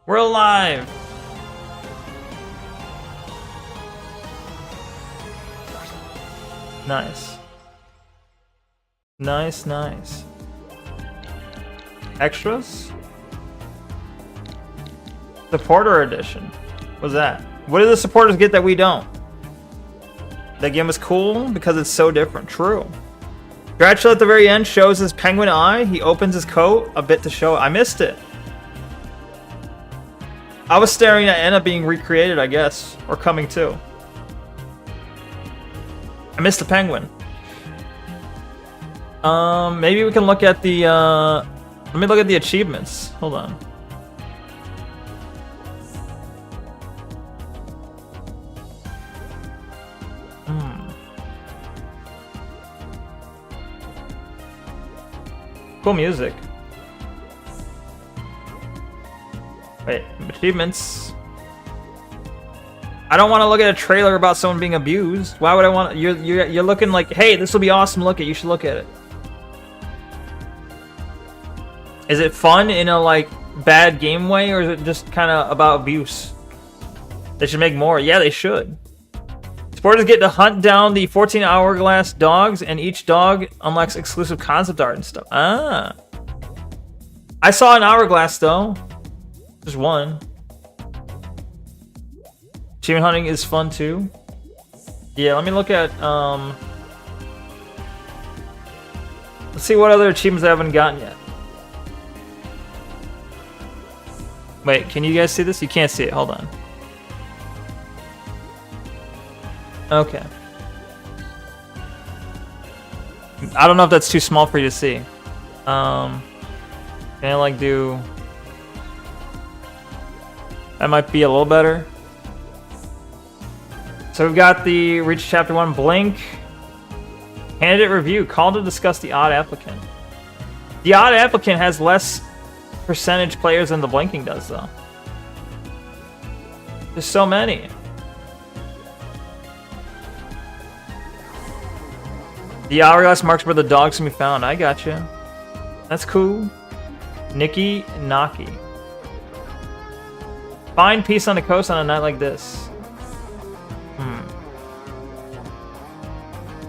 We're alive. Nice. Nice, nice. Extras? Supporter edition. What's that? What do the supporters get that we don't? That game is cool because it's so different. True. Dracula at the very end shows his penguin eye. He opens his coat a bit to show it. I missed it. I was staring at Enna being recreated, I guess. Or coming too. I missed the penguin. Maybe we can look at the, let me look at the achievements. Hold on. Cool music. Wait, achievements. I don't want to look at a trailer about someone being abused. Why would I want? You're looking like, hey, this will be awesome. Look at, you should look at it. Is it fun in a like bad game way, or is it just kind of about abuse? They should make more. Yeah, they should. Supporters get to hunt down the 14 hourglass dogs, and each dog unlocks exclusive concept art and stuff. Ah. I saw an hourglass, though. Just one. Achievement hunting is fun, too. Yeah, let me look at, let's see what other achievements I haven't gotten yet. Wait, can you guys see this? You can't see it. Hold on. Okay. I don't know if that's too small for you to see. Can I like do... That might be a little better. So we've got the Reach Chapter 1 Blink. Candidate review. Call to discuss the odd applicant. The odd applicant has less percentage players than the blinking does, though. There's so many. The hourglass marks where the dogs can be found. I gotcha. That's cool. Nikki Naki. Find peace on the coast on a night like this.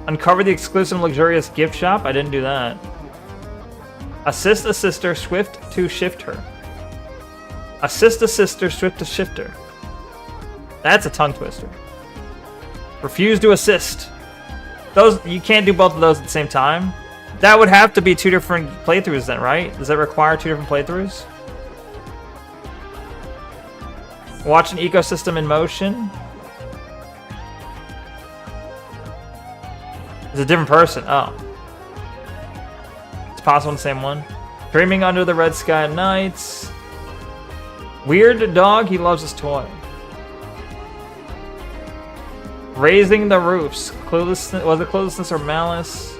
Uncover the exclusive luxurious gift shop. I didn't do that. Assist a sister, swift to shift her. Assist a sister, swift to shift her. That's a tongue twister. Refuse to assist. Those, you can't do both of those at the same time. That would have to be 2 different playthroughs then, right? Does that require 2 different playthroughs? Watch an ecosystem in motion. It's a different person. Oh. It's possible in the same one. Dreaming under the red sky at nights. Weird dog, he loves his toy. Raising the roofs. Cluelessness, was it cluelessness or malice?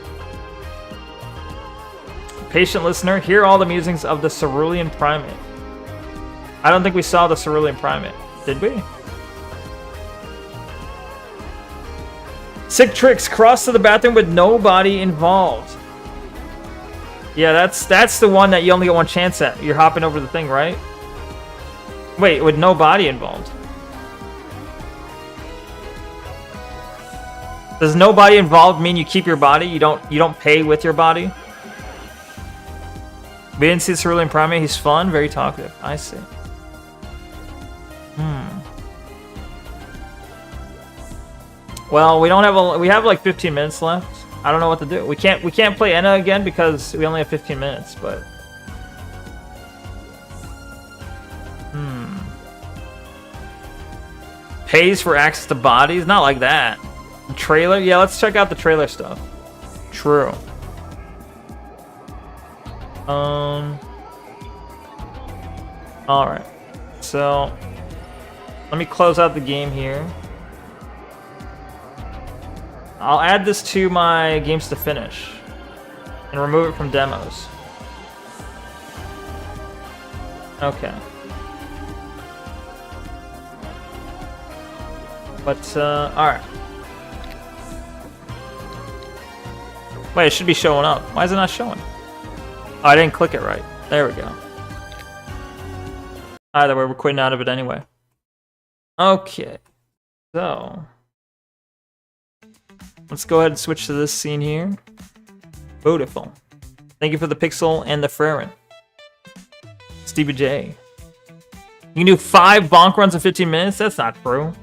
Patient listener, hear all the musings of the cerulean primate. I don't think we saw the cerulean primate. Did we? Sick tricks. Cross to the bathroom with nobody involved. Yeah, that's the one that you only get one chance at. You're hopping over the thing, right? Wait, with no body involved. Does no body involved mean you keep your body? You don't pay with your body? We didn't see the cerulean primate. He's fun, very talkative. I see. Well, we don't have we have like 15 minutes left. I don't know what to do. We can't play Enna again because we only have 15 minutes, but pays for access to bodies? Not like that. The trailer? Yeah, let's check out the trailer stuff. True. Alright. So let me close out the game here. I'll add this to my games to finish and remove it from demos. Okay. But, alright. Wait, it should be showing up. Why is it not showing? Oh, I didn't click it right. There we go. Either way, we're quitting out of it anyway. Okay. So let's go ahead and switch to this scene here. Beautiful. Thank you for the pixel and the Frerin. Stevie J. You can do 5 bonk runs in 15 minutes? That's not true.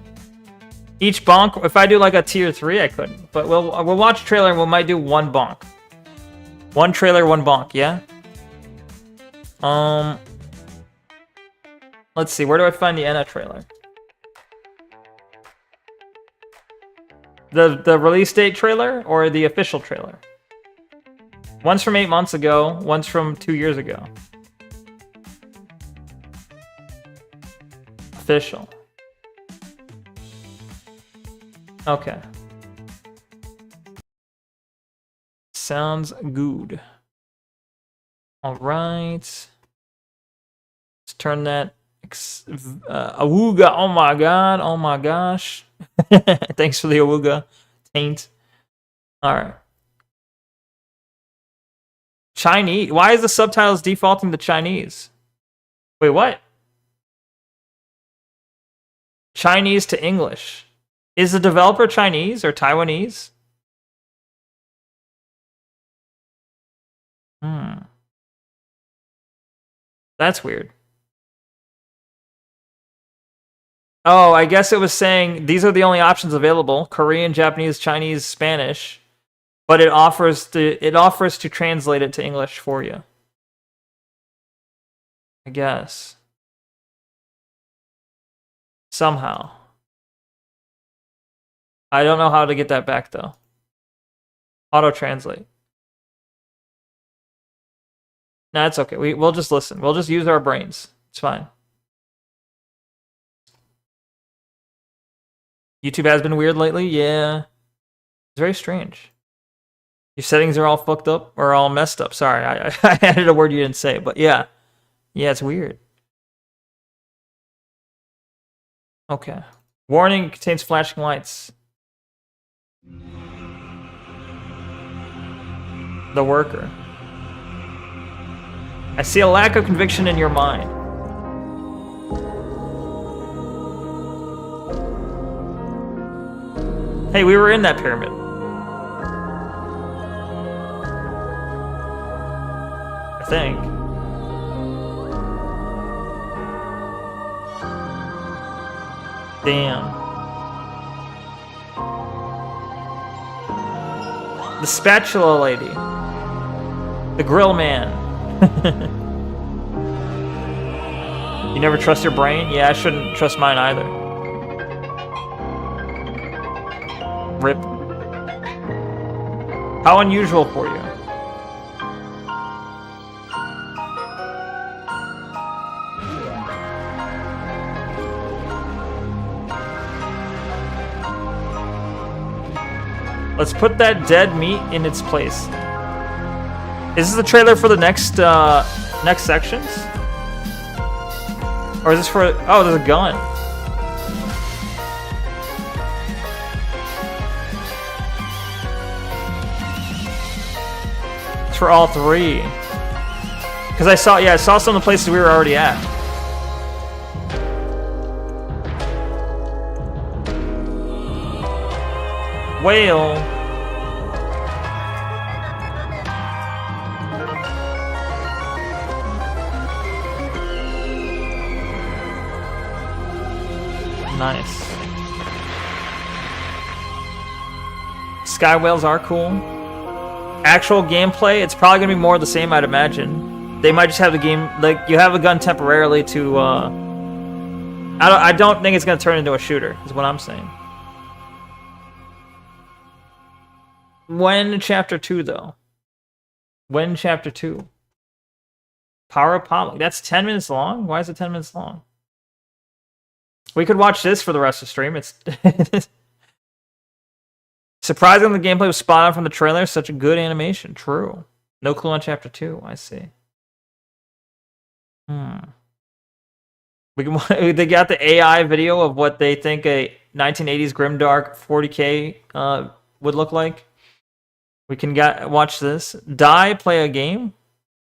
Each bonk, if I do like a tier 3, I couldn't. But we'll watch a trailer and we might do 1 bonk. 1 trailer, 1 bonk, yeah? Let's see, where do I find the Enna trailer? The release date trailer or the official trailer? One's from 8 months ago, one's from 2 years ago. Official. Okay. Sounds good. All right. Let's turn that. Awooga. Oh my god. Oh my gosh. Thanks for the Awooga. Taint. All right. Chinese. Why is the subtitles defaulting to Chinese? Wait, what? Chinese to English. Is the developer Chinese or Taiwanese? That's weird. Oh, I guess it was saying these are the only options available: Korean, Japanese, Chinese, Spanish. But it offers to translate it to English for you. I guess. Somehow. I don't know how to get that back though. Auto translate. Nah, it's okay. We'll just listen. We'll just use our brains. It's fine. YouTube has been weird lately. Yeah. It's very strange. Your settings are all fucked up or all messed up. Sorry, I added a word you didn't say, but yeah. Yeah, it's weird. Okay. Warning contains flashing lights. The worker. I see a lack of conviction in your mind. Hey, we were in that pyramid. I think. Damn. The spatula lady. The grill man. You never trust your brain? Yeah, I shouldn't trust mine either. Rip. How unusual for you. Let's put that dead meat in its place. Is this the trailer for the next next sections? Or is this for... Oh, there's a gun. It's for all three. Because I saw some of the places we were already at. Whale. Nice. Sky whales are cool. Actual gameplay, it's probably gonna be more of the same, I'd imagine. They might just have the game, like, you have a gun temporarily to, I don't think it's gonna turn into a shooter, is what I'm saying. When Chapter 2, though? When Chapter 2? Power of Pomelo. That's 10 minutes long? Why is it 10 minutes long? We could watch this for the rest of the stream. It's surprising the gameplay was spot on from the trailer. Such a good animation. True. No clue on Chapter 2. I see. They got the AI video of what they think a 1980s grimdark 40K would look like. We can watch this. Die, play a game?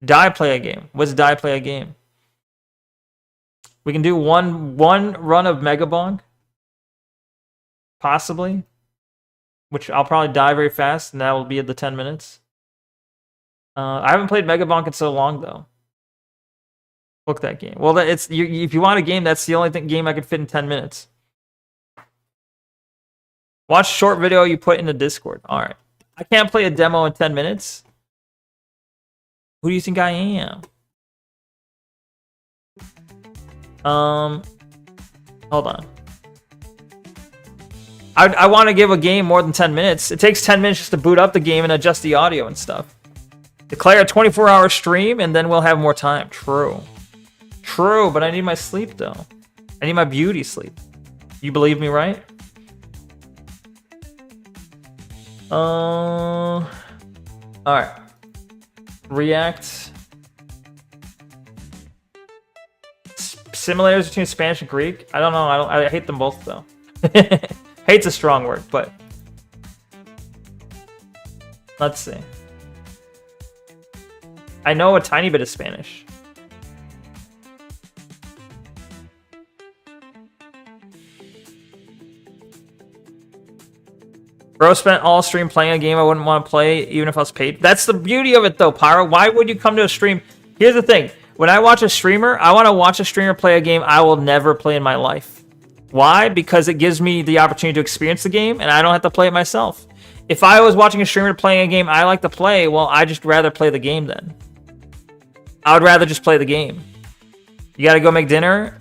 Die, play a game. What's die, play a game? We can do one run of Megabonk. Possibly. Which I'll probably die very fast, and that will be at the 10 minutes. I haven't played Megabonk in so long, though. Book that game. Well, if you want a game, that's the only game I could fit in 10 minutes. Watch short video you put in the Discord. Alright. I can't play a demo in 10 minutes. Who do you think I am? Hold on. I want to give a game more than 10 minutes. It takes 10 minutes just to boot up the game and adjust the audio and stuff. Declare a 24-hour stream, and then we'll have more time. True. True, but I need my sleep, though. I need my beauty sleep. You believe me, right? Alright. React. Similarities between Spanish and Greek? I don't know. I hate them both, though. Hate's a strong word, but... Let's see. I know a tiny bit of Spanish. Bro spent all stream playing a game I wouldn't want to play even if I was paid. That's the beauty of it, though, Pyro. Why would you come to a stream? Here's the thing. When I watch a streamer, I want to watch a streamer play a game I will never play in my life. Why? Because it gives me the opportunity to experience the game, and I don't have to play it myself. If I was watching a streamer playing a game I like to play, well, I'd just rather play the game then. I would rather just play the game. You gotta go make dinner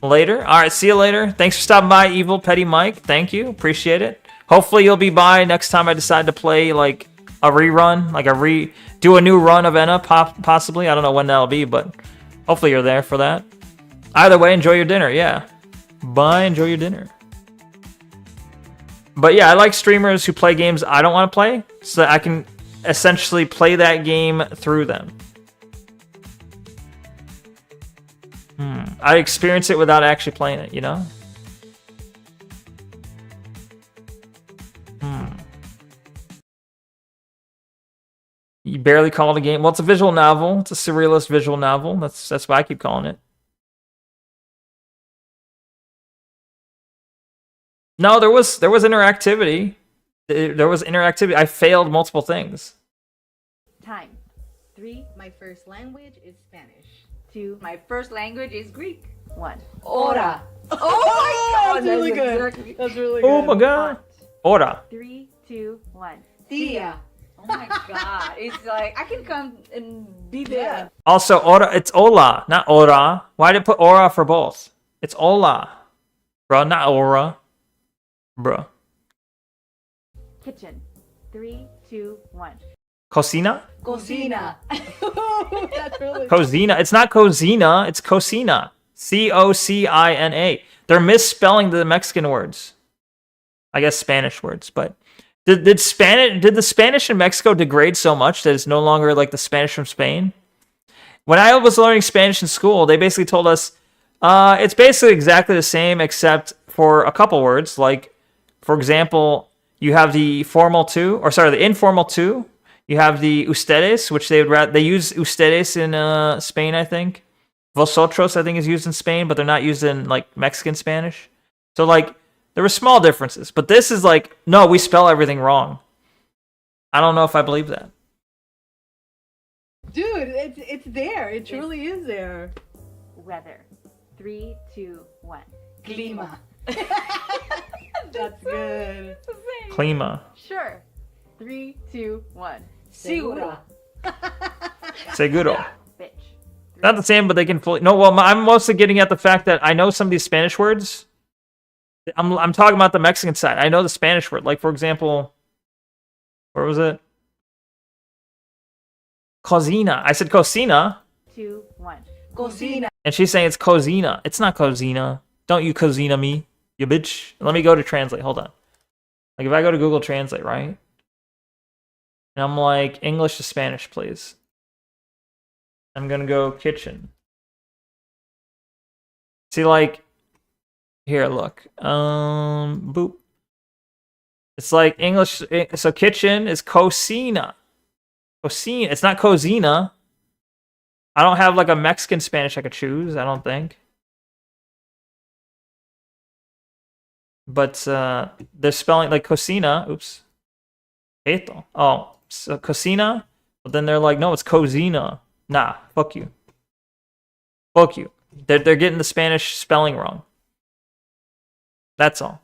later? Alright, see you later. Thanks for stopping by, Evil Petty Mike. Thank you. Appreciate it. Hopefully you'll be by next time I decide to play, like, a rerun. Like, do a new run of Enna, possibly. I don't know when that'll be, but hopefully you're there for that. Either way, enjoy your dinner, yeah. Bye, enjoy your dinner. But yeah, I like streamers who play games I don't want to play, so that I can essentially play that game through them. I experience it without actually playing it, you know? You barely call it a game. Well, it's a visual novel. It's a surrealist visual novel. That's why I keep calling it. No, there was interactivity. There was interactivity. I failed multiple things. Time. 3. My first language is Spanish. 2. My first language is Greek. 1. Ora. Oh my god, that's really good. Exactly. That's really good. Oh my god. Ora. 3, 2, 1. Tia. Oh my god. It's like I can come and be there. Also, ora. It's hola, not ora. Why did it put ora for both? It's hola, bro, not ora, bro. Kitchen. 3, 2, 1. Cocina. Cocina. That's really Cocina. It's not cocina. It's cocina. Cocina. They're misspelling the Mexican words. I guess Spanish words, but did the Spanish in Mexico degrade so much that it's no longer like the Spanish from Spain? When I was learning Spanish in school, they basically told us it's basically exactly the same except for a couple words. Like, for example, you have the the informal two. You have the ustedes, which they use ustedes in Spain, I think. Vosotros, I think, is used in Spain, but they're not used in like Mexican Spanish. So like there were small differences, but this is like, no, we spell everything wrong. I don't know if I believe that. Dude, it's there. It truly is there. Weather. 3, 2, 1. Clima. That's good. Clima. Sure. 3, 2, 1. Segura. Seguro. Bitch. Not the same, but they can fully. No, well, I'm mostly getting at the fact that I know some of these Spanish words. I'm talking about the Mexican side. I know the Spanish word. Like, for example, where was it? Cocina. I said cocina. 2, 1. Cocina. And she's saying it's cocina. It's not cocina. Don't you cocina me, you bitch. Let me go to translate. Hold on. Like, if I go to Google Translate, right? And I'm like, English to Spanish, please. I'm going to go kitchen. See, like, here, look. Boop. It's like English. So kitchen is cocina. Cocina. It's not cocina. I don't have like a Mexican Spanish I could choose, I don't think. But they're spelling like cocina. Oops. Esto. Oh, so cocina. But then they're like, no, it's cocina. Nah, fuck you. Fuck you. They're getting the Spanish spelling wrong. That's all.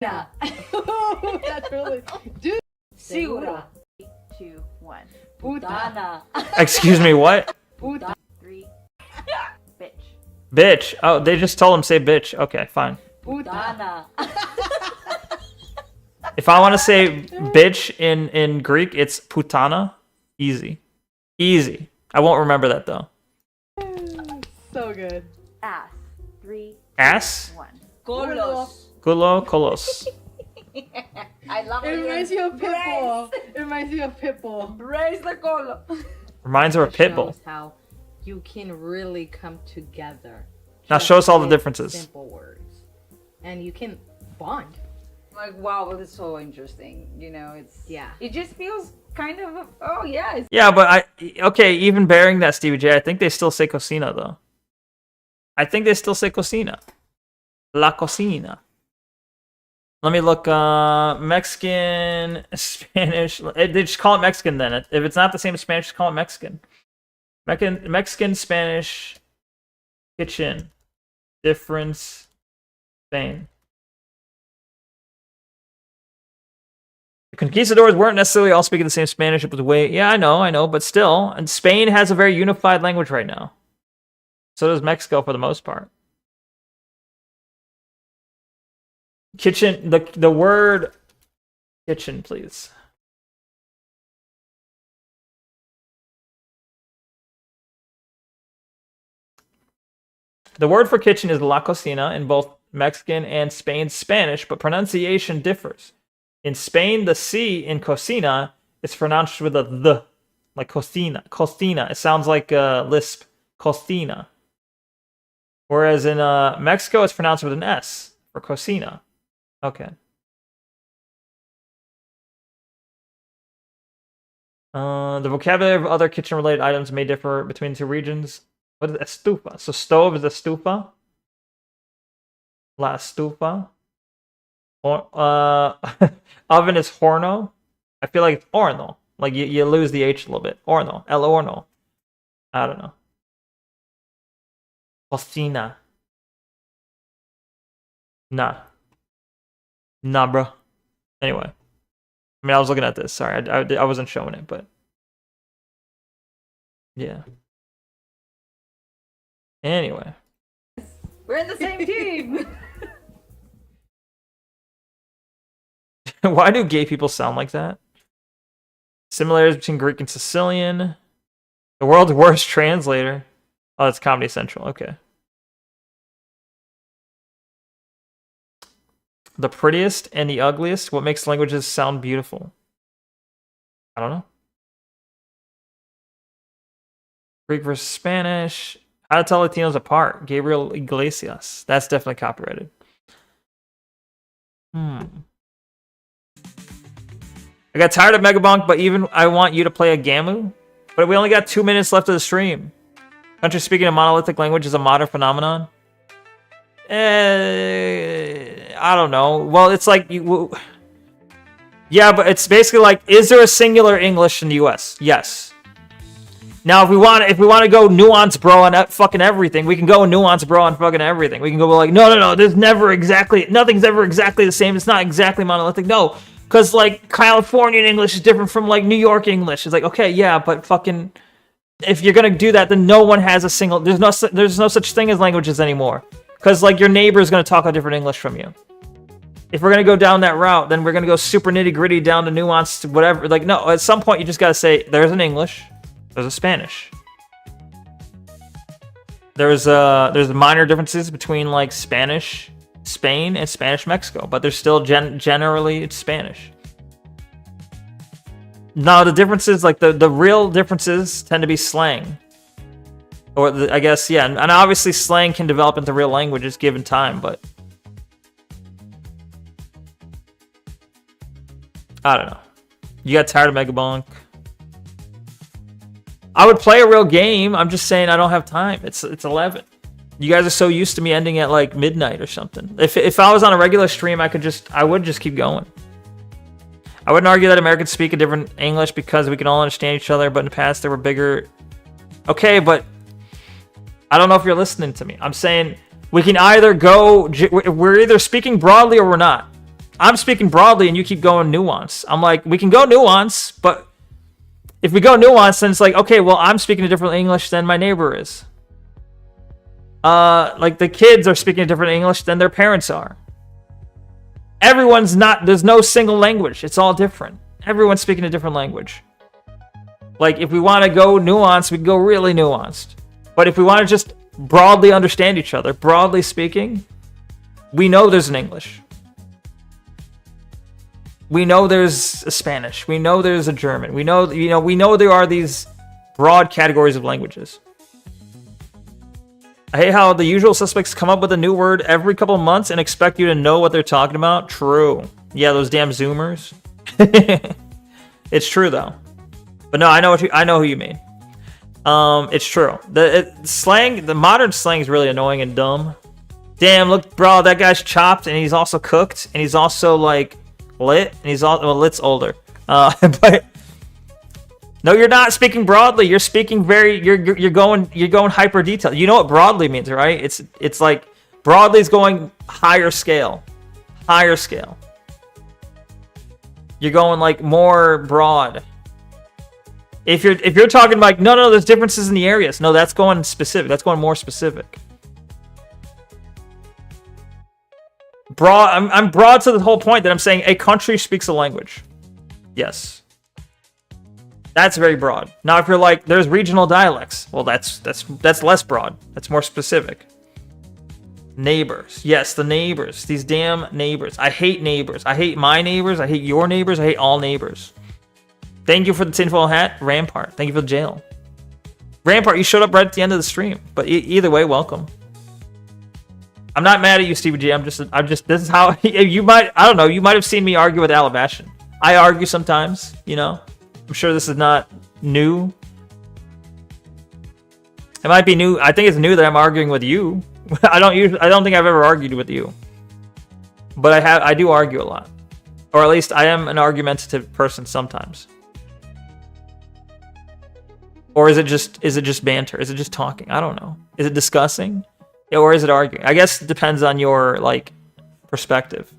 Yeah. That's really. Dude. Segura. 3, 2, 1. Putana. Excuse me, what? Puta. 3. Bitch. Bitch. Oh, they just told him say bitch. Okay, fine. Putana. If I want to say bitch in Greek, it's putana. Easy. Easy. I won't remember that though. So good. Ass. 3, Ass? 1. Colos. Colos. I love It reminds you of Pitbull. It reminds you of Pitbull. Raise the colo. Reminds her of Pitbull. Shows how you can really come together. Now just show us all the with differences. Simple words, and you can bond. Like, wow, well, it's so interesting. You know, it just feels kind of, oh yeah. Yeah, but even bearing that, Stevie J, I think they still say cocina though. I think they still say cocina. La cocina. Let me look. Mexican, Spanish. They just call it Mexican then. If it's not the same as Spanish, just call it Mexican. Mexican, Spanish, kitchen, difference, Spain. The conquistadors weren't necessarily all speaking the same Spanish. It was way. Yeah, I know, but still. And Spain has a very unified language right now. So does Mexico for the most part. Kitchen, the word kitchen, please. The word for kitchen is la cocina in both Mexican and Spain's Spanish, but pronunciation differs. In Spain, the C in cocina it's pronounced with a th, like cocina. Cocina. It sounds like lisp. Cocina. Whereas in Mexico, it's pronounced with an S for cocina. Okay. The vocabulary of other kitchen-related items may differ between the two regions. What is estufa? So stove is estufa. La estufa. Or, oven is horno. I feel like it's horno. Like you lose the H a little bit. Horno. El horno. I don't know. Cocina. Nah. Nah, bro. Anyway. I mean, I was looking at this. Sorry, I wasn't showing it, but... Yeah. Anyway. We're in the same team. Why do gay people sound like that? Similarities between Greek and Sicilian. The world's worst translator. Oh, that's Comedy Central. Okay. The prettiest and the ugliest. What makes languages sound beautiful? I don't know. Greek versus Spanish. How to tell Latinos apart. Gabriel Iglesias. That's definitely copyrighted. I got tired of Megabonk, but even I want you to play a Gamu. But we only got 2 minutes left of the stream. Country speaking a monolithic language is a modern phenomenon. I don't know. Well, it's like yeah, but it's basically like, is there a singular English in the U.S.? Yes. Now, if we want to go nuance, bro, on fucking everything, we can go nuance, bro, on fucking everything. We can go like, no, there's nothing's ever exactly the same. It's not exactly monolithic. No, because like Californian English is different from like New York English. It's like, okay, yeah, but fucking, if you're gonna do that, then no one has a single. There's no such thing as languages anymore. Because like your neighbor is gonna talk a different English from you. If we're gonna go down that route, then we're gonna go super nitty gritty down to nuance to whatever. Like no, at some point you just gotta say there's an English, there's a Spanish. There's minor differences between like Spanish Spain and Spanish Mexico, but there's still generally it's Spanish. Now the differences, like the real differences, tend to be slang. Or I guess, yeah, and obviously slang can develop into real languages given time, but I don't know. You got tired of Megabonk? I would play a real game. I'm just saying I don't have time. It's 11. You guys are so used to me ending at like midnight or something. If I was on a regular stream, I would just keep going. I wouldn't argue that Americans speak a different English because we can all understand each other, but in the past there were bigger... Okay, but I don't know if you're listening to me. I'm saying we can either go... We're either speaking broadly or we're not. I'm speaking broadly and you keep going nuance. I'm like, we can go nuance, but if we go nuance, then it's like, okay, well, I'm speaking a different English than my neighbor is. Like the kids are speaking a different English than their parents are. There's no single language. It's all different. Everyone's speaking a different language. Like if we want to go nuanced, we can go really nuanced. But if we want to just broadly understand each other, broadly speaking, we know there's an English. We know there's a Spanish. We know there's a German. We know there are these broad categories of languages. I hate how the usual suspects come up with a new word every couple of months and expect you to know what they're talking about. True. Yeah, those damn Zoomers. It's true though. But no, I know who you mean. It's true. The modern slang is really annoying and dumb. Damn, look, bro, that guy's chopped and he's also cooked and he's also like lit and he's all lit's older. But no, you're not speaking broadly. You're speaking you're going hyper detailed. You know what broadly means, right? It's like broadly is going higher scale. Higher scale. You're going like more broad. If you're talking like no, there's differences in the areas. No, that's going specific. That's going more specific. Broad. I'm broad to the whole point that I'm saying a country speaks a language. Yes. That's very broad. Now, if you're like, there's regional dialects, well, that's less broad. That's more specific. Neighbors. Yes, the neighbors. These damn neighbors. I hate neighbors. I hate my neighbors. I hate your neighbors. I hate all neighbors. Thank you for the tinfoil hat, Rampart. Thank you for the jail. Rampart, you showed up right at the end of the stream. But either way, welcome. I'm not mad at you, Stevie G. I'm just. This is how you might. I don't know. You might have seen me argue with Alabastion. I argue sometimes. You know. I'm sure this is not new. It might be new. I think it's new that I'm arguing with you. I don't think I've ever argued with you. But I do argue a lot, or at least I am an argumentative person sometimes. Or is it just banter? Is it just talking? I don't know. Is it discussing? Or is it arguing? I guess it depends on your like perspective.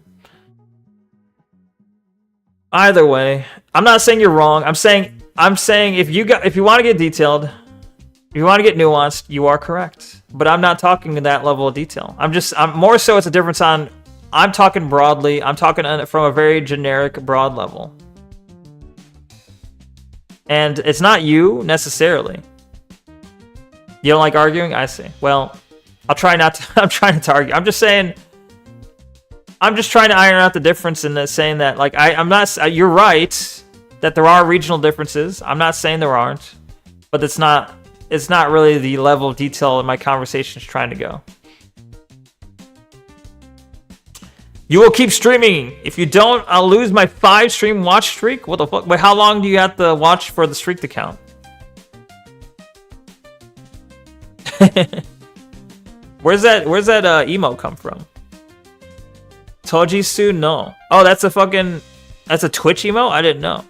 Either way, I'm not saying you're wrong. I'm saying if you want to get detailed, if you want to get nuanced, you are correct. But I'm not talking in that level of detail. I'm more so it's a difference on. I'm talking broadly. I'm talking from a very generic, broad level. And it's not you necessarily. You don't like arguing? I see. Well, I'll try not to. I'm trying not to argue. I'm just saying. I'm just trying to iron out the difference in this, saying that like I'm not. You're right that there are regional differences. I'm not saying there aren't, but it's not. It's not really the level of detail in my conversation is trying to go. You will keep streaming. If you don't, I'll lose my 5 stream watch streak. What the fuck? Wait, how long do you have to watch for the streak to count? Where's that emo come from? Tojisu? No. Oh, that's a Twitch emo? I didn't know.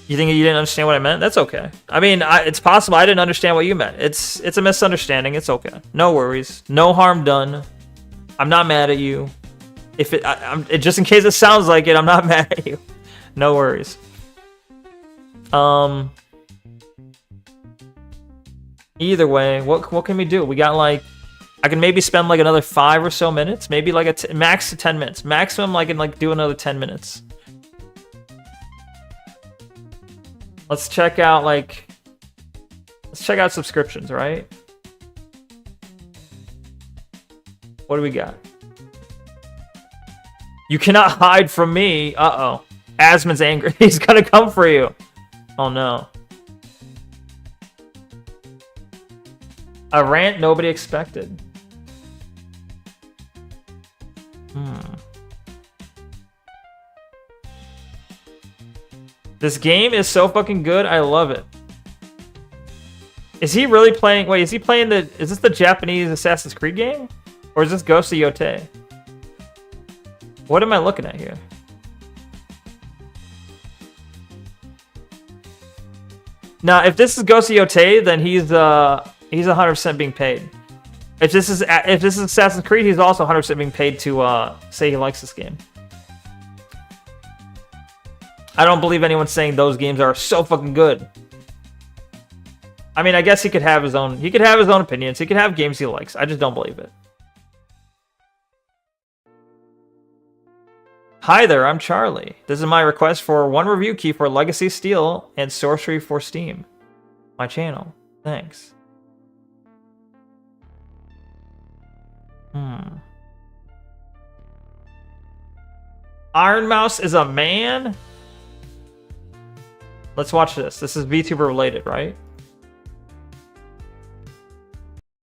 You think you didn't understand what I meant? That's okay. I mean, it's possible I didn't understand what you meant. It's a misunderstanding. It's okay. No worries. No harm done. I'm not mad at you. If just in case it sounds like it, I'm not mad at you. No worries. Either way, what can we do? We got like, I can maybe spend like another 5 or so minutes. Maybe like max to 10 minutes. Maximum, I can like do another 10 minutes. Let's check out subscriptions, right? What do we got? You cannot hide from me. Uh-oh. Asmon's angry. He's gonna come for you. Oh no. A rant nobody expected. This game is so fucking good. I love it. Is he really playing? Wait, is he playing is this the Japanese Assassin's Creed game? Or is this Ghost of Yotei? What am I looking at here? Now, if this is Ghost of Yotei, then he's 100% being paid. If this is Assassin's Creed, he's also 100% being paid to say he likes this game. I don't believe anyone's saying those games are so fucking good. I mean, I guess he could have his own. He could have his own opinions. He could have games he likes. I just don't believe it. Hi there, I'm Charlie. This is my request for 1 review key for Legacy Steel and Sorcery for Steam. My channel. Thanks. Iron Mouse is a man? Let's watch this. This is VTuber related, right?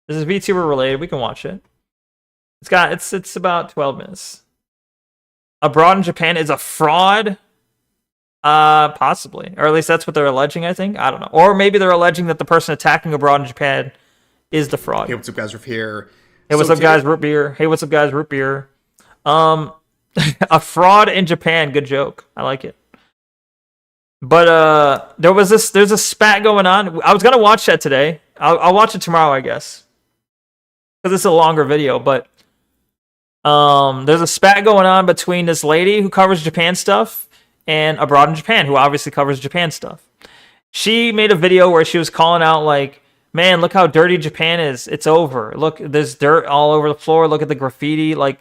This is VTuber related. We can watch it. It's about 12 minutes. Abroad in Japan is a fraud? Possibly. Or at least that's what they're alleging, I think. I don't know. Or maybe they're alleging that the person attacking abroad in Japan is the fraud. Hey, what's up, guys? Riff here. Hey, what's up, guys? Root beer. Hey, what's up, guys? Root beer. A fraud in Japan. Good joke. I like it. But there's a spat going on. I was gonna watch that today. I'll watch it tomorrow, I guess, because it's a longer video. But there's a spat going on between this lady who covers Japan stuff and Abroad in Japan, who obviously covers Japan stuff. She made a video where she was calling out like, man, look how dirty Japan is. It's over. Look, there's dirt all over the floor. Look at the graffiti. Like,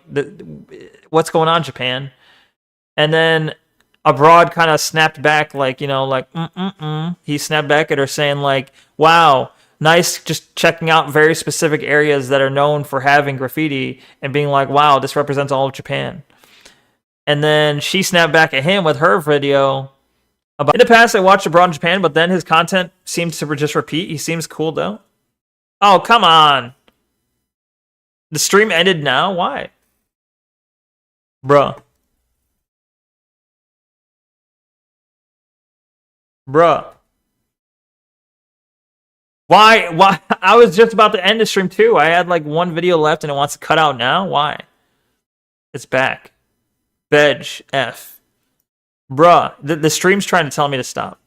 what's going on, Japan? And then Abroad kind of snapped back, like, you know, like, He snapped back at her saying, like, wow, nice, just checking out very specific areas that are known for having graffiti and being like, wow, this represents all of Japan. And then she snapped back at him with her video. In the past, I watched abroad in Japan, but then his content seems to just repeat. He seems cool, though. Oh, come on. The stream ended now? Why? Bruh. Bruh. Why? I was just about to end the stream, too. I had, like, one video left, and it wants to cut out now? Why? It's back. Veg. F. Bruh. The stream's trying to tell me to stop.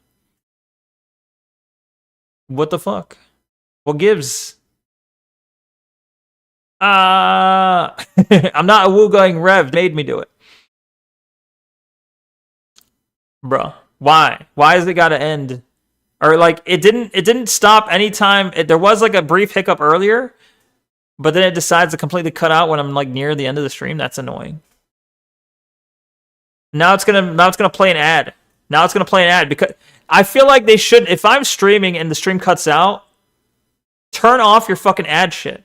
What the fuck? What gives? I'm not a woo-going rev. Made me do it. Bruh. Why? Why has it got to end? Or like it didn't stop anytime. There was like a brief hiccup earlier, but then it decides to completely cut out when I'm like near the end of the stream. That's annoying. Now it's gonna play an ad. Now it's gonna play an ad because I feel like they should. If I'm streaming and the stream cuts out, turn off your fucking ad shit.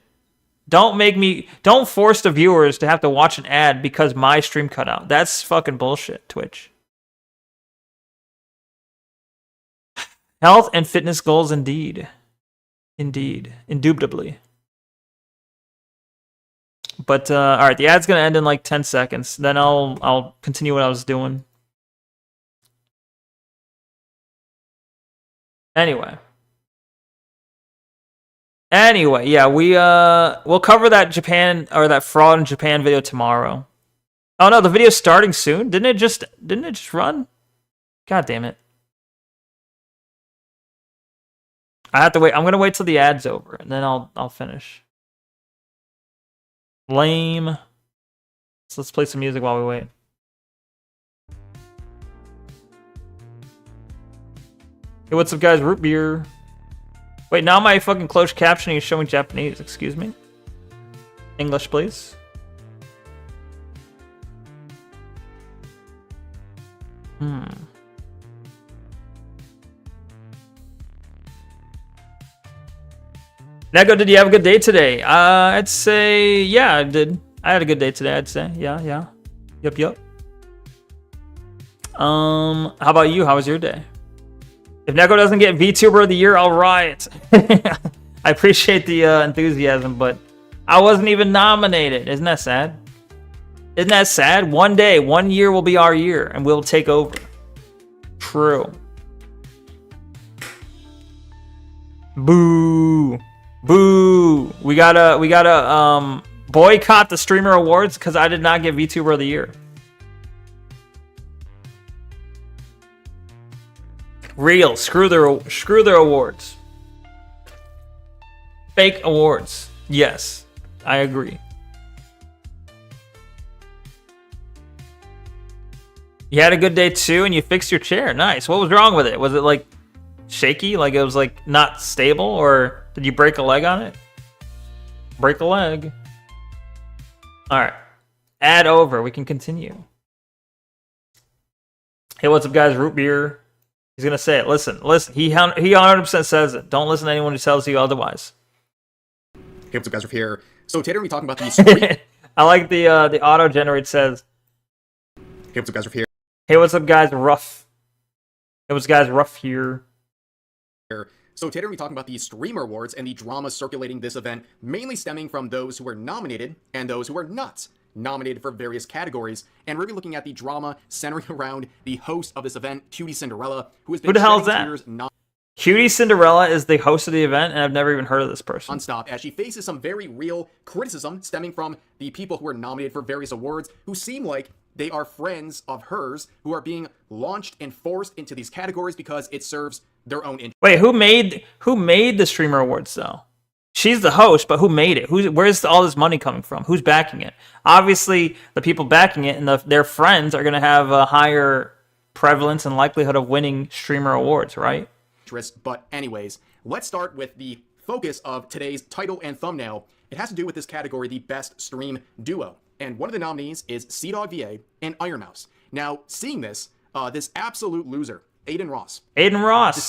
Don't force the viewers to have to watch an ad because my stream cut out. That's fucking bullshit, Twitch. Health and fitness goals, indeed. Indeed. Indubitably. But, alright, the ad's gonna end in like 10 seconds. Then I'll continue what I was doing. Anyway, yeah, we'll cover that Japan, or that fraud in Japan video tomorrow. Oh no, the video's starting soon? Didn't it just run? God damn it. I have to wait. I'm gonna wait till the ad's over, and then I'll finish. Lame. So let's play some music while we wait. Hey, what's up, guys? Root beer. Wait, now my fucking closed captioning is showing Japanese. Excuse me. English, please. Neko, did you have a good day today? I'd say, yeah, I did. I had a good day today, I'd say. Yeah. Yup. How about you? How was your day? If Neko doesn't get VTuber of the year, I'll riot. I appreciate the enthusiasm, but I wasn't even nominated. Isn't that sad? Isn't that sad? One day, 1 year will be our year, and we'll take over. True. Boo. Boo. We gotta boycott the streamer awards because I did not get VTuber of the year. Real. Screw their awards. Fake awards. Yes, I agree. You had a good day too, and you fixed your chair. Nice. What was wrong with it? Was it like shaky? Like it was like not stable, or did you break a leg on it? Break a leg. All right. Ad over. We can continue. Hey, what's up, guys? Root beer. He's gonna say it. Listen. He 100% says it. Don't listen to anyone who tells you otherwise. Hey, what's up, guys? We're here. So today we're talking about the. I like the auto generate says. Hey, what's up, guys? We're here. Hey, what's up, guys? Rough. Hey, what's guys? Rough here. So today we're talking about the Streamer Awards and the drama circulating this event, mainly stemming from those who were nominated and those who were not nominated for various categories. And we're going to be looking at the drama centering around the host of this event, Cutie Cinderella, who has been Who the hell is that? Cutie Cinderella is the host of the event, and I've never even heard of this person. Nonstop, as she faces some very real criticism stemming from the people who were nominated for various awards, who seem like they are friends of hers, who are being launched and forced into these categories because it serves their own interest. Wait, who made the Streamer Awards though? She's the host, but who made it? Where's all this money coming from? Who's backing it? Obviously, the people backing it and their friends are going to have a higher prevalence and likelihood of winning Streamer Awards, right? But anyways, let's start with the focus of today's title and thumbnail. It has to do with this category, the Best Stream Duo. And one of the nominees is Seadog VA and Iron Mouse. Now, seeing this absolute loser, Aiden Ross.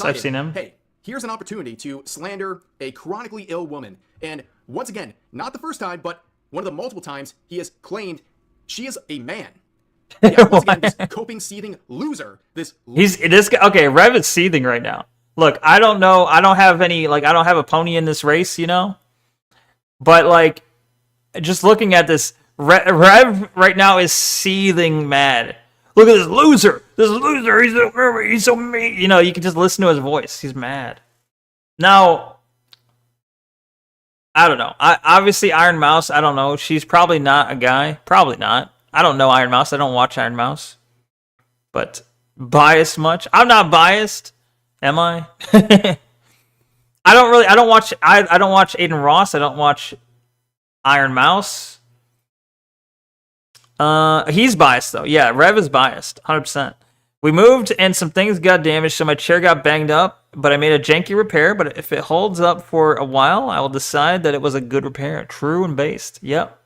I've seen him. Hey, here's an opportunity to slander a chronically ill woman. And once again, not the first time, but one of the multiple times he has claimed she is a man. Yeah, once again, this coping, seething loser. This guy. Okay, Rev is seething right now. Look, I don't know. I don't have any, like, I don't have a pony in this race, you know? But, like, just looking at this, Rev right now is seething mad. Look at this loser. This loser. He's so mean. You know, you can just listen to his voice. He's mad. Now, I don't know. Obviously, Iron Mouse, I don't know. She's probably not a guy. Probably not. I don't know Iron Mouse. I don't watch Iron Mouse. But biased much? I'm not biased. Am I? I don't watch Aiden Ross. I don't watch Iron Mouse. He's biased though. Yeah, Rev is biased, 100%. We moved and some things got damaged, so my chair got banged up, but I made a janky repair. But if it holds up for a while, I will decide that it was a good repair. True and based. Yep.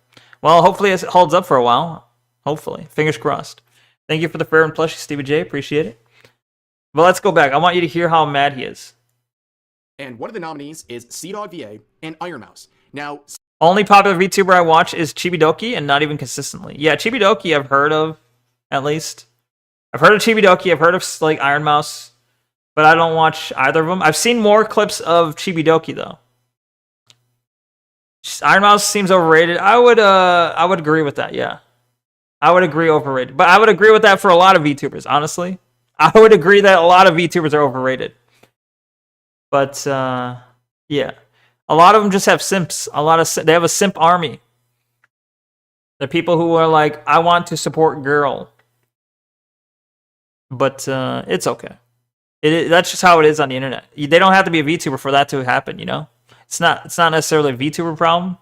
Well, hopefully it holds up for a while. Hopefully. Fingers crossed. Thank you for the fair and plushie, Stevie J. Appreciate it. But let's go back. I want you to hear how mad he is. And one of the nominees is CDawg VA and Iron Mouse. Now, only popular VTuber I watch is Chibidoki, and not even consistently. Yeah, Chibidoki I've heard of, at least. I've heard of Chibidoki, I've heard of, like, Iron Mouse, but I don't watch either of them. I've seen more clips of Chibidoki, though. Iron Mouse seems overrated. I would agree with that, yeah. I would agree overrated. But I would agree with that for a lot of VTubers, honestly. I would agree that a lot of VTubers are overrated. But, yeah. A lot of them just have simps. They have a simp army. They're people who are like, I want to support girl. But it's okay. That's just how it is on the internet. They don't have to be a VTuber for that to happen, you know? It's not necessarily a VTuber problem.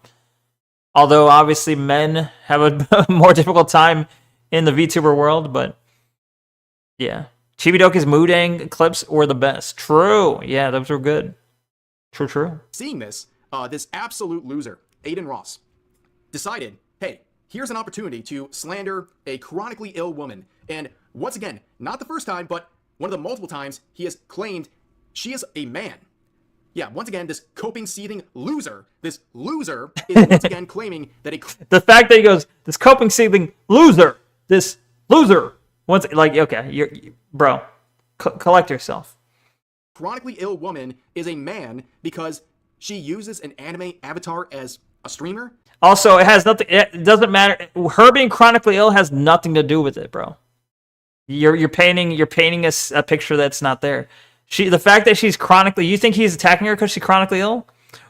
Although, obviously, men have a more difficult time in the VTuber world, but yeah. Chibidoki's Moodang clips were the best. True. Yeah, those were good. True. Seeing this, this absolute loser, Aiden Ross, decided, hey, here's an opportunity to slander a chronically ill woman. And once again, not the first time, but one of the multiple times he has claimed she is a man. Yeah, once again, this coping, seething loser, this loser is once again claiming that the fact that he goes, this coping, seething loser, this loser, once, like, okay, bro, collect yourself. Chronically ill woman is a man because she uses an anime avatar as a streamer. Also, it has nothing. It doesn't matter. Her being chronically ill has nothing to do with it, bro. You're painting a picture that's not there. The fact that she's chronically. You think he's attacking her because she's chronically ill,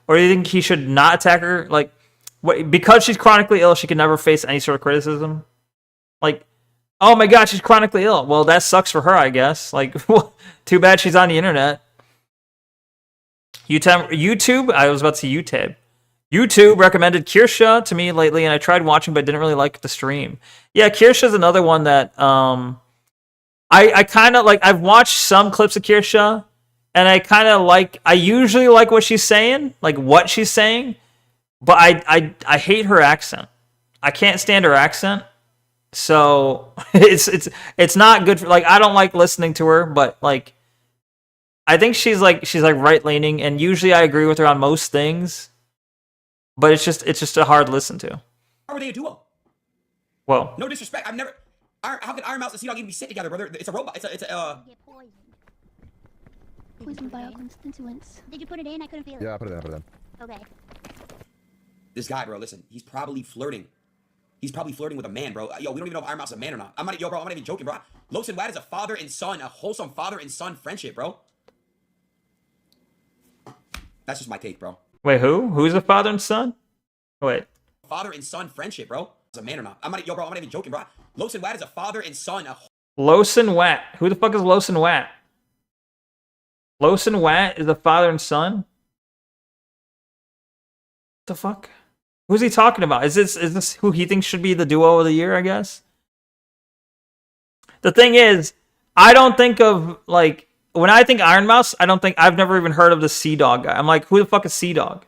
or do you think he should not attack her? Like, what? Because she's chronically ill, she can never face any sort of criticism. Like, oh my god, she's chronically ill. Well, that sucks for her, I guess. Like, too bad she's on the internet. YouTube, I was about to say YouTube. YouTube recommended Kirsha to me lately, and I tried watching, but didn't really like the stream. Yeah, Kirsha's another one that I kind of like. I've watched some clips of Kirsha, and I kind of like. I usually like what she's saying, but I hate her accent. I can't stand her accent. So it's not good for, like, I don't like listening to her, but like I think she's right leaning, and usually I agree with her on most things. But it's just a hard listen to. How are they a duo? Whoa. No disrespect. How can Iron Mouse and CDawg even sit together, brother? It's a robot. It's a Poison bioconstituents. Did you put it in? I couldn't feel it. Yeah, I put it in. Okay. This guy, bro, listen, he's probably flirting. He's probably flirting with a man, bro. Yo, we don't even know if Iron Mouse is a man or not. I'm not even joking, bro. Los and Wad is a father and son, a wholesome father and son friendship, bro. That's just my take, bro. Wait, who? Who's the father and son? Wait. Father and son friendship, bro. Is a man or not? I'm not even joking, bro. Los and Wad is a father and son. Los and Wat. Who the fuck is Los and Wat? Los and Wat is the father and son? What the fuck? Who's he talking about? Is this who he thinks should be the duo of the year, I guess? The thing is, I don't think of, like, when I think Iron Mouse, I've never even heard of the CDawg guy. I'm like, who the fuck is CDawg?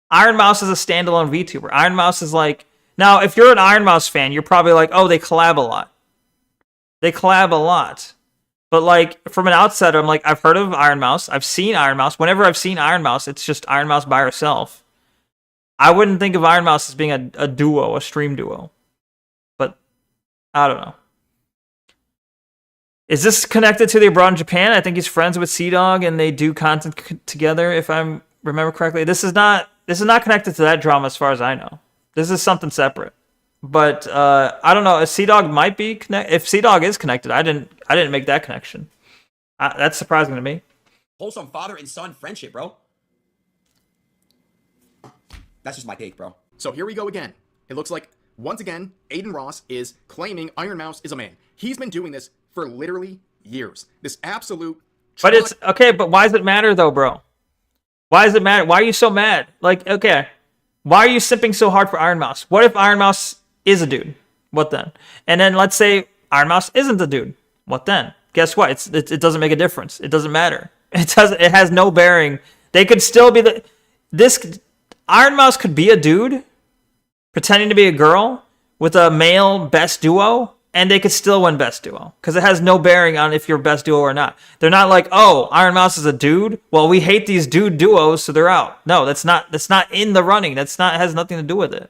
Iron Mouse is a standalone VTuber. Iron Mouse is like, now if you're an Iron Mouse fan, you're probably like, oh, they collab a lot. They collab a lot. But like, from an outsider, I'm like, I've heard of Iron Mouse. I've seen Iron Mouse. Whenever I've seen Iron Mouse, it's just Iron Mouse by herself. I wouldn't think of Iron Mouse as being a duo, a stream duo. But I don't know. Is this connected to the abroad in Japan? I think he's friends with Sea-Dog and they do content together, if I remember correctly. This is not connected to that drama as far as I know. This is something separate. But I don't know. If Sea-Dog might be connected. If Sea-Dog is connected, I didn't make that connection. That's surprising to me. Wholesome father and son friendship, bro. That's just my take, bro. So here we go again. It looks like, once again, Aiden Ross is claiming Iron Mouse is a man. He's been doing this for literally years. This absolute... But it's... Okay, but why does it matter, though, bro? Why does it matter? Why are you so mad? Like, okay. Why are you simping so hard for Iron Mouse? What if Iron Mouse is a dude? What then? And then let's say Iron Mouse isn't a dude. What then? Guess what? It doesn't make a difference. It doesn't matter. It has no bearing. They could still be Iron Mouse could be a dude pretending to be a girl with a male best duo, and they could still win best duo because it has no bearing on if you're best duo or not. They're not like, oh, Iron Mouse is a dude. Well, we hate these dude duos, so they're out. No, that's not in the running. It has nothing to do with it.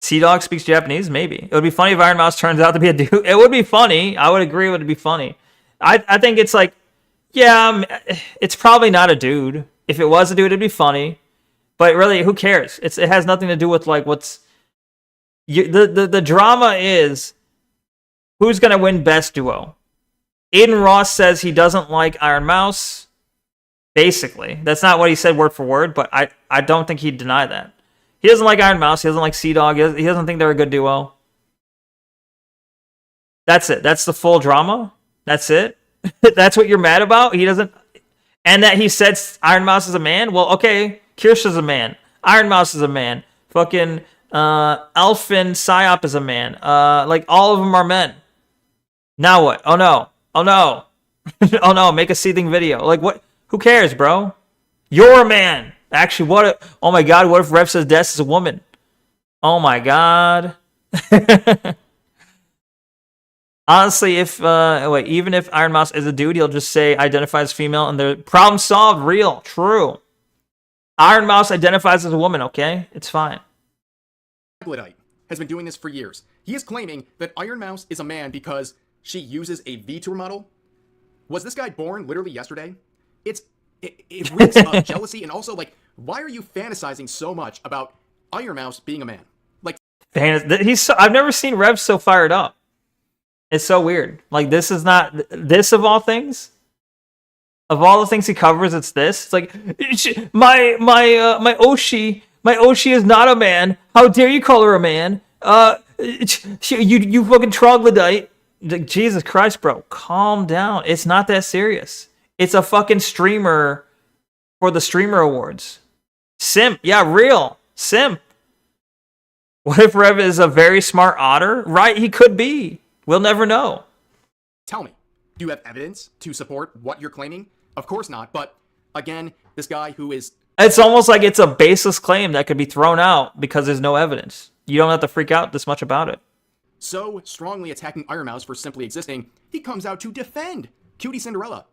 Sea-Dog speaks Japanese? Maybe. It would be funny if Iron Mouse turns out to be a dude. It would be funny. I would agree it would be funny. I think it's like, yeah, it's probably not a dude. If it was a dude, it'd be funny. But really, who cares? It has nothing to do with like the drama is who's going to win best duo. Aiden Ross says he doesn't like Iron Mouse. Basically. That's not what he said word for word, but I don't think he'd deny that. He doesn't like Iron Mouse. He doesn't like Sea-Dog. He doesn't think they're a good duo. That's it. That's the full drama. That's it. That's what you're mad about? He doesn't... And that he said Iron Mouse is a man? Well, okay. Kirsha's a man. Iron Mouse is a man. Fucking Elfin Psyop is a man. Like, all of them are men. Now what? Oh, no. Oh, no. Oh, no. Make a seething video. Like, what? Who cares, bro? You're a man. Actually, oh my god, what if Rev says Des is a woman? Oh my god. Honestly, even if Iron Mouse is a dude, he'll just say identifies as female and the problem solved. Real. True. Iron Mouse identifies as a woman, okay? It's fine. Troglodyte has been doing this for years. He is claiming that Iron Mouse is a man because she uses a VTuber model. Was this guy born literally yesterday? It reeks of jealousy, and also, like, why are you fantasizing so much about Iron Mouse being a man? Like, I've never seen Rev so fired up. It's so weird. Like, this is not this of all things. Of all the things he covers, it's this. It's like my Oshi is not a man. How dare you call her a man? You fucking troglodyte. Like, Jesus Christ, bro, calm down. It's not that serious. It's a fucking streamer for the Streamer Awards. Simp. Yeah, real. Simp. What if Rev is a very smart otter? Right, he could be. We'll never know. Tell me, do you have evidence to support what you're claiming? Of course not, but again, this guy who is... It's almost like it's a baseless claim that could be thrown out because there's no evidence. You don't have to freak out this much about it. So strongly attacking Iron Mouse for simply existing, he comes out to defend Cutie Cinderella,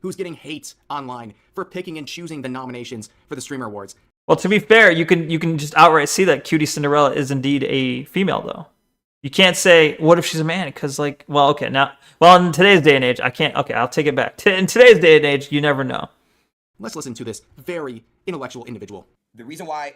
who's getting hate online for picking and choosing the nominations for the Streamer Awards. Well, to be fair, you can just outright see that Cutie Cinderella is indeed a female, though. You can't say, what if she's a man? Because, like, well, okay, now... Well, in today's day and age, I can't... Okay, I'll take it back. In today's day and age, you never know. Let's listen to this very intellectual individual. The reason why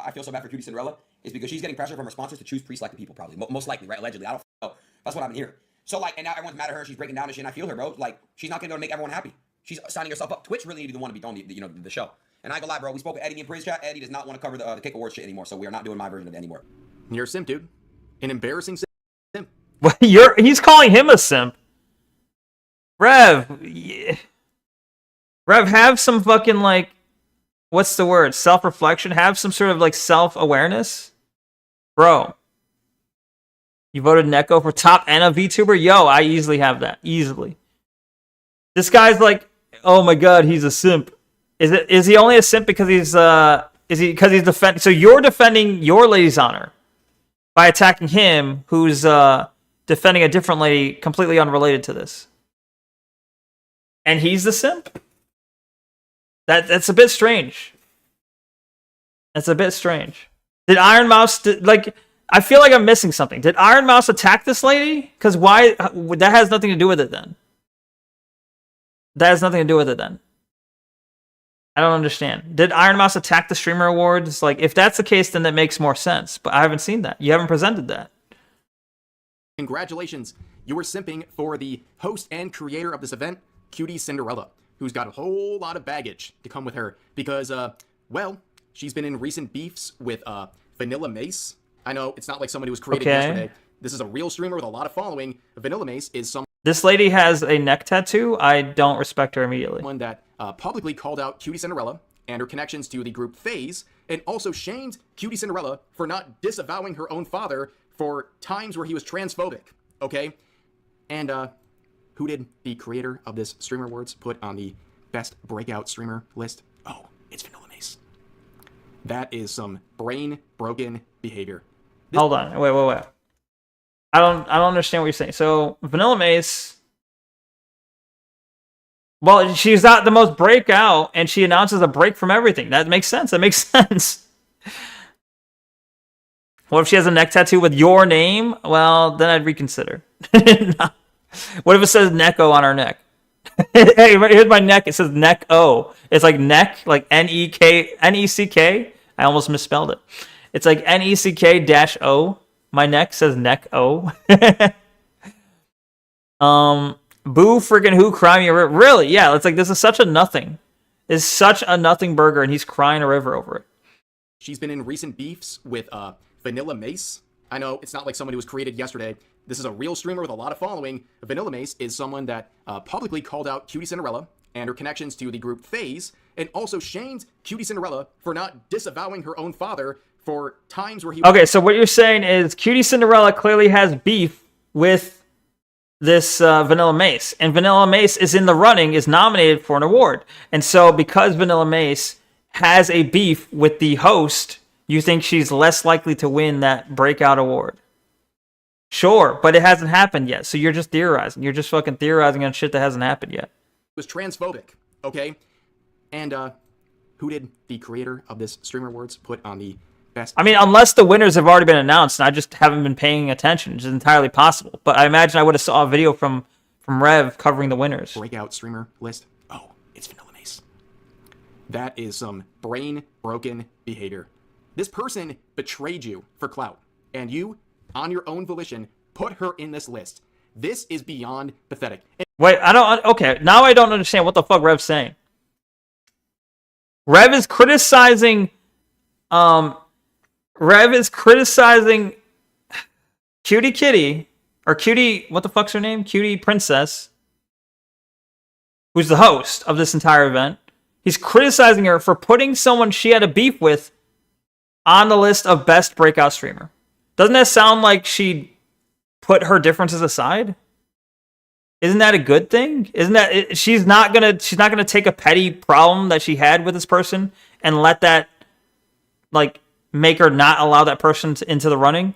I feel so bad for Cutie Cinderella is because she's getting pressure from her sponsors to choose pre-selected people, probably. Most likely, right? Allegedly. I don't know. That's what I've been hearing. So, like, and now everyone's mad at her. She's breaking down and shit, and I feel her, bro. Like, she's not going to be able to make everyone happy. She's signing herself up. Twitch really needed the one to be done, the show. And I ain't gonna lie, bro. We spoke with Eddie in Praise Chat. Eddie does not want to cover the Kick Awards shit anymore, so we are not doing my version of it anymore. You're a simp, dude. An embarrassing simp. Well, he's calling him a simp. Rev. Yeah. Rev, have some fucking, like, what's the word? Self-reflection? Have some sort of, like, self-awareness? Bro. You voted Neko for top and a VTuber? Yo, I easily have that. Easily. This guy's like, oh my god, he's a simp. Is he only a simp because he's defending? So you're defending your lady's honor by attacking him, who's defending a different lady completely unrelated to this, and he's the simp. That's a bit strange. That's a bit strange. Did Iron Mouse I feel like I'm missing something. Did Iron Mouse attack this lady? Because why? That has nothing to do with it then. That has nothing to do with it then. I don't understand. Did Iron Mouse attack the Streamer Awards? Like, if that's the case, then that makes more sense. But I haven't seen that. You haven't presented that. Congratulations. You were simping for the host and creator of this event, Cutie Cinderella, who's got a whole lot of baggage to come with her because, well, she's been in recent beefs with Vanilla Mace. I know it's not like somebody was created yesterday. This is a real streamer with a lot of following. Vanilla Mace is someone... This lady has a neck tattoo. I don't respect her immediately. One that publicly called out Cutie Cinderella and her connections to the group FaZe, and also shamed Cutie Cinderella for not disavowing her own father for times where he was transphobic, okay? And who did the creator of this Streamer Awards put on the best breakout streamer list? Oh, it's Vanilla Mace. That is some brain-broken behavior. Hold on. Wait. I don't understand what you're saying. So, Vanilla Mace... Well, she's not the most breakout, and she announces a break from everything. That makes sense. That makes sense. What if she has a neck tattoo with your name? Well, then I'd reconsider. What if it says Neko on her neck? Hey, here's my neck. It says Neko. It's like neck, like N-E-C-K. I almost misspelled it. It's like N-E-C-K-O. My neck says Neko. Boo freaking who crying a river. Really? Yeah, it's like this is such a nothing. It's such a nothing burger, and he's crying a river over it. She's been in recent beefs with Vanilla Mace. I know it's not like somebody was created yesterday. This is a real streamer with a lot of following. Vanilla Mace is someone that publicly called out Cutie Cinderella and her connections to the group FaZe, and also shamed Cutie Cinderella for not disavowing her own father for times where he... Okay, so what you're saying is Cutie Cinderella clearly has beef with this Vanilla Mace, and Vanilla Mace is in the running, is nominated for an award. And so because Vanilla Mace has a beef with the host, you think she's less likely to win that breakout award. Sure, but it hasn't happened yet, so you're just theorizing. You're just fucking theorizing on shit that hasn't happened yet. Was transphobic, okay? And who did the creator of this Streamer Awards put on the best... I mean, unless the winners have already been announced, and I just haven't been paying attention, which is entirely possible. But I imagine I would have saw a video from Rev covering the winners. Breakout streamer list. Oh, it's Vanilla Mace. That is some brain-broken behavior. This person betrayed you for clout, and you, on your own volition, put her in this list. This is beyond pathetic. Wait, I don't... Okay, now I don't understand what the fuck Rev's saying. Rev is criticizing... Rev is criticizing Cutie Kitty, or Cutie... What the fuck's her name? Cutie Princess, who's the host of this entire event. He's criticizing her for putting someone she had a beef with on the list of best breakout streamer. Doesn't that sound like she put her differences aside? Isn't that a good thing? Isn't that she's not gonna take a petty problem that she had with this person and let that like make her not allow that person into the running?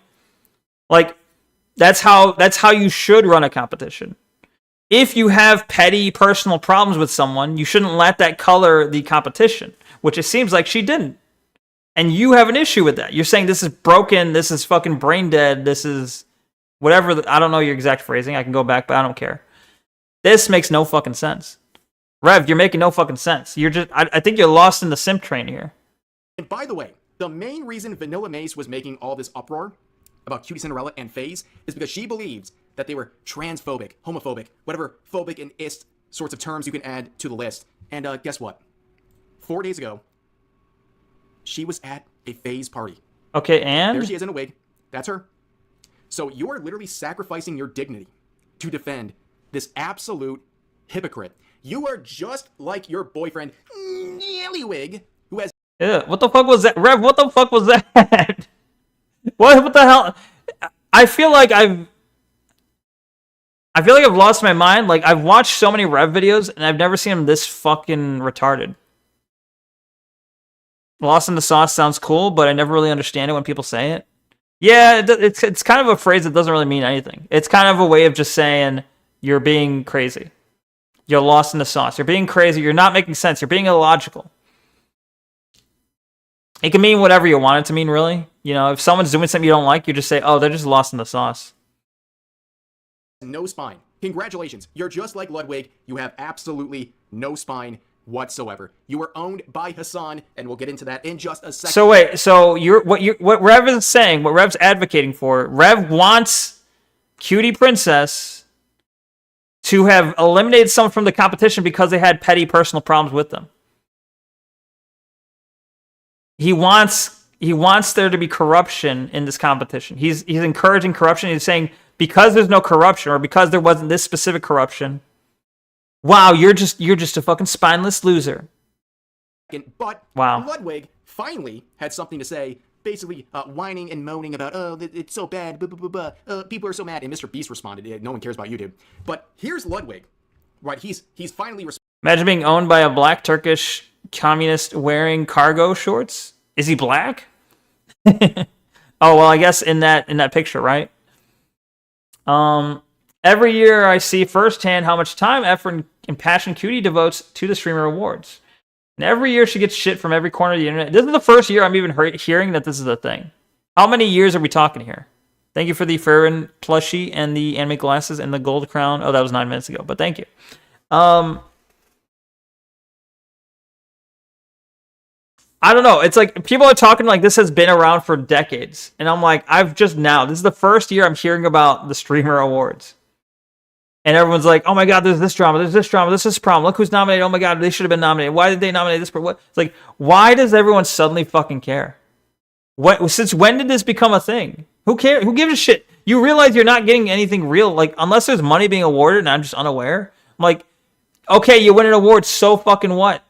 Like that's how you should run a competition. If you have petty personal problems with someone, you shouldn't let that color the competition, which it seems like she didn't. And you have an issue with that. You're saying this is broken, this is fucking brain dead, this is whatever. I don't know your exact phrasing. I can go back, but I don't care. This makes no fucking sense. Rev, you're making no fucking sense. You're just, I think you're lost in the simp train here. And by the way, the main reason Vanilla Mace was making all this uproar about Cutie Cinderella and FaZe is because she believes that they were transphobic, homophobic, whatever phobic and ist sorts of terms you can add to the list. And guess what? 4 days ago, she was at a FaZe party. Okay, and? There she is in a wig. That's her. So you are literally sacrificing your dignity to defend this absolute hypocrite. You are just like your boyfriend, Yellywig, who has... Yeah, what the fuck was that? Rev, what the fuck was that? What the hell? I feel like I've lost my mind. Like, I've watched so many Rev videos, and I've never seen him this fucking retarded. Lost in the sauce sounds cool, but I never really understand it when people say it. Yeah, it's kind of a phrase that doesn't really mean anything. It's kind of a way of just saying you're being crazy. You're lost in the sauce. You're being crazy. You're not making sense. You're being illogical. It can mean whatever you want it to mean, really. You know, if someone's doing something you don't like, you just say, oh, they're just lost in the sauce. No spine. Congratulations. You're just like Ludwig. You have absolutely no spine whatsoever. You were owned by Hassan, and we'll get into that in just a second. So wait, so what Rev is saying, what Rev's advocating for, Rev wants Cutie Princess to have eliminated someone from the competition because they had petty personal problems with them. He wants there to be corruption in this competition. He's encouraging corruption. He's saying because there's no corruption, or because there wasn't this specific corruption, wow, you're just a fucking spineless loser. But wow. Ludwig finally had something to say, basically whining and moaning about, oh, it's so bad, people are so mad. And Mr. Beast responded, no one cares about YouTube. But here's Ludwig, right? He's finally Imagine being owned by a black Turkish communist wearing cargo shorts. Is he black? Oh well, I guess in that picture, right? Every year I see firsthand how much time, effort, and passion Cutie devotes to the streamer awards. And every year she gets shit from every corner of the internet. This is the first year I'm even hearing that this is a thing. How many years are we talking here? Thank you for the Farron plushie and the anime glasses and the gold crown. Oh, that was 9 minutes ago, but thank you. I don't know. It's like people are talking like this has been around for decades. And I'm like, this is the first year I'm hearing about the streamer awards. And everyone's like, oh my God, there's this drama, this problem. Look who's nominated. Oh my God, they should have been nominated. Why did they nominate this? What? It's like, why does everyone suddenly fucking care? Since when did this become a thing? Who cares? Who gives a shit? You realize you're not getting anything real. Like, unless there's money being awarded and I'm just unaware. I'm like, okay, you win an award, so fucking what?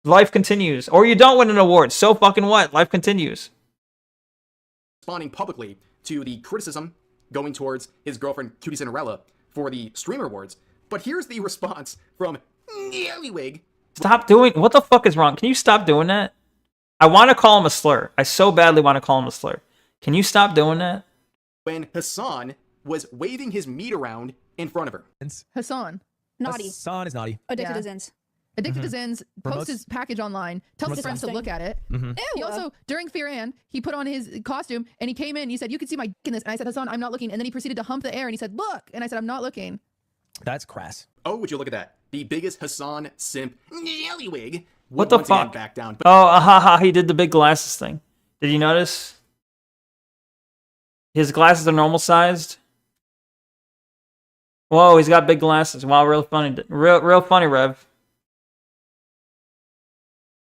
Life continues. Or you don't win an award, so fucking what? Life continues. responding publicly to the criticism going towards his girlfriend, Cutie Cinderella, for the Streamer Awards. But here's the response from Nellywig. Stop doing... What the fuck is wrong? Can you stop doing that? I want to call him a slur. I so badly want to call him a slur. Can you stop doing that? When Hassan was waving his meat around in front of her. Hassan. Naughty. Hassan is naughty. Addicted to Zins. Addicted to Zins, posts his package online, tells his friends to look at it. He also, during Firan, he put on his costume and he came in and he said, you can see my dick in this. And I said, Hassan, I'm not looking. And then he proceeded to hump the air and he said, look. And I said, I'm not looking. That's crass. Oh, would you look at that? The biggest Hassan simp, Nellywig. What the fuck? Back down. Oh, he did the big glasses thing. Did you notice? His glasses are normal sized. Whoa, he's got big glasses. Wow, real funny. Real funny, Rev.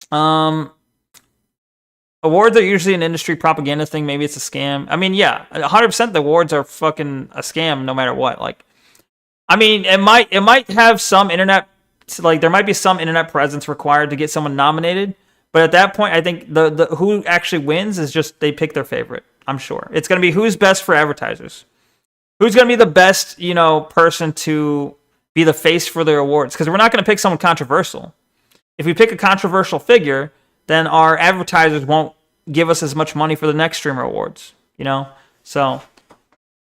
Awards are usually an industry propaganda thing. Maybe it's a scam. I mean, yeah, 100% the awards are fucking a scam no matter what. Like, I mean, it might have some internet, like there might be some internet presence required to get someone nominated. But at that point, I think the who actually wins is just they pick their favorite. I'm sure it's going to be who's best for advertisers. Who's going to be the best, person to be the face for their awards? Because we're not going to pick someone controversial. If we pick a controversial figure, then our advertisers won't give us as much money for the next streamer awards, So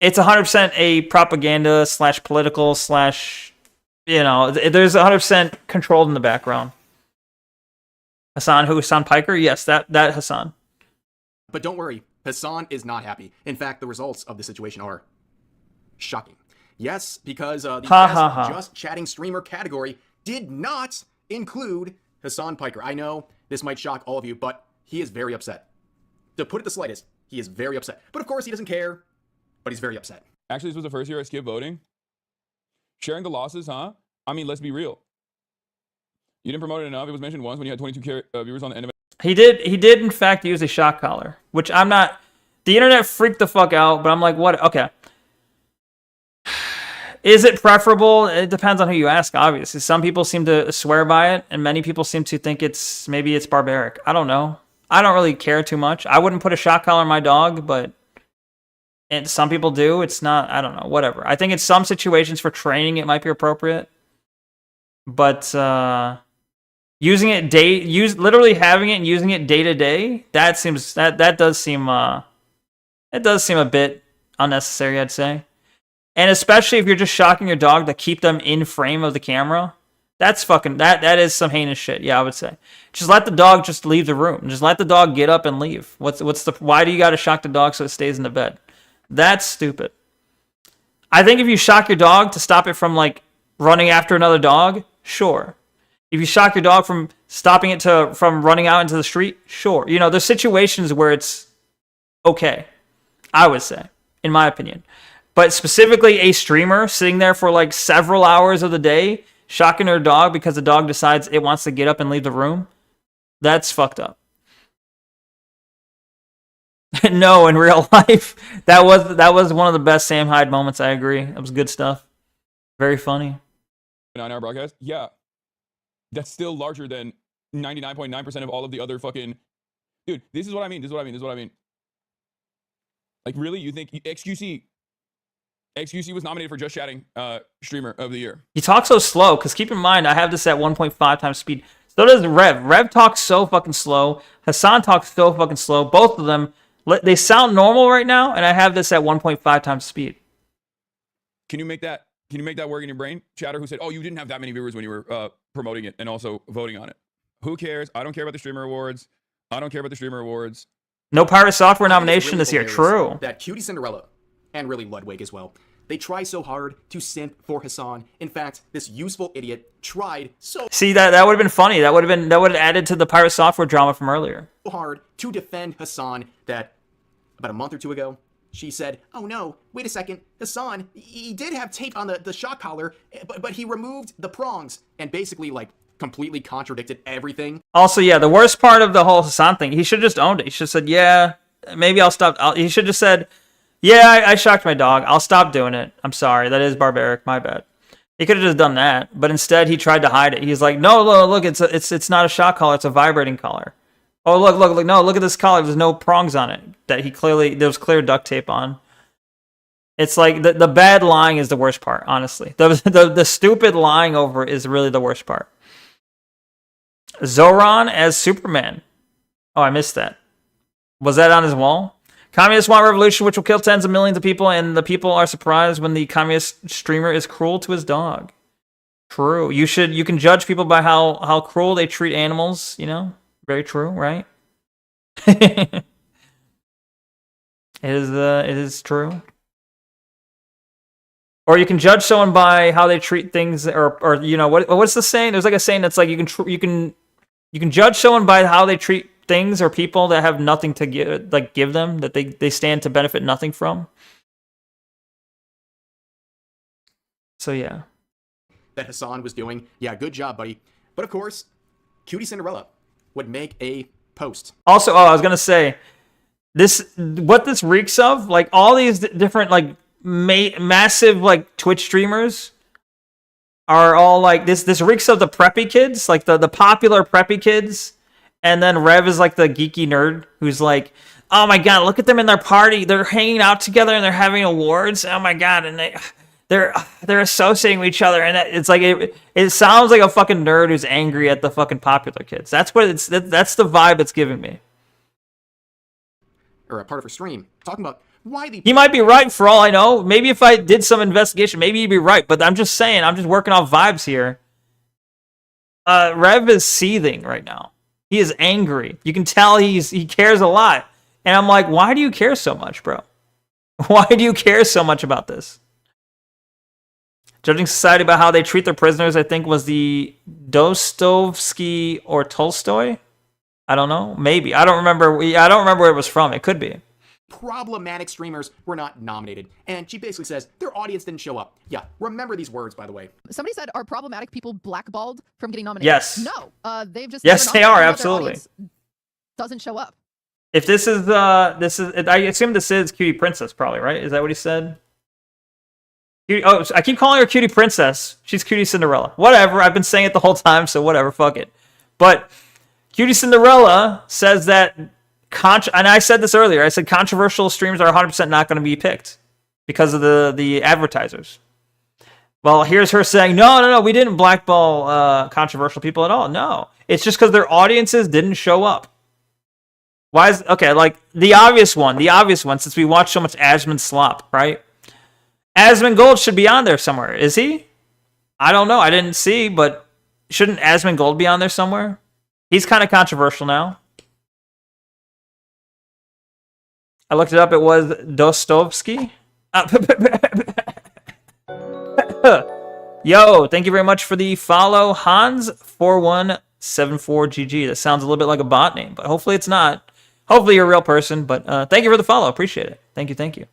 it's 100% a propaganda / political / there's 100% controlled in the background. Hassan Piker? Yes, that Hassan. But don't worry, Hassan is not happy. In fact, the results of the situation are shocking. Yes, because the best Just Chatting Streamer category did not include Hassan Piker. I know this might shock all of you, but he is very upset. To put it the slightest, he is very upset. But of course, he doesn't care, but he's very upset. Actually, this was the first year I skipped voting. Sharing the losses, huh? I mean, let's be real. You didn't promote it enough. It was mentioned once when you had 22 viewers on the end of it. He did in fact use a shock collar, which I'm not... The internet freaked the fuck out, but I'm like, what? Okay. Is it preferable? It depends on who you ask, obviously. Some people seem to swear by it, and many people seem to think maybe it's barbaric. I don't know. I don't really care too much. I wouldn't put a shock collar on my dog, but some people do. It's not, I don't know, whatever. I think in some situations for training, it might be appropriate. But using it literally having it and using it day to day, that does seem a bit unnecessary, I'd say. And especially if you're just shocking your dog to keep them in frame of the camera, That's fucking that is some heinous shit. Yeah, I would say. Just let the dog just leave the room. Just let the dog get up and leave. Why do you got to shock the dog so it stays in the bed? That's stupid. I think if you shock your dog to stop it from like running after another dog, sure. If you shock your dog from stopping it from running out into the street, sure. You know, there's situations where it's okay, I would say, in my opinion. But specifically a streamer sitting there for like several hours of the day, shocking her dog because the dog decides it wants to get up and leave the room, that's fucked up. No, in real life, that was one of the best Sam Hyde moments. I agree. It was good stuff. Very funny. 9-hour broadcast? Yeah. That's still larger than 99.9% of all of the other fucking... Dude, this is what I mean. Like, really? You think... XQC was nominated for Just Chatting Streamer of the Year. He talks so slow, because keep in mind, I have this at 1.5 times speed. So does Rev. Rev talks so fucking slow. Hassan talks so fucking slow. Both of them, they sound normal right now, and I have this at 1.5 times speed. Can you make that work in your brain? Chatter who said, oh, you didn't have that many viewers when you were promoting it and also voting on it. Who cares? I don't care about the Streamer Awards. No Pirate Software nomination this year. True. That Cutie Cinderella, and really Ludwig as well, they try so hard to simp for Hassan. In fact, this useful idiot tried so See, that would have been funny. That would have added to the Pirate Software drama from earlier. hard to defend Hassan that about a month or two ago, she said, oh no, wait a second, Hassan, he did have tape on the shock collar, but he removed the prongs, and basically, like, completely contradicted everything. Also, yeah, the worst part of the whole Hassan thing, he should have just owned it. He should have said, yeah, maybe I'll stop. He should have said, yeah, I shocked my dog. I'll stop doing it. I'm sorry. That is barbaric. My bad. He could have just done that, but instead he tried to hide it. He's like, no, look, it's not a shock collar. It's a vibrating collar. Oh, look, no, look at this collar. There's no prongs on it. There was clear duct tape on. It's like the bad lying is the worst part, honestly. The stupid lying over is really the worst part. Zoran as Superman. Oh, I missed that. Was that on his wall? Communists want revolution, which will kill tens of millions of people, and the people are surprised when the communist streamer is cruel to his dog. True. You can judge people by how cruel they treat animals, you know? Very true, right? It is true. Or you can judge someone by how they treat things, or you know what's the saying? There's like a saying that's like you can judge someone by how they treat things or people that have nothing to give them, that they stand to benefit nothing from. So yeah. That Hassan was doing. Yeah, good job, buddy. But of course, Cutie Cinderella would make a post. Also, I was gonna say, what this reeks of, like all these different like massive like Twitch streamers are all like this reeks of the preppy kids, like the popular preppy kids, and then Rev is like the geeky nerd who's like, oh my god, look at them in their party, they're hanging out together and they're having awards, oh my god, and they're associating with each other, and it's like it sounds like a fucking nerd who's angry at the fucking popular kids. That's what that's the vibe it's giving me. Or a part of her stream talking about why the... He might be right for all I know. Maybe if I did some investigation, maybe he'd be right. But I'm just saying, I'm just working off vibes here. Rev is seething right now. He is angry. You can tell he cares a lot. And I'm like, why do you care so much, bro? Why do you care so much about this? Judging society by how they treat their prisoners, I think, was the Dostoevsky or Tolstoy. I don't know. Maybe. I don't remember where it was from. It could be. Problematic streamers were not nominated. And she basically says their audience didn't show up. Yeah, remember these words, by the way. Somebody said, are problematic people blackballed from getting nominated? Yes. No. They've just... Yes, they are, absolutely. Doesn't show up. If this is, I assume this is Cutie Princess, probably, right? Is that what he said? Oh, I keep calling her Cutie Princess. She's Cutie Cinderella. Whatever. I've been saying it the whole time, so whatever. Fuck it. But Cutie Cinderella says that, and I said this earlier, I said controversial streams are 100% not going to be picked because of the advertisers. Well, here's her saying, no, we didn't blackball controversial people at all. No. It's just because their audiences didn't show up. Why is... Okay, like, the obvious one, since we watch so much Asmund slop, right? Asmund Gold should be on there somewhere. Is he? I don't know. I didn't see, but shouldn't Asmongold be on there somewhere? He's kind of controversial now. I looked it up. It was Dostovsky. Yo, thank you very much for the follow, Hans4174GG. That sounds a little bit like a bot name, but hopefully it's not. Hopefully you're a real person, but thank you for the follow. Appreciate it. Thank you, thank you.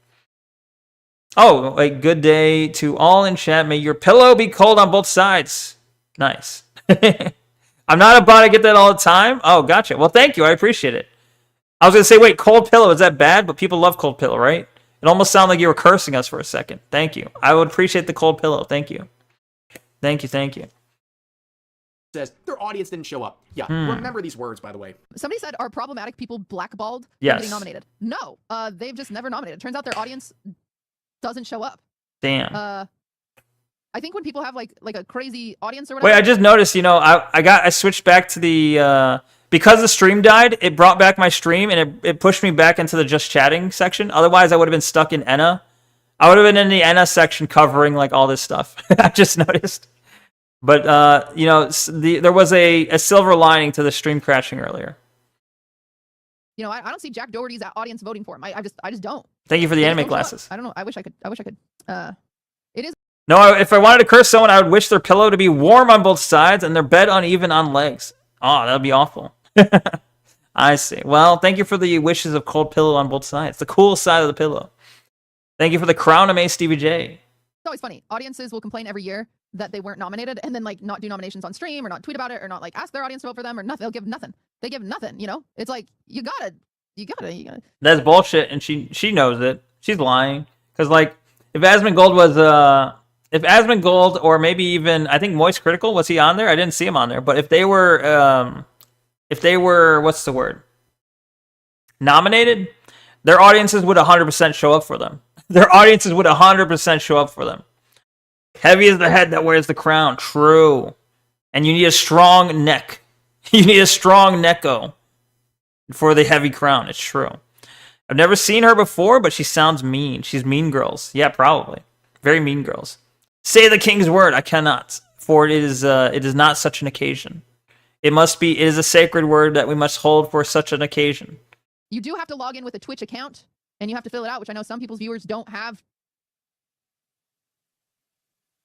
Oh, a good day to all in chat. May your pillow be cold on both sides. Nice. I'm not a bot. I get that all the time. Oh, gotcha. Well, thank you. I appreciate it. I was going to say, wait, cold pillow, is that bad? But people love cold pillow, right? It almost sounded like you were cursing us for a second. Thank you. I would appreciate the cold pillow. Thank you. Thank you, thank you. Says their audience didn't show up. Yeah, remember these words, by the way. Somebody said, are problematic people blackballed from Yes. getting nominated? No, they've just never nominated. Turns out their audience doesn't show up. Damn. I think when people have like a crazy audience or whatever. Wait, I just noticed, you know, I switched back to the, because the stream died, it brought back my stream and it pushed me back into the just chatting section. Otherwise, I would have been stuck in Enna. I would have been in the Enna section covering like all this stuff. I just noticed. But, you know, there was a silver lining to the stream crashing earlier. You know, I don't see Jack Doherty's audience voting for him. I just don't. Thank you for the They just anime don't show up. glasses. I don't know. I wish I could. It is. No, if I wanted to curse someone, I would wish their pillow to be warm on both sides and their bed uneven on legs. Oh, that would be awful. I see. Well, thank you for the wishes of cold pillow on both sides. The cool side of the pillow. Thank you for the crown of Stevie J. It's always funny. Audiences will complain every year that they weren't nominated and then like not do nominations on stream or not tweet about it or not like ask their audience to vote for them or nothing. They'll give nothing. They give nothing, you know? It's like you gotta. That's bullshit, and she knows it. She's lying. Because like if Asmongold or maybe even I think Moist Critical, was he on there? I didn't see him on there. But if they were what's the word? Nominated, their audiences would 100% show up for them. Their audiences would 100% show up for them. Heavy is the head that wears the crown. True. And you need a strong neck. You need a strong Neko for the heavy crown. It's true. I've never seen her before, but she sounds mean. She's Mean Girls. Yeah, probably. Very Mean Girls. Say the king's word. I cannot. For it is not such an occasion. It is a sacred word that we must hold for such an occasion. You do have to log in with a Twitch account and you have to fill it out, which I know some people's viewers don't have.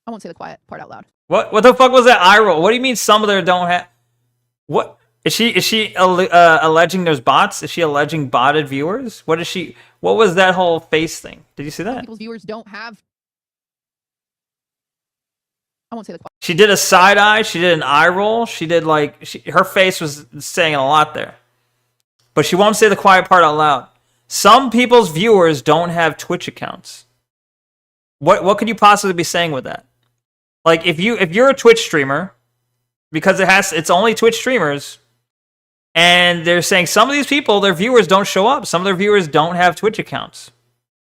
I won't say the quiet part out loud. What the fuck was that eye roll? What do you mean some of them don't have? What is she alleging there's bots? Is she alleging botted viewers? What was that whole face thing? Did you see that? Some people's viewers don't have. I won't say the quiet. She did a side eye. She did an eye roll. She did her face was saying a lot there, but she won't say the quiet part out loud. Some people's viewers don't have Twitch accounts. What could you possibly be saying with that? Like if you're a Twitch streamer, because it's only Twitch streamers, and they're saying some of these people, their viewers don't show up. Some of their viewers don't have Twitch accounts,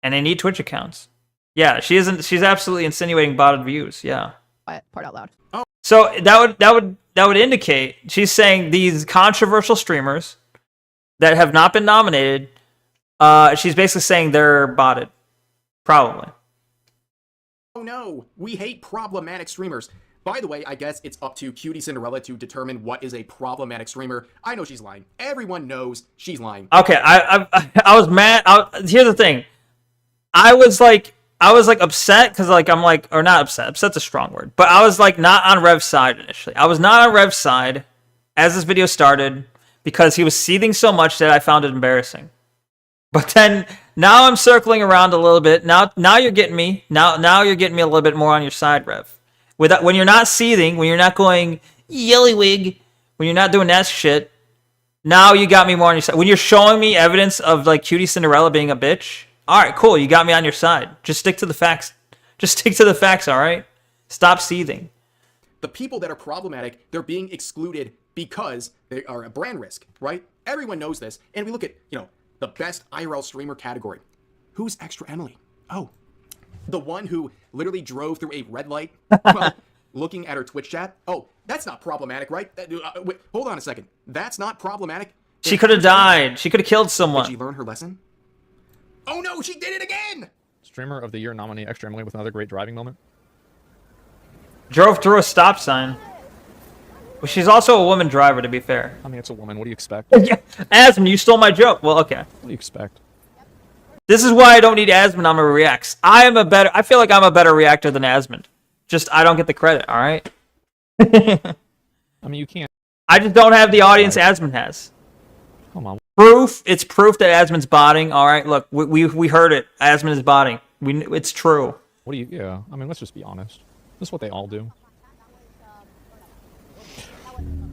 and they need Twitch accounts. Yeah, she's absolutely insinuating botted views. Yeah. Quiet part out loud. Oh. So that would indicate she's saying these controversial streamers that have not been nominated. She's basically saying they're botted, probably. Oh no, we hate problematic streamers. By the way, I guess it's up to Cutie Cinderella to determine what is a problematic streamer. I know she's lying. Everyone knows she's lying. Okay, I was mad. Here's the thing. I was upset because or not upset. Upset's a strong word. But I was not on Rev's side initially. I was not on Rev's side as this video started because he was seething so much that I found it embarrassing. But then now I'm circling around a little bit. Now you're getting me. Now you're getting me a little bit more on your side, Rev. When you're not seething, when you're not going yellywig, when you're not doing that shit, now you got me more on your side. When you're showing me evidence of Cutie Cinderella being a bitch, all right, cool, you got me on your side. Just stick to the facts. Just stick to the facts, all right? Stop seething. The people that are problematic, they're being excluded because they are a brand risk, right? Everyone knows this. And we look at, the best IRL streamer category. Who's Extra Emily? Oh, the one who literally drove through a red light while looking at her Twitch chat. Oh, that's not problematic, right? Wait, hold on a second. That's not problematic? She could have died. She could have killed someone. Did she learn her lesson? Oh no, she did it again! Streamer of the Year nominee Extra Emily with another great driving moment. Drove through a stop sign. Well, she's also a woman driver, to be fair. I mean, it's a woman. What do you expect? Yeah, Asmon, you stole my joke. Well, okay. What do you expect? This is why I don't need Asmon on my reacts. I feel like I'm a better reactor than Asmon. Just, I don't get the credit, alright? I mean, you can't. I just don't have the audience Asmon has. Come on. Proof. It's proof that Asmon's botting. Alright, look, we heard it. Asmon is botting. It's true. What do you, yeah. I mean, let's just be honest. This is what they all do.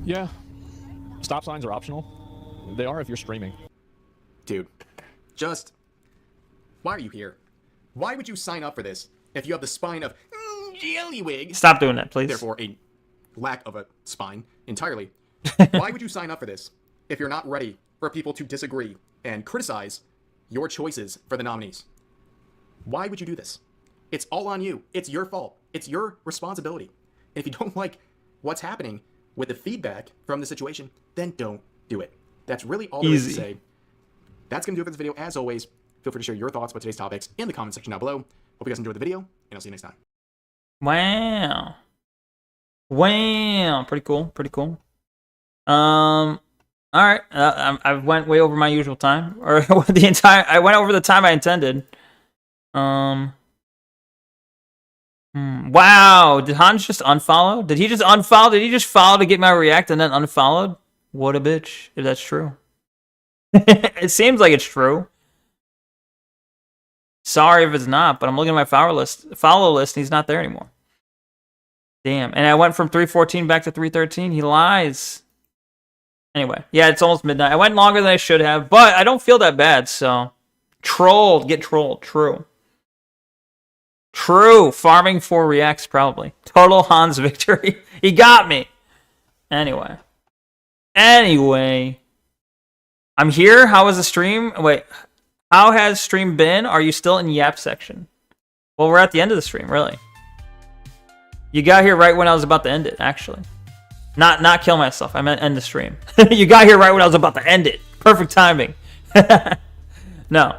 Yeah. Stop signs are optional. They are if you're streaming. Dude, just... Why are you here? Why would you sign up for this if you have the spine of Jellywig? Stop doing that, please. Therefore, a lack of a spine entirely. Why would you sign up for this if you're not ready for people to disagree and criticize your choices for the nominees? Why would you do this? It's all on you. It's your fault. It's your responsibility. And if you don't like what's happening with the feedback from the situation, then don't do it. That's really all there is to say. That's going to do it for this video. As always, feel free to share your thoughts about today's topics in the comment section down below. Hope you guys enjoyed the video, and I'll see you next time. Wow. Wow. Pretty cool. Pretty cool. All right. I went way over my usual time, or I went over the time I intended. Wow. Did Hans just unfollow? Did he just unfollow? Did he just follow to get my react and then unfollowed? What a bitch. If that's true. It seems like it's true. Sorry if it's not, but I'm looking at my follow list and he's not there anymore. Damn. And I went from 314 back to 313. He lies. Anyway, yeah, it's almost midnight. I went longer than I should have, but I don't feel that bad, so. Trolled. Get trolled. True. True. Farming for reacts, probably. Total Hans victory. He got me. Anyway. I'm here. How was the stream? Wait. How has stream been? Are you still in Yap section? Well, we're at the end of the stream, really. You got here right when I was about to end it, actually. Not kill myself. I meant end the stream. You got here right when I was about to end it. Perfect timing. No.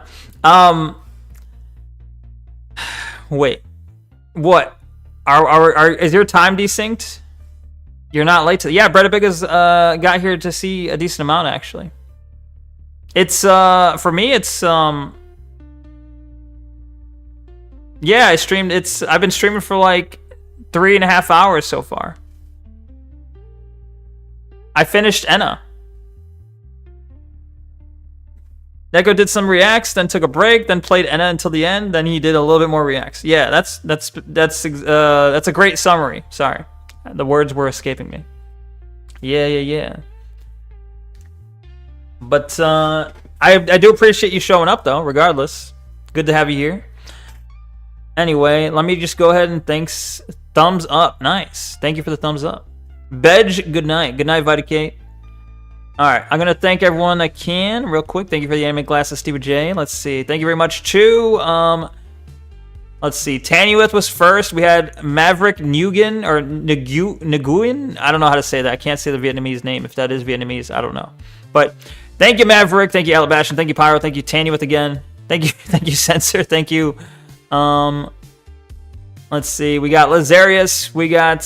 Wait. What? Is your time desynced? You're not late to... Yeah, Bretta Big has got here to see a decent amount, actually. It's, for me, it's, yeah, I've been streaming for like 3.5 hours so far. I finished Enna. Neko did some reacts, then took a break, then played Enna until the end, then he did a little bit more reacts. Yeah, that's a great summary. Sorry. The words were escaping me. Yeah. But I do appreciate you showing up, though, regardless. Good to have you here. Anyway, let me just go ahead and thanks. Thumbs up. Nice. Thank you for the thumbs up. Bedge, good night. Good night, Vitakate. Alright, I'm going to thank everyone I can real quick. Thank you for the anime glasses, Steve J. Let's see. Thank you very much, to... let's see. Tanuith was first. We had Maverick Nguyen, or Nguyen? I don't know how to say that. I can't say the Vietnamese name. If that is Vietnamese, I don't know. But... Thank you, Maverick. Thank you, Alabastion. Thank you, Pyro. Thank you, Tanuith again. Thank you, Censor. Thank you. Let's see. We got Lazarius. We got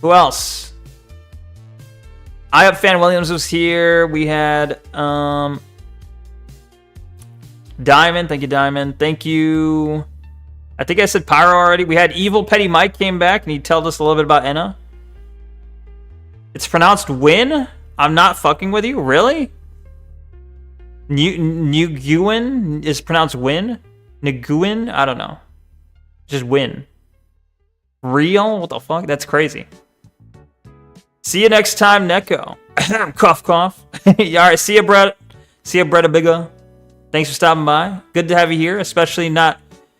who else? I Up Fan Williams was here. We had Diamond. Thank you, Diamond. Thank you. I think I said Pyro already. We had Evil Petty Mike came back and he told us a little bit about Enna. It's pronounced Win? I'm not fucking with you? Really? Nguyen is pronounced Win? Nguyen? I don't know. Just Win. Real? What the fuck? That's crazy. See you next time, Neko. Cough, cough. Alright, see ya, Brett. See ya, Bretta Bigga. Thanks for stopping by. Good to have you here, especially not...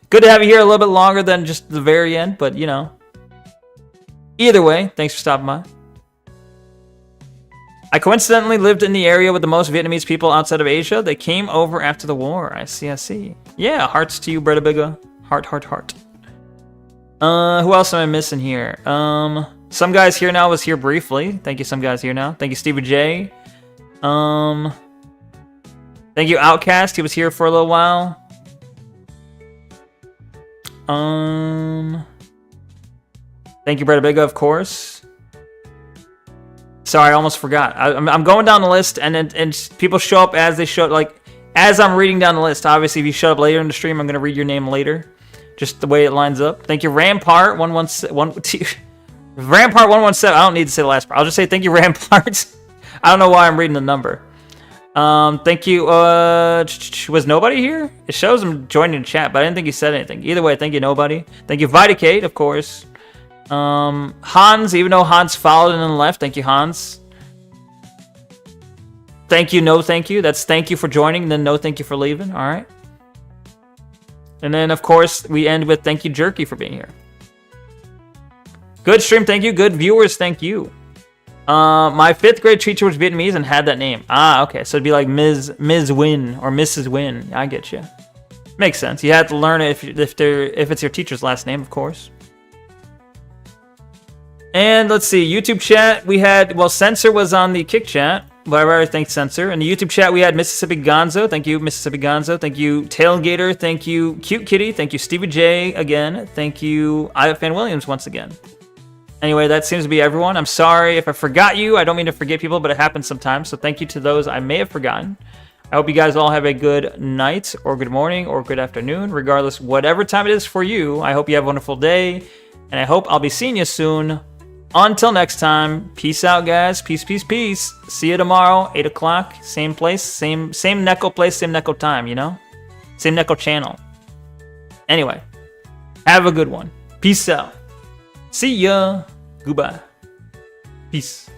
Good to have you here a little bit longer than just the very end, but you know. Either way, thanks for stopping by. I coincidentally lived in the area with the most Vietnamese people outside of Asia. They came over after the war. I see. Yeah, hearts to you, Bretta Bigga. Heart. Who else am I missing here? Some guys here now was here briefly. Thank you, some guys here now. Thank you, Steve J. Thank you, Outcast. He was here for a little while. Thank you, Bretta Bigga, of course. Sorry, I almost forgot. I'm going down the list, and people show up as they show, like, as I'm reading down the list. Obviously, if you show up later in the stream, I'm going to read your name later. Just the way it lines up. Thank you, Rampart 117. Rampart 117. I don't need to say the last part. I'll just say thank you, Rampart. I don't know why I'm reading the number. Thank you. Was nobody here? It shows him joining the chat, but I didn't think he said anything. Either way, thank you, nobody. Thank you, Viticate, of course. Hans, even though Hans followed and then left. Thank you, Hans. Thank you, no thank you. That's thank you for joining, then no thank you for leaving. All right. And then, of course, we end with thank you, Jerky, for being here. Good stream, thank you. Good viewers, thank you. My 5th grade teacher was Vietnamese and had that name. Ah, okay. So it'd be like Ms. Win or Mrs. Win. I get you. Makes sense. You have to learn it if it's your teacher's last name, of course. And let's see, YouTube chat. We had, well, Censor was on the Kick chat. Whatever, thanks, Censor. In the YouTube chat, we had Mississippi Gonzo. Thank you, Mississippi Gonzo. Thank you, Tailgater. Thank you, Cute Kitty. Thank you, Stevie J again. Thank you, Fan Williams once again. Anyway, that seems to be everyone. I'm sorry if I forgot you. I don't mean to forget people, but it happens sometimes. So thank you to those I may have forgotten. I hope you guys all have a good night or good morning or good afternoon, regardless whatever time it is for you. I hope you have a wonderful day, and I hope I'll be seeing you soon. Until next time, peace out, guys. Peace, peace, peace. See you tomorrow, 8 o'clock. Same place, same Neko place, same Neko time, you know? Same Neko channel. Anyway, have a good one. Peace out. See ya. Goodbye. Peace.